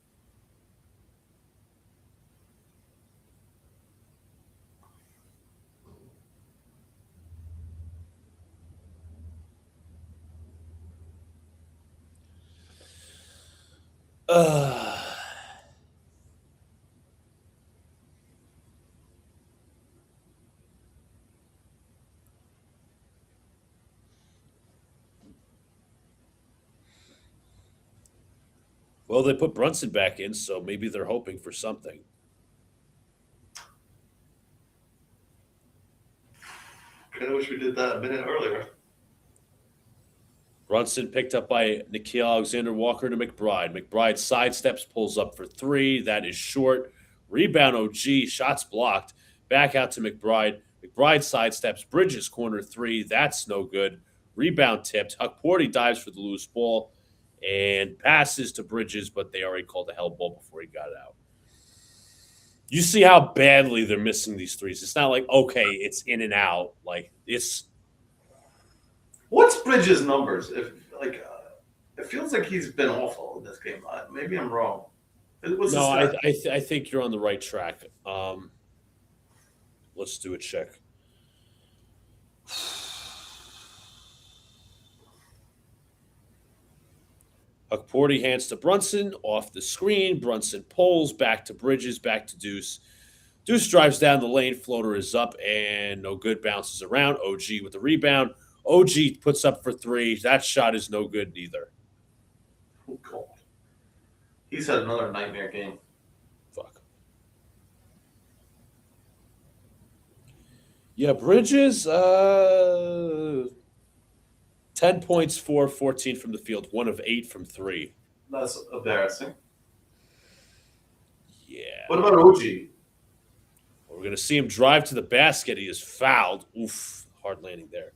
Well, they put Brunson back in, so maybe they're hoping for something. Kind of wish we did that a minute earlier. Brunson picked up by Nikhil Alexander-Walker to McBride. McBride sidesteps, pulls up for 3. That is short. Rebound OG, shots blocked. Back out to McBride. McBride sidesteps, Bridges corner 3. That's no good. Rebound tipped. Huckporty dives for the loose ball and passes to Bridges, but they already called a hell ball before he got it out. You see how badly they're missing these threes. It's not like, okay, it's in and out. Like, it's... What's Bridges' numbers? If it feels like he's been awful in this game. Maybe I'm wrong. No, I think you're on the right track. Let's do a check. Huckporty hands to Brunson, off the screen. Brunson pulls, back to Bridges, back to Deuce. Deuce drives down the lane. Floater is up, and no good. Bounces around. OG with the rebound. OG puts up for 3. That shot is no good neither. Oh, God. He's had another nightmare game. Fuck. Yeah, Bridges, 10 points, 14 from the field, 1 of 8 from 3. That's embarrassing. Yeah. What about OG? We're going to see him drive to the basket. He is fouled. Oof, hard landing there.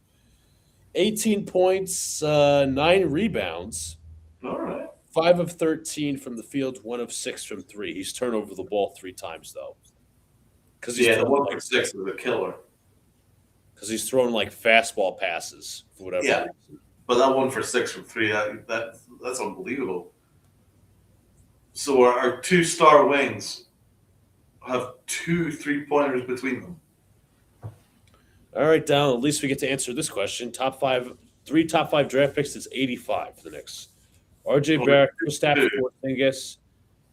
18 points, 9 rebounds. All right. 5 of 13 from the field, 1 of 6 from 3. He's turned over the ball 3 times, though. Yeah, the 1 for 6 is a killer. Because he's throwing like fastball passes for whatever Yeah. reason. But that 1 for 6 from 3, that's unbelievable. So our 2 star wings have 2 3-pointers between them. All right, Donald, at least we get to answer this question. 3 top 5 draft picks is 85 for the Knicks. R.J. Barrett, Kristaps Porzingis,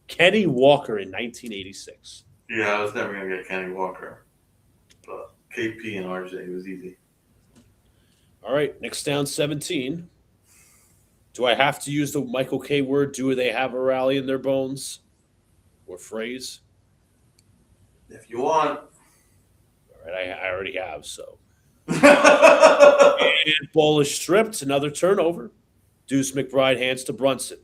Kenny Walker in 1986. Yeah, I was never going to get Kenny Walker. But KP and RJ was easy. All right, Knicks down 17. Do I have to use the Michael K word? Do they have a rally in their bones or phrase? If you want. All right, I already have, so. And ball is stripped. Another turnover. Deuce McBride hands to Brunson.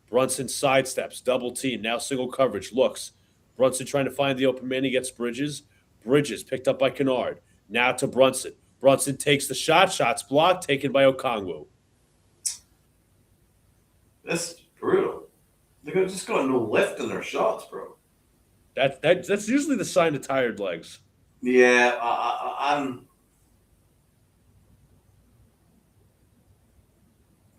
Brunson sidesteps, double team, now single coverage, looks. Brunson trying to find the open man. He gets Bridges. Bridges picked up by Kennard. Now to Brunson. Brunson takes the shot. Shots blocked, taken by Okongwu. That's brutal. They're just got no lift in their shots, bro. That's usually the sign of tired legs. Yeah, I'm.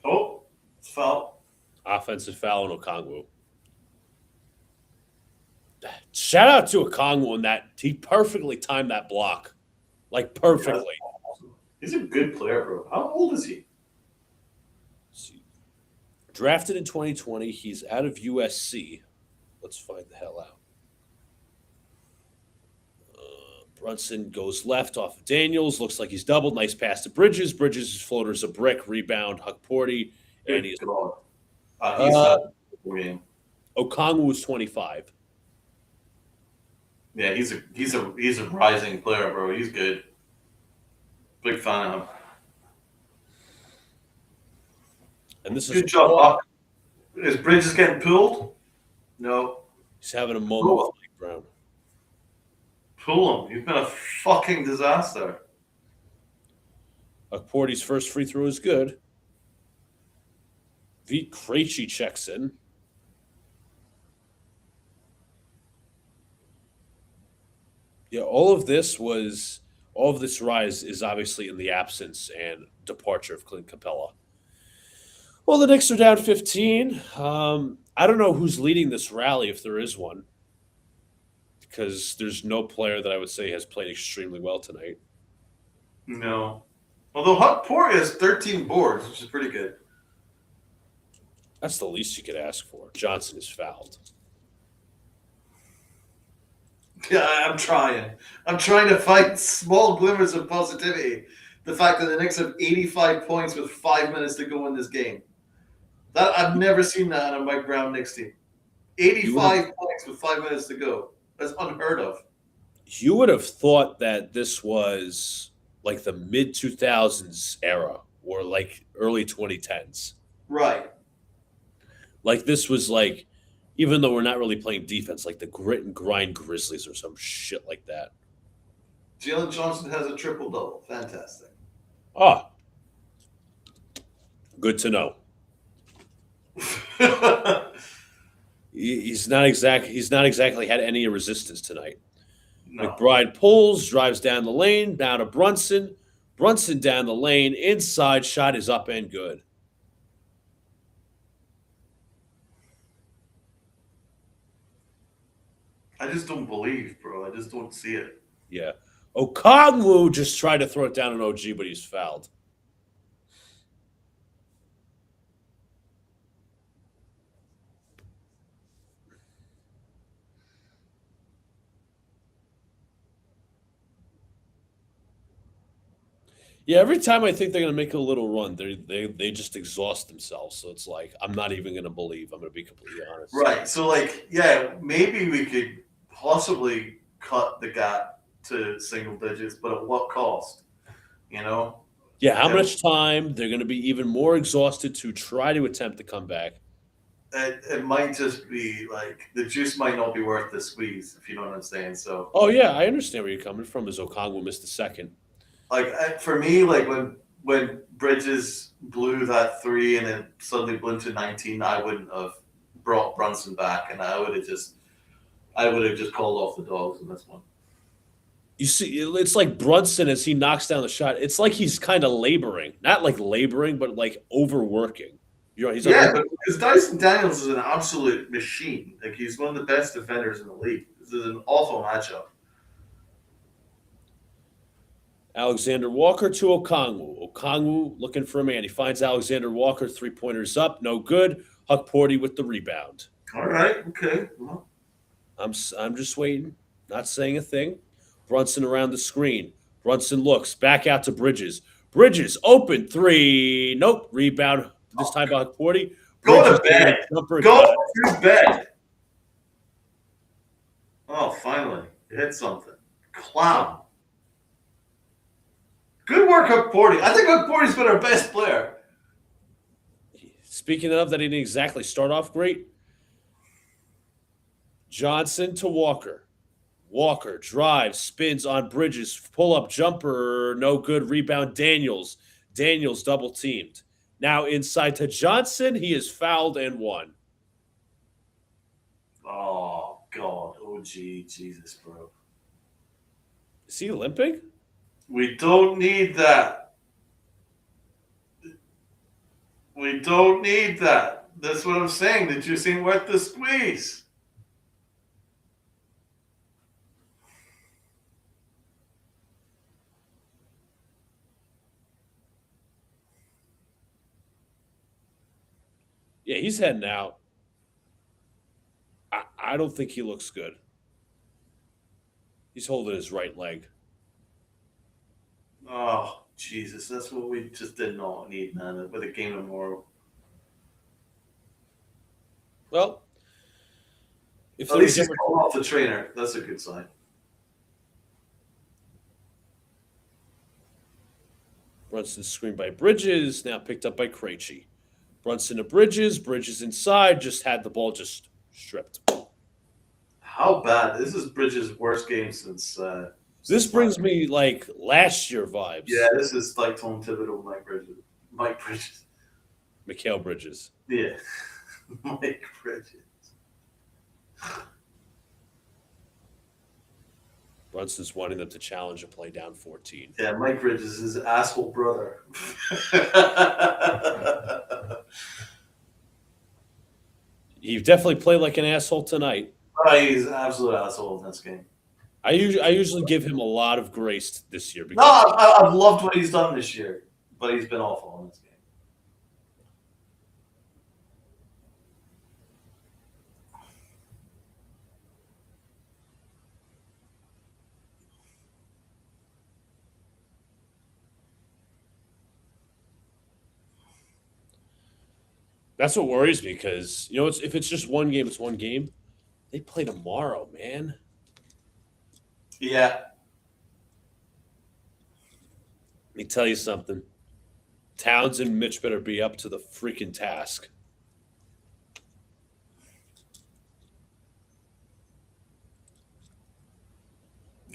Oh, it's foul. Offensive foul on Okongwu. Shout out to Okongwu in that he perfectly timed that block, like perfectly. He's a good player, bro. How old is he? Drafted in 2020, he's out of USC. Let's find the hell out. Brunson goes left off of Daniels. Looks like he's doubled. Nice pass to Bridges. Bridges' floater's a brick. Rebound, Huck Porty. And he's God. He's not game. Okongwu was 25. Yeah, he's a rising player, bro. He's good. Big fan of him. And this is Good job, Huck. Is Bridges getting pulled? No. He's having a moment with Mike Brown. Pull him. You've been a fucking disaster. Huck Porty's first free throw is good. Vít Krejci checks in. Yeah, all of this rise is obviously in the absence and departure of Clint Capella. Well, the Knicks are down 15. I don't know who's leading this rally, if there is one, because there's no player that I would say has played extremely well tonight. No. Although Huck Porty has 13 boards, which is pretty good. That's the least you could ask for. Johnson is fouled. Yeah, I'm trying. I'm trying to find small glimmers of positivity. The fact that the Knicks have 85 points with 5 minutes to go in this game. That I've never seen that on a Mike Brown Knicks team. 85 points with 5 minutes to go. That's unheard of. You would have thought that this was like the mid-2000s era or like early 2010s. Right. Like this was like, even though we're not really playing defense, like the grit and grind Grizzlies or some shit like that. Jalen Johnson has a triple-double. Fantastic. Oh, good to know. He's not exactly had any resistance tonight. No. McBride pulls, drives down the lane, down to Brunson. Brunson down the lane, inside shot is up and good. I just don't believe, bro. I just don't see it. Yeah. Okongwu just tried to throw it down on OG, but he's fouled. Yeah, every time I think they're going to make a little run, they just exhaust themselves. So it's like, I'm not even going to believe. I'm going to be completely honest. Right. So, like, yeah, maybe we could possibly cut the gap to single digits, but at what cost? You know? Yeah, how much time? They're going to be even more exhausted to try to attempt to come back. It might just be like the juice might not be worth the squeeze, if you know what I'm saying. So, Oh, yeah, I understand where you're coming from as Okongwu missed the second. like, for me, like when Bridges blew that three and then suddenly blew to 19, I wouldn't have brought Brunson back, and I would have just called off the dogs in this one. You see, it's like Brunson as he knocks down the shot. It's like he's kind of laboring, not like laboring, but like overworking. You know, he's because Dyson Daniels is an absolute machine. Like he's one of the best defenders in the league. This is an awful matchup. Alexander Walker to Okongwu. Okongwu looking for a man. He finds Alexander Walker, 3-pointers up, no good. Huck Porty with the rebound. All right, okay. Well, I'm just waiting, not saying a thing. Brunson around the screen. Brunson looks back out to Bridges. Bridges open three. Nope. Rebound. This time by Huck Porty. go to Bridges bed. jumper, Go got it. to bed. Oh, finally, you hit something. Clown. Good work, Huck Porty. I think Huck Porty's been our best player. Speaking of that, he didn't exactly start off great. Johnson to Walker. Walker drives, spins on Bridges, pull-up jumper, no good. Rebound Daniels. Daniels double-teamed. Now inside to Johnson. He is fouled and one. Oh God. Oh gee, Jesus, bro. Is he limping? We don't need that. We don't need that. That's what I'm saying. The juice ain't worth the squeeze. Yeah, he's heading out. I don't think he looks good. He's holding his right leg. Oh Jesus, that's what we just did not need, man. With a game tomorrow. Well, if At there least was he's ever, calling off the trainer. That's a good sign. Brunson's screen by Bridges, now picked up by Krejci. Brunson to Bridges. Bridges inside, just had the ball just stripped. How bad? This is Bridges' worst game since. This brings me like last year vibes. Yeah, this is like Tom Thibodeau, Mike Bridges. Mike Bridges. Mikal Bridges. Yeah, Mike Bridges. Brunson's wanting them to challenge a play down 14. Yeah, Mike Bridges is his asshole brother. He definitely played like an asshole tonight. Oh, he's an absolute asshole in this game. I usually give him a lot of grace this year No, because I've loved what he's done this year, but he's been awful in this game. that's what worries me. Because if it's just one game, it's one game. They play tomorrow, man. Yeah. Let me tell you something. Towns and Mitch better be up to the freaking task.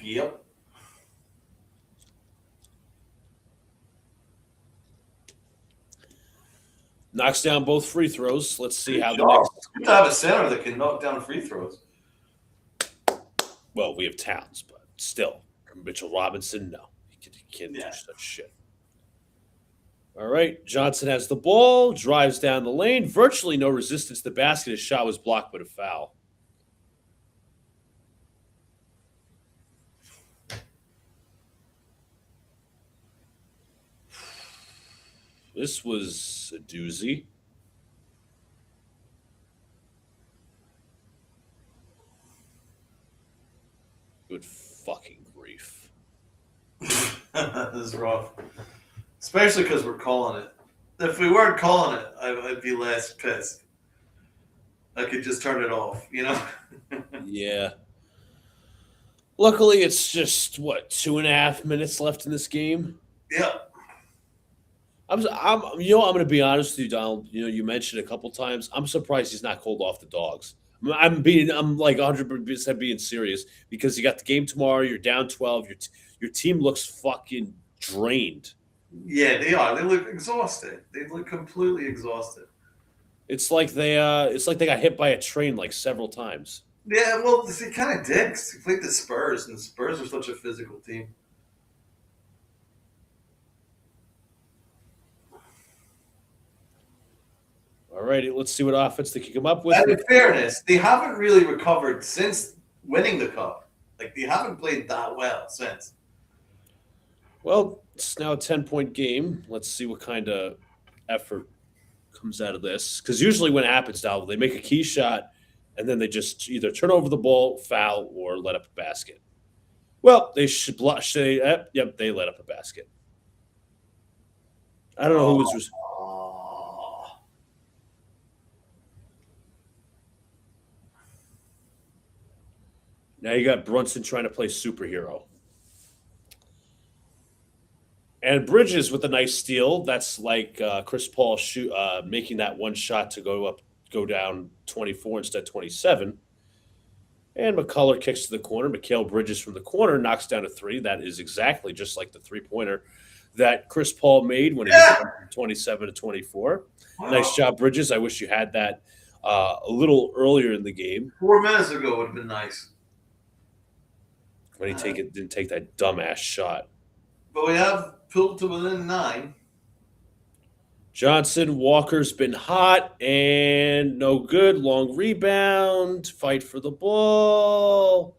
Yep. Knocks down both free throws. Let's see how the Good next. to have a center that can knock down free throws. Well, we have Towns, but still, Mitchell Robinson, no, he can't Yeah. do such shit. All right, Johnson has the ball, drives down the lane, virtually no resistance to the basket. His shot was blocked, but a foul. This was a doozy. Good fucking grief. This is rough. Especially because we're calling it. If we weren't calling it, I'd be less pissed. I could just turn it off, you know? Yeah. Luckily, it's just, 2.5 minutes left in this game? Yeah. I'm going to be honest with you, Donald. You mentioned a couple times. I'm surprised he's not called off the dogs. I'm like 100% being serious because you got the game tomorrow. You're down 12. Your team looks fucking drained. Yeah, they are. They look exhausted. They look completely exhausted. It's like they got hit by a train like several times. Yeah, well, they kind of did because they played the Spurs, and the Spurs are such a physical team. All righty, let's see what offense they can come up with. And in fairness, they haven't really recovered since winning the cup. Like, they haven't played that well since. Well, it's now a 10-point game. Let's see what kind of effort comes out of this. Because usually when it happens, Donald, they make a key shot, and then they just either turn over the ball, foul, or let up a basket. Well, they should blush. They let up a basket. I don't know who was. Now you got Brunson trying to play superhero. And Bridges with a nice steal. That's like Chris Paul making that one shot to go down 24 instead of 27. And McCullough kicks to the corner. Mikal Bridges from the corner knocks down a three. That is exactly just like the three-pointer that Chris Paul made when he was down from 27 to 24. Wow. Nice job, Bridges. I wish you had that a little earlier in the game 4 minutes ago would have been nice. when he didn't take that dumbass shot. But we have pulled to within 9. Johnson Walker's been hot and no good. Long rebound. Fight for the ball.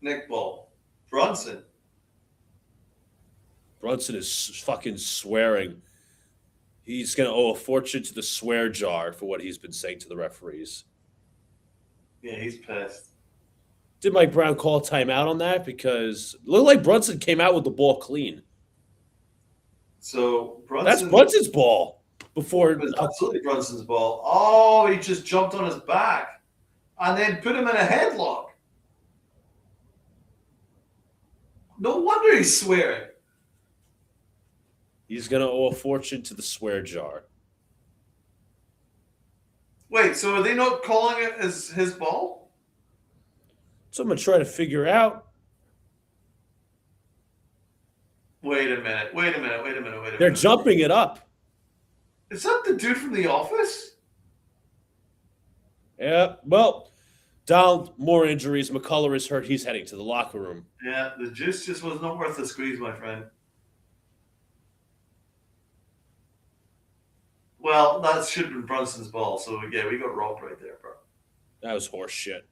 Nick Ball. Brunson. Brunson is fucking swearing. He's going to owe a fortune to the swear jar for what he's been saying to the referees. Yeah, he's pissed. Did Mike Brown call a timeout on that? Because it looked like Brunson came out with the ball clean. So That's Brunson's ball. Before It was absolutely Brunson's ball. Oh, he just jumped on his back and then put him in a headlock. No wonder he's swearing. he's going to owe a fortune to the swear jar. Wait, so are they not calling it as his ball? So I'm going to try to figure out. Wait a minute. They're jumping it up. Is that the dude from The Office? Yeah, well, Donald, more injuries. McCullough is hurt. He's heading to the locker room. Yeah, the juice just was not worth the squeeze, my friend. Well, that should have been Brunson's ball. So, yeah, we got robbed right there, bro. That was horse shit.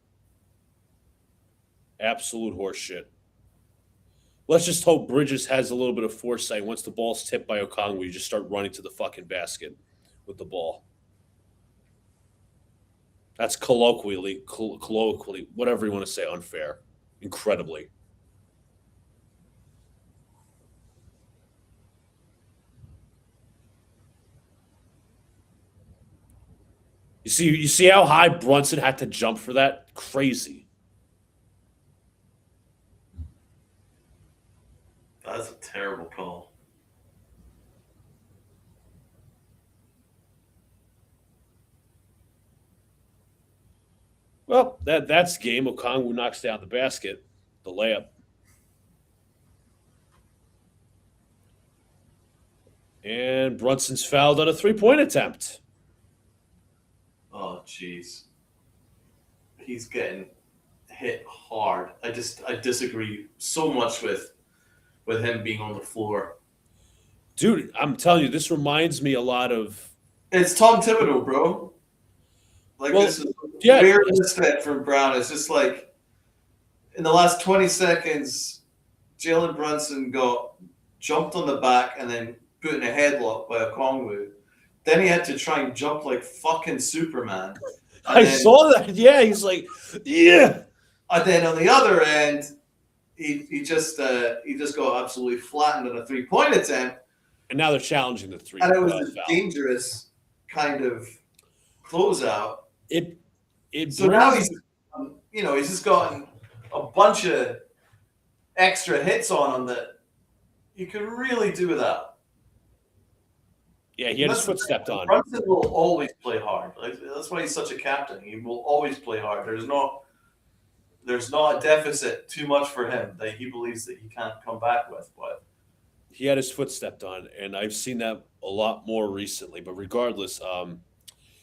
Absolute horse shit. Let's just hope Bridges has a little bit of foresight. Once the ball's tipped by Okongwu, you just start running to the fucking basket with the ball. That's colloquially, whatever you want to say, unfair. Incredibly. You see how high Brunson had to jump for that? Crazy. That's a terrible call. Well, that's game. Okongwu knocks down the basket, the layup. And Brunson's fouled on a three-point attempt. Oh, jeez. He's getting hit hard. I disagree so much with him being on the floor. Dude, I'm telling you, this reminds me a lot of. It's Tom Thibodeau, bro. Like, Well, this is yeah. weird misfit from Brown. It's just like in the last 20 seconds, Jalen Brunson got jumped on the back and then put in a headlock by Okongwu. Then he had to try and jump like fucking Superman. I saw that. Yeah, he's like, yeah. And then on the other end, he just got absolutely flattened on a 3-point attempt. And now they're challenging the three. And it was foul. a dangerous kind of closeout. It So now he's just gotten a bunch of extra hits on him that you can really do without. Yeah, he had his foot stepped on. Brunson will always play hard. Like, that's why he's such a captain. He will always play hard. There's not a deficit too much for him that he believes that he can't come back with. But He had his foot stepped on, and I've seen that a lot more recently. But regardless,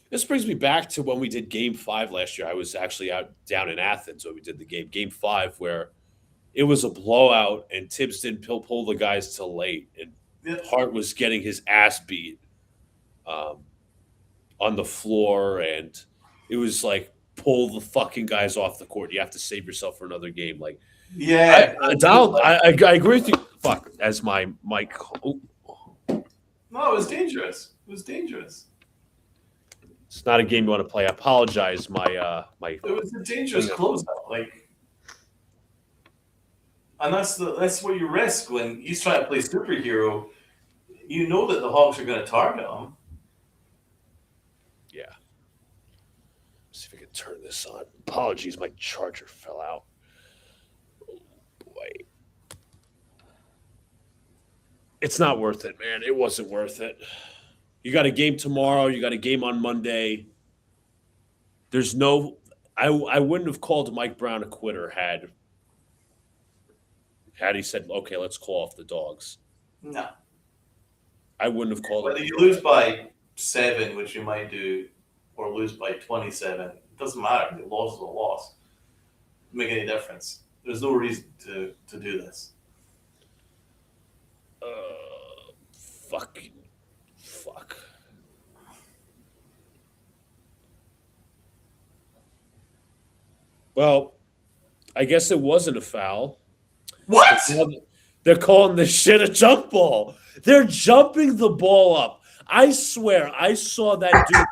this brings me back to when we did Game 5 last year. I was actually down in Athens when we did the Game 5, where it was a blowout, and Tibbs didn't pull the guys till late, and Hart was getting his ass beat on the floor, and it was like, pull the fucking guys off the court. You have to save yourself for another game. Like, yeah, Donald, I agree with you. Fuck, as my mic. Oh. No, it was dangerous. It was dangerous. It's not a game you want to play. I apologize. My It was a dangerous closeout. Like, and that's what you risk when he's trying to play superhero. You know that the Hawks are going to target him. Yeah. See if I can turn this on. Apologies, my charger fell out. Oh boy. It's not worth it, man. It wasn't worth it. You got a game tomorrow. You got a game on Monday. There's no. I wouldn't have called Mike Brown a quitter had he said, "Okay, let's call off the dogs," No. I wouldn't have called Whether it. you lose by 7, which you might do, or lose by 27, it doesn't matter. The loss is a loss. Doesn't make any difference. There's no reason to do this. Fuck. Well, I guess it wasn't a foul. What? They're calling this shit a jump ball. They're jumping the ball up. I swear, I saw that dude.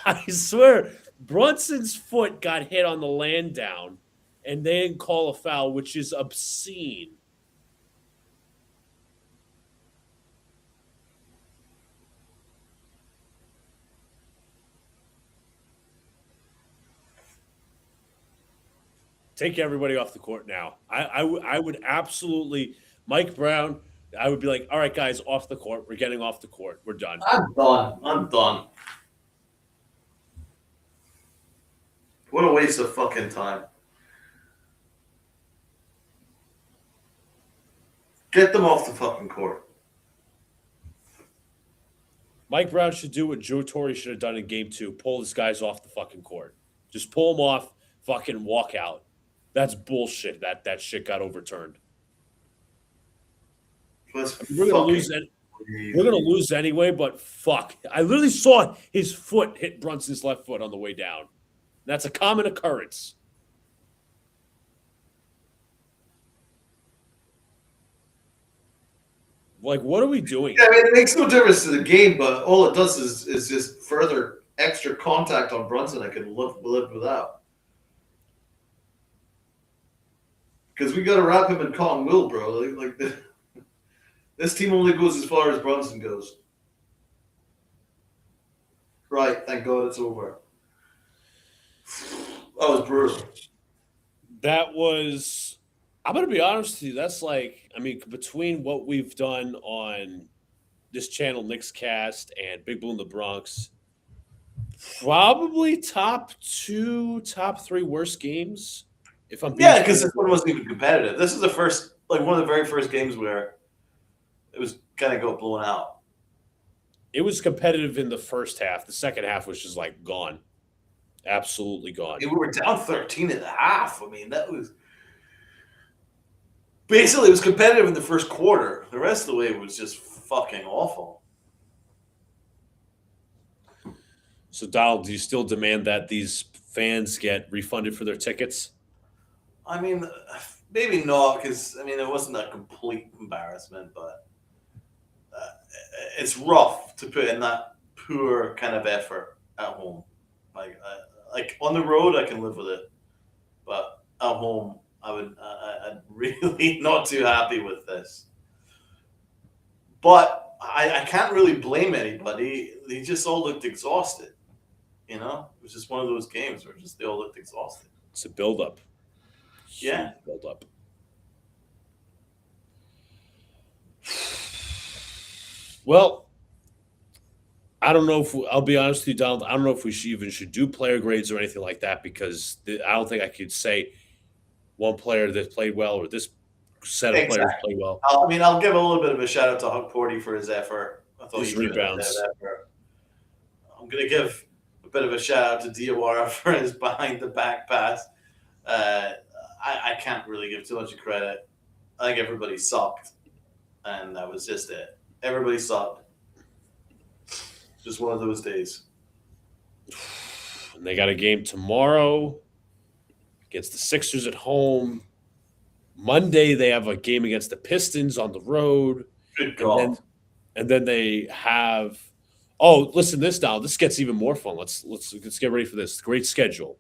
I swear, Brunson's foot got hit on the land down, and they didn't call a foul, which is obscene. Take everybody off the court now. I would absolutely, Mike Brown, I would be like, all right, guys, off the court. We're getting off the court. We're done. I'm done. What a waste of fucking time. Get them off the fucking court. Mike Brown should do what Joe Torre should have done in game 2. Pull these guys off the fucking court. Just pull them off, fucking walk out. That's bullshit. That shit got overturned. We're gonna lose. We're gonna lose anyway. But fuck, I literally saw his foot hit Brunson's left foot on the way down. That's a common occurrence. Like, what are we doing? Yeah, I mean, it makes no difference to the game, but all it does is just further extra contact on Brunson I can live without. Because we got to wrap him in cotton wool, bro. Like this team only goes as far as Brunson goes. Right, thank God it's over. That was brutal. That was. I'm gonna be honest with you. That's like, I mean, between what we've done on this channel, Knicks Cast, and Big Blue in the Bronx, probably top 3 worst games. If I'm being Yeah, because this one wasn't even competitive. This is the first, like one of the very first games where it was kind of got blown out. It was competitive in the first half. The second half was just like gone. Absolutely gone. We were down 13 and a half. I mean, that was basically, it was competitive in the first quarter. The rest of the way was just fucking awful. So, Donald, do you still demand that these fans get refunded for their tickets? I mean, maybe not, because, I mean, it wasn't a complete embarrassment, but it's rough to put in that poor kind of effort at home. Like on the road, I can live with it, but at home, I'm really not too happy with this. But I can't really blame anybody. They just all looked exhausted. You know, it was just one of those games where just they all looked exhausted. It's a build-up. Yeah. Build-up. Well, I don't know if I'll be honest with you, Donald. I don't know if we should do player grades or anything like that, because I don't think I could say one player that played well or this set of players played well. I'll give a little bit of a shout out to Huck Porty for his effort. I thought His he did rebounds. that effort. I'm going to give a bit of a shout out to Diawara for his behind the back pass. I can't really give too much credit. I think everybody sucked, and that was just it. Everybody sucked. Just one of those days. And they got a game tomorrow against the Sixers at home. Monday, they have a game against the Pistons on the road. Good God. And then they have. Oh, listen to this now. This gets even more fun. Let's get ready for this. Great schedule.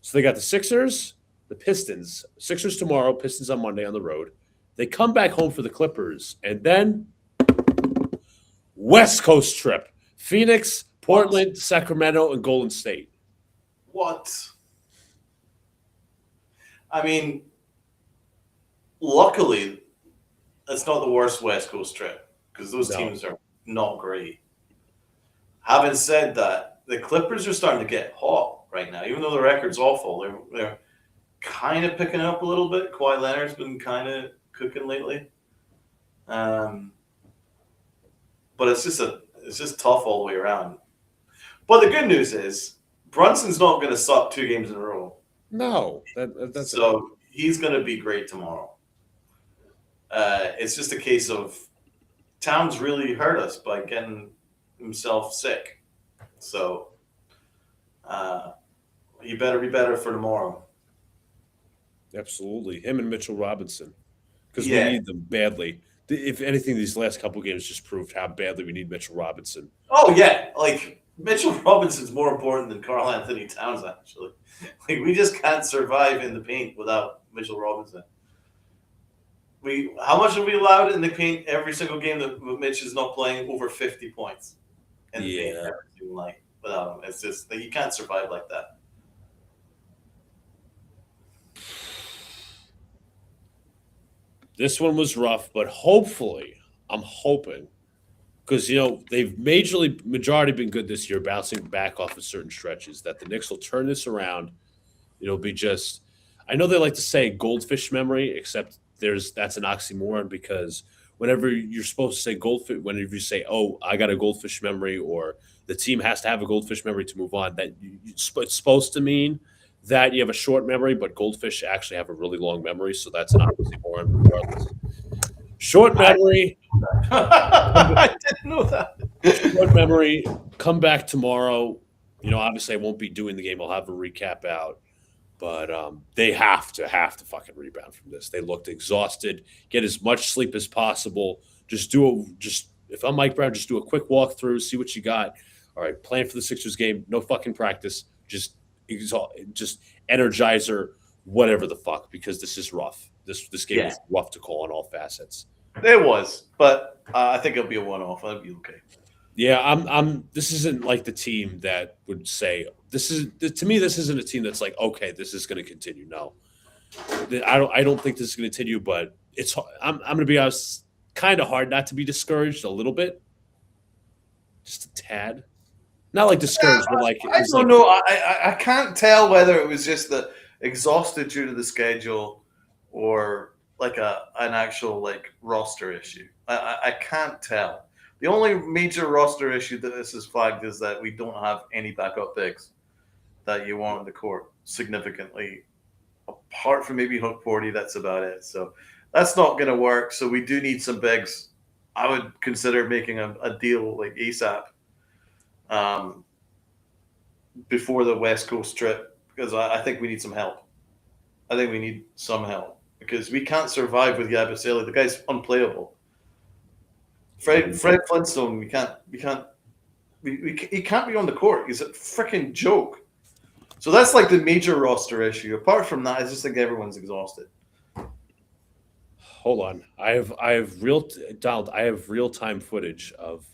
So they got the Sixers, the Pistons. Sixers tomorrow, Pistons on Monday on the road. They come back home for the Clippers, and then West Coast trip. Phoenix, Portland, Sacramento, and Golden State. What? I mean, luckily, it's not the worst West Coast trip, because those teams are not great. Having said that, the Clippers are starting to get hot right now, even though the record's awful. kind of picking up a little bit. Kawhi Leonard's been kind of cooking lately. But it's just tough all the way around. But the good news is Brunson's not going to suck 2 games in a row. No, that's so he's going to be great tomorrow. It's just a case of Towns really hurt us by getting himself sick. So he better be better for tomorrow. absolutely him and Mitchell Robinson, because we Yeah. need them badly. If anything, these last couple games just proved how badly we need Mitchell Robinson. Oh yeah, like Mitchell Robinson's more important than Karl Anthony Towns. Actually, like we just can't survive in the paint without Mitchell Robinson. How much are we allowed in the paint every single game that Mitch is not playing? Over 50 points in the paint every single night without him. It's just that you can't survive like that. This one was rough, but hopefully, I'm hoping, because they've majority been good this year, bouncing back off of certain stretches, that the Knicks will turn this around. It'll be just, I know they like to say goldfish memory, except that's an oxymoron, because whenever you're supposed to say goldfish, whenever you say, "Oh, I got a goldfish memory," or the team has to have a goldfish memory to move on, it's supposed to mean that you have a short memory, but goldfish actually have a really long memory, so that's an oxymoron regardless. Short memory. I didn't know that. Short memory. Come back tomorrow. Obviously I won't be doing the game. I'll have a recap out. But they have to fucking rebound from this. They looked exhausted. Get as much sleep as possible. Just if I'm Mike Brown, just do a quick walkthrough, see what you got. All right, plan for the Sixers game. No fucking practice. Just energizer, whatever the fuck, because this is rough. This game is rough to call on all facets. It was, but I think it'll be a one-off. It'll be okay. Yeah, I'm. This isn't like the team that would say this is. To me, this isn't a team that's like, okay, this is going to continue. No, I don't think this is going to continue. But I'm going to be honest. Kind of hard not to be discouraged a little bit, just a tad. Not like discouraged, but like I don't know. I can't tell whether it was just the exhausted due to the schedule, or like an actual like roster issue. I can't tell. The only major roster issue that this is flagged is that we don't have any backup bigs that you want on the court significantly. Apart from maybe Hook 40, that's about it. So that's not going to work. So we do need some bigs. I would consider making a deal like ASAP before the West Coast trip, because I think we need some help. I think we need some help because we can't survive with Yabusele. The guy's unplayable. Fred Flintstone, he can't be on the court. He's a freaking joke. So that's like the major roster issue. Apart from that, I just think everyone's exhausted. Hold on, I have Donald. I have real time footage of.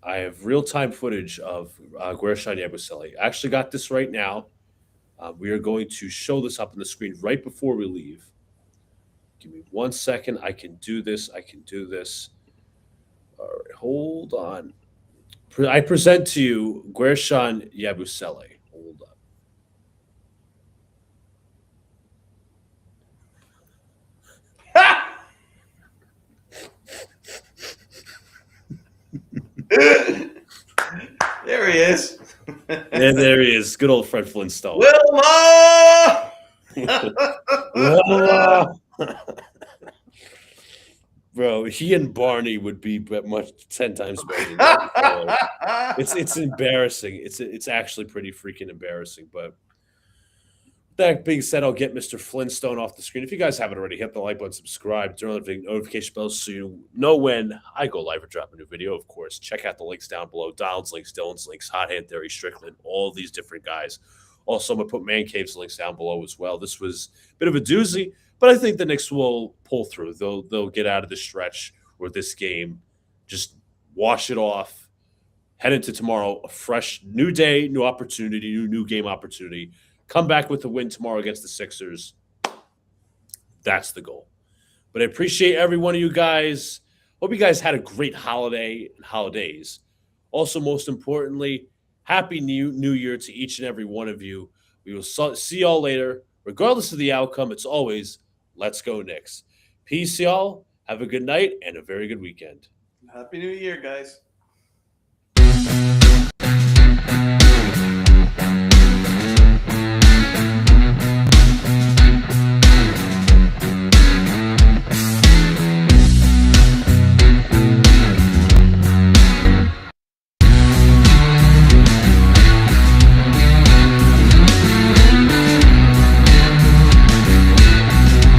Guershon Yabusele. I actually got this right now. We are going to show this up on the screen right before we leave. Give me 1 second. I can do this. All right, hold on. I present to you Guershon Yabusele. Hold up. There he is. There he is. Good old Fred Flintstone. Wilma! Wilma! Bro, he and Barney would be much 10 times better than that. It's embarrassing. It's actually pretty freaking embarrassing. But that being said, I'll get Mr. Flintstone off the screen. If you guys haven't already, hit the like button, subscribe, turn on the notification bell so you know when I go live or drop a new video. Of course, check out the links down below. Donald's links, Dylan's links, Hot Hand Theory, Strickland, all these different guys. Also, I'm going to put Man Cave's links down below as well. This was a bit of a doozy, but I think the Knicks will pull through. They'll get out of the stretch where this game, just wash it off, head into tomorrow, a fresh new day, new opportunity, new game opportunity. Come back with a win tomorrow against the Sixers. That's the goal. But I appreciate every one of you guys. Hope you guys had a great holiday and holidays. Also, most importantly, Happy New Year to each and every one of you. We will see y'all later. Regardless of the outcome, it's always let's go Knicks. Peace, y'all. Have a good night and a very good weekend. Happy New Year, guys.